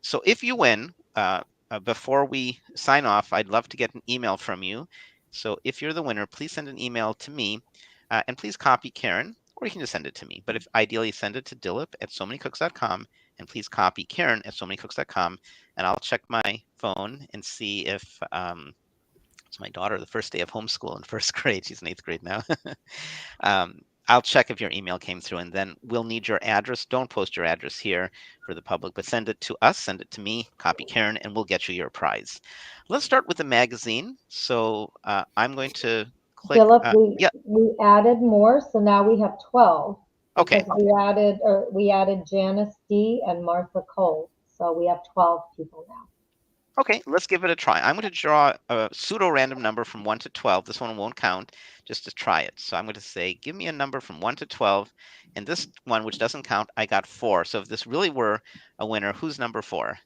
So if you win, before we sign off, I'd love to get an email from you. So if you're the winner, please send an email to me, and please copy Karen, or you can just send it to me. But if ideally, send it to dilip@somanycooks.com, and please copy Karen at somanycooks.com, and I'll check my phone and see if it's my daughter, the first day of homeschool in first grade. She's in 8th grade now. um, I'll check if your email came through, and then we'll need your address. Don't post your address here for the public, but send it to us, send it to me, copy Karen, and we'll get you your prize. Let's start with the magazine. So I'm going to click. Philip, Yeah, we added more, so now we have 12 okay. because we added Janice D and Martha Cole. So we have 12 people now. Okay, let's give it a try. I'm going to draw a pseudo random number from 1 to 12. This one won't count, just to try it. So I'm going to say, give me a number from 1 to 12. And this one, which doesn't count, I got 4. So if this really were a winner, who's number 4?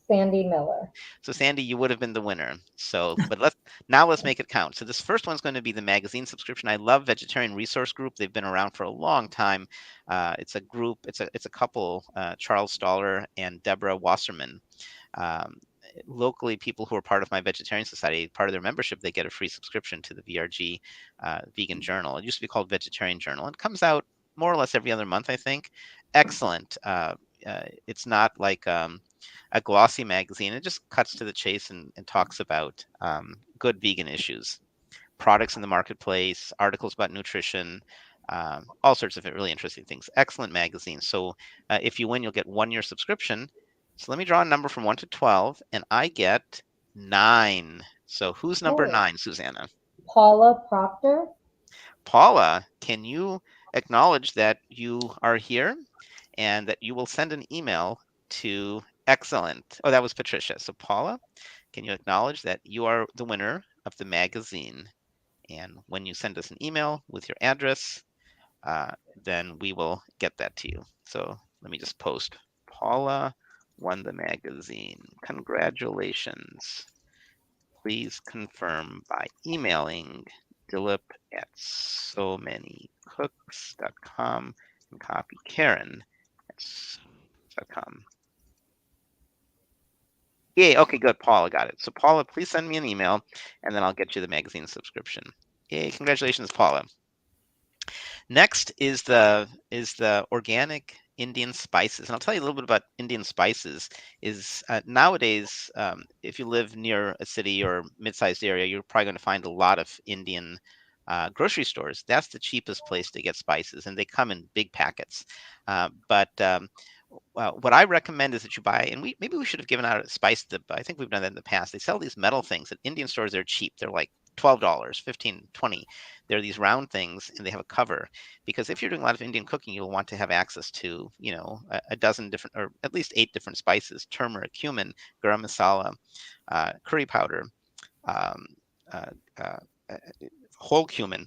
Sandy Miller. So Sandy, you would have been the winner. So, but let's make it count. So this first one's going to be the magazine subscription. I love Vegetarian Resource Group. They've been around for a long time. It's a group. It's a couple, Charles Stoller and Deborah Wasserman. Um, Locally, people who are part of my vegetarian society, part of their membership, they get a free subscription to the VRG Vegan Journal. It used to be called Vegetarian Journal. It comes out more or less every other month, I think. Excellent. It's not like a glossy magazine. It just cuts to the chase and talks about good vegan issues, products in the marketplace, articles about nutrition, all sorts of really interesting things. Excellent magazine. So if you win, you'll get 1 year subscription. So let me draw a number from 1 to 12, and I get 9. So who's number Oh, 9, Susanna? Paula Proctor. Paula, can you acknowledge that you are here and that you will send an email to excellent? Oh, that was Patricia. So Paula, can you acknowledge that you are the winner of the magazine? And when you send us an email with your address, then we will get that to you. So let me just post. Paula won the magazine. Congratulations. Please confirm by emailing Dilip at somanycooks.com and copy Karen at .com. Yay, okay, good. Paula got it. So Paula, please send me an email and then I'll get you the magazine subscription. Yay, congratulations, Paula. Next is the organic Indian spices, and I'll tell you a little bit about Indian spices. Is nowadays, if you live near a city or mid-sized area, you're probably going to find a lot of Indian grocery stores. That's the cheapest place to get spices, and they come in big packets. But what I recommend is that you buy, and maybe we should have given out a spice dip. I think we've done that in the past. They sell these metal things at Indian stores. They're cheap. They're like $12, 15, 20. They're these round things, and they have a cover. Because if you're doing a lot of Indian cooking, you'll want to have access to, a dozen different, or at least 8 different spices: turmeric, cumin, garam masala, curry powder, um, uh, uh, uh, whole cumin,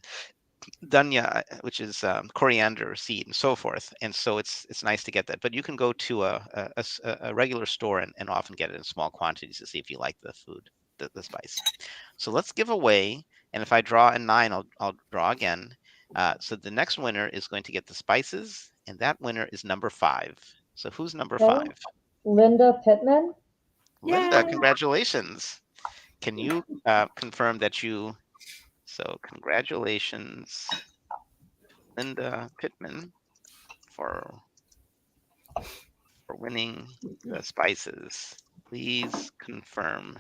dhania, which is coriander seed, and so forth. And so it's nice to get that. But you can go to a regular store and often get it in small quantities to see if you like the food, the spice. So let's give away. And if I draw a 9, I'll draw again. So the next winner is going to get the spices, and that winner is number 5. So who's number 5? Okay. Linda Pittman. Linda, Yay. congratulations. Can you confirm that you? So congratulations, Linda Pittman, for winning the spices. Please confirm,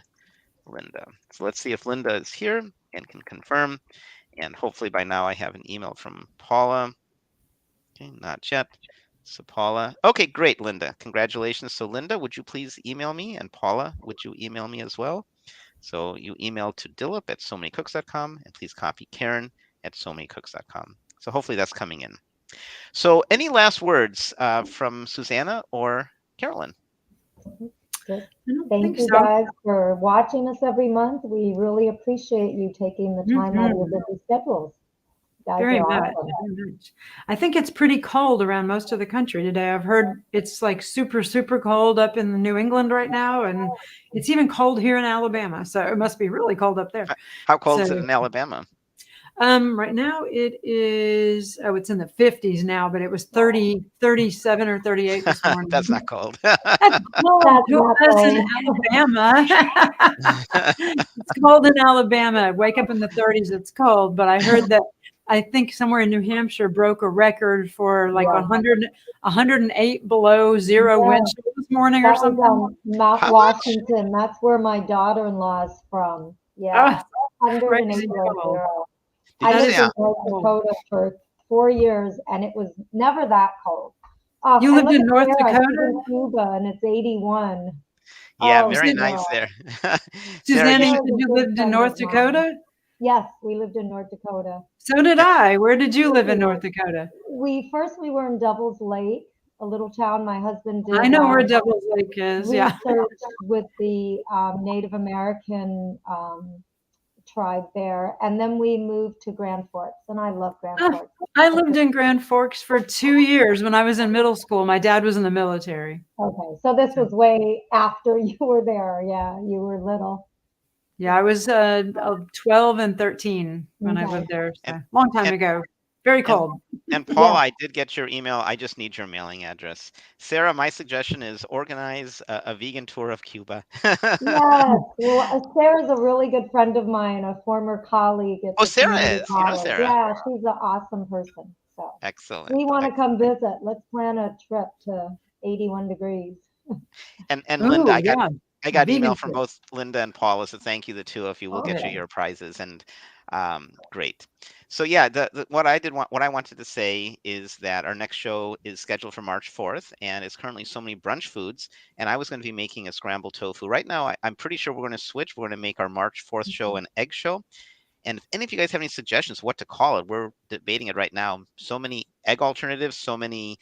Linda. So let's see if Linda is here and can confirm. And hopefully by now I have an email from Paula. Okay, not yet. So Paula. Okay, great, Linda. Congratulations. So Linda, would you please email me? And Paula, would you email me as well? So you email to dillip@somanycooks.com and please copy Karen at somanycooks.com. So hopefully that's coming in. So any last words from Susanna or Carolyn? Just I don't thank think you so. guys for watching us every month. We really appreciate you taking the time out of your busy schedules. You guys Very are much. awesome. Very much. I think it's pretty cold around most of the country today. I've heard it's like super, super cold up in New England right now, and it's even cold here in Alabama. So it must be really cold up there. How cold is So it in Alabama? right now it is, oh, it's in the 50s now, but it was 30, 37 or 38 this morning. That's not cold. That's cold That's to not us in cold. Alabama. It's cold in Alabama. Wake up in the 30s, it's cold. But I heard that I think somewhere in New Hampshire broke a record for like Wow. 108 below zero Yeah. wind chill this morning or That was something. Mount How much? Washington. That's where my daughter-in-law is from. Yeah, Oh, 108 crazy below cold. zero. Did I you lived say in North Dakota for 4 years, and it was never that cold. Oh, You and lived look in at North Sarah, she's Dakota? in Cuba, and it's 81. Yeah, Oh, very Susan- nice girl. there. Sarah, Susanna, you you should, said Sarah's a you good lived in friend North of mine. Dakota? Yes, we lived in North Dakota. So did I. Where did you live in North Dakota? We were in Devil's Lake, a little town. My husband I did know where Devil's Lake is. Yeah. research with the Native American tribe there, and then we moved to Grand Forks, and I love Grand Ah, Forks. I lived in Grand Forks for 2 years when I was in middle school. My dad was in the military. Okay, so this was way after you were there. Yeah, you were little. Yeah, I was 12 and 13 when I Okay. lived there. So and, long time and, ago. Very and, cold. and Paula, I did get your email. I just need your mailing address. Sarah, my suggestion is organize a vegan tour of Cuba. Yes, well, Sarah's a really good friend of mine, a former colleague at Oh, the Sarah community is. You know college. Sarah. Yeah, she's an awesome person. So Excellent. we want to Excellent. come visit. Let's plan a trip to 81 degrees. And Linda, Ooh, yeah. I got email Vegan from food. both Linda and Paula, so thank you, the two of you. We'll get you Okay. your prizes, and great. So yeah, what I wanted to say is that our next show is scheduled for March 4th, and it's currently So Many Brunch Foods, and I was going to be making a scrambled tofu. Right now, I'm pretty sure we're going to switch. We're going to make our March 4th show an egg show. And if any of you guys have any suggestions what to call it, we're debating it right now. So many egg alternatives, so many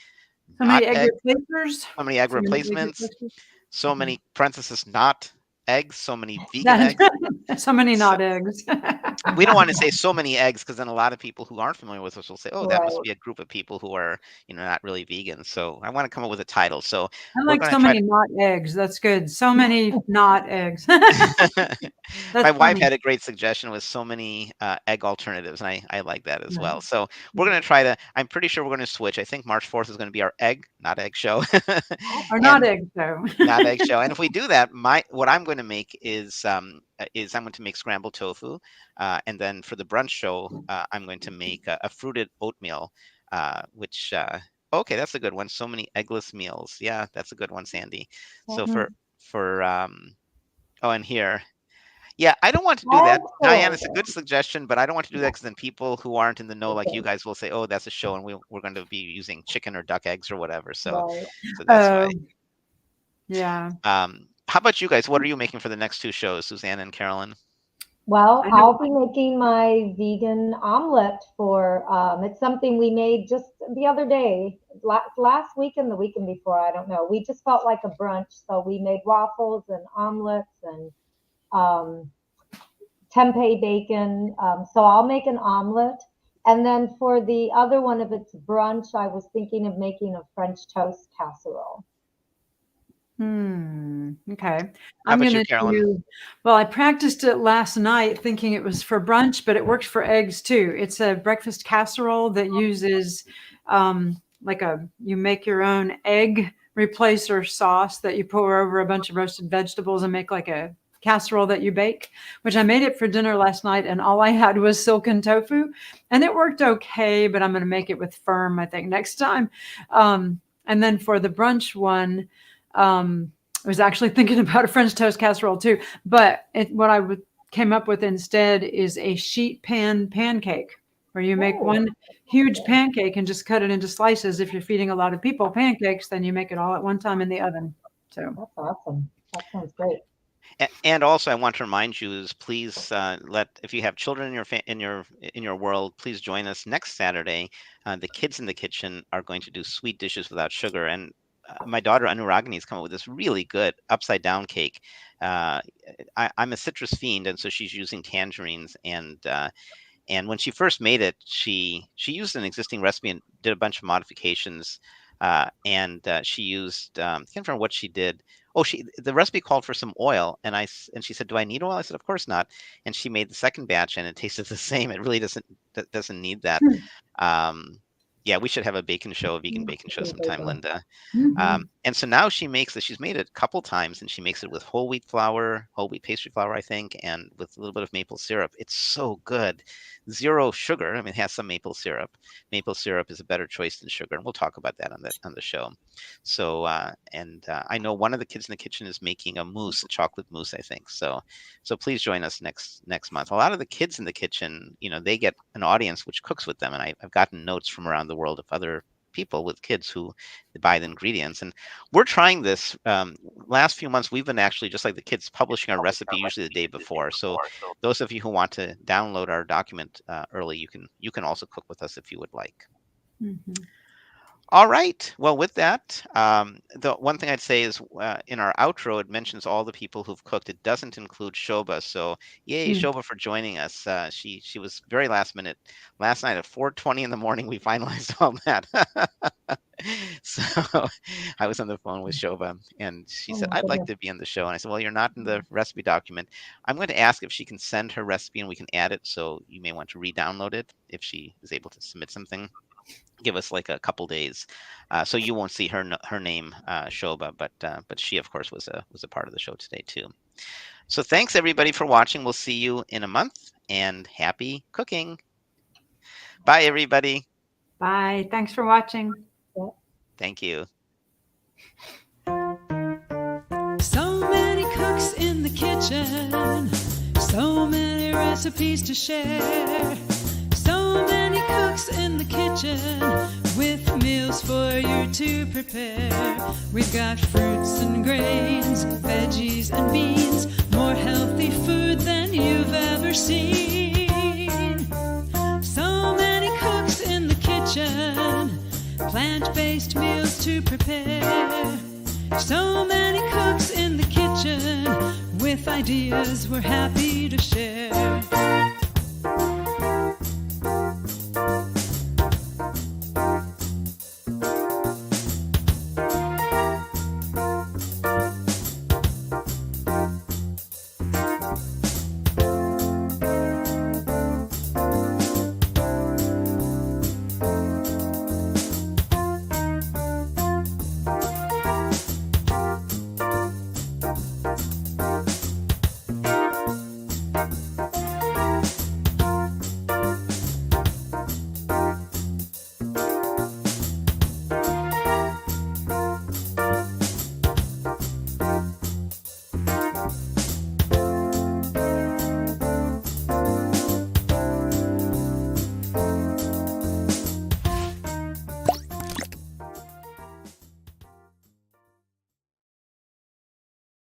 So not many egg egg, replacers. so many egg So many egg replacements, replacers. so many parentheses not eggs, so many vegan eggs. So many So, not eggs. we don't want to say so many eggs because then a lot of people who aren't familiar with us will say, oh, that must Right. be a group of people who are, not really vegan. So I want to come up with a title. So I we're like going so to try many not eggs. That's good. So many not eggs. to. That's My wife funny. had a great suggestion with so many egg alternatives, and I like that as Yeah. well. So we're going to try to, I'm pretty sure we're going to switch. I think March 4th is going to be our not egg show. Or not And eggs, though. not egg show. And if we do that, what I'm going to make is I'm going to make scrambled tofu, and then for the brunch show, I'm going to make a fruited oatmeal, which okay, that's a good one. So many eggless meals. Yeah, that's a good one, Sandy. So for oh, and here. Yeah, I don't want to do that. Diane, it's a good suggestion, but I don't want to do that because then people who aren't in the know, like you guys, will say, "Oh, that's a show, and we're going to be using chicken or duck eggs or whatever." So, Right. so that's why. Yeah. How about you guys? What are you making for the next two shows, Suzanne and Carolyn? Well, I know. I'll be making my vegan omelet for, it's something we made just the other day, last week and the weekend before, I don't know. We just felt like a brunch, so we made waffles and omelets and tempeh bacon. So I'll make an omelet. And then for the other one, if it's brunch, I was thinking of making a French toast casserole. Okay. How I'm about going you, to Carolyn? well, I practiced it last night thinking it was for brunch, but it works for eggs too. It's a breakfast casserole that uses you make your own egg replacer sauce that you pour over a bunch of roasted vegetables and make like a casserole that you bake, which I made it for dinner last night, and all I had was silken tofu, and it worked okay, but I'm going to make it with firm, I think, next time. And then for the brunch one, I was actually thinking about a French toast casserole too, but what I came up with instead is a sheet pan pancake, where you make one huge pancake and just cut it into slices. If you're feeding a lot of people pancakes, then you make it all at one time in the oven. So That's awesome. That sounds great. And also, I want to remind you is please if you have children in your world, please join us next Saturday. The kids in the kitchen are going to do sweet dishes without sugar, and my daughter Anuragini has come up with this really good upside down cake. I'm a citrus fiend, and so she's using tangerines, and when she first made it, she used an existing recipe and did a bunch of modifications. She used I can't remember what she did. Oh, the recipe called for some oil, and she said, "Do I need oil?" I said, "Of course not." And she made the second batch, and it tasted the same. It really doesn't need that. Yeah, we should have a vegan bacon show sometime, Linda. And so now she's made it a couple times, and she makes it with whole wheat pastry flour, I think, and with a little bit of maple syrup. It's so good. Zero sugar. I mean, it has some maple syrup. Maple syrup is a better choice than sugar, and we'll talk about that on the show. So, I know one of the kids in the kitchen is making a chocolate mousse, I think. So please join us next month. A lot of the kids in the kitchen, they get an audience which cooks with them, and I've gotten notes from around the world of other people with kids who buy the ingredients, and we're trying this. Last few months we've been actually, just like the kids, publishing our recipe usually the day before. So those of you who want to download our document early, you can also cook with us if you would like. All right. Well, with that, the one thing I'd say is in our outro, it mentions all the people who've cooked. It doesn't include Shobha. So yay, Shobha, for joining us. She was very last minute. Last night at 4:20 in the morning, we finalized all that. So I was on the phone with Shobha, and she said, "I'd like to be on the show." And I said, "Well, you're not in the recipe document. I'm going to ask if she can send her recipe and we can add it. So you may want to re-download it if she is able to submit something. Give us like a couple days, so you won't see her name, Shobha, but she of course was a part of the show today too. So thanks everybody for watching. We'll see you in a month, and happy cooking. Bye everybody. bye. Thanks for watching. Thank you. So many cooks in the kitchen, so many recipes to share. So many cooks in the kitchen with meals for you to prepare. We've got fruits and grains, veggies and beans, more healthy food than you've ever seen. So many cooks in the kitchen, plant-based meals to prepare. So many cooks in the kitchen with ideas we're happy to share.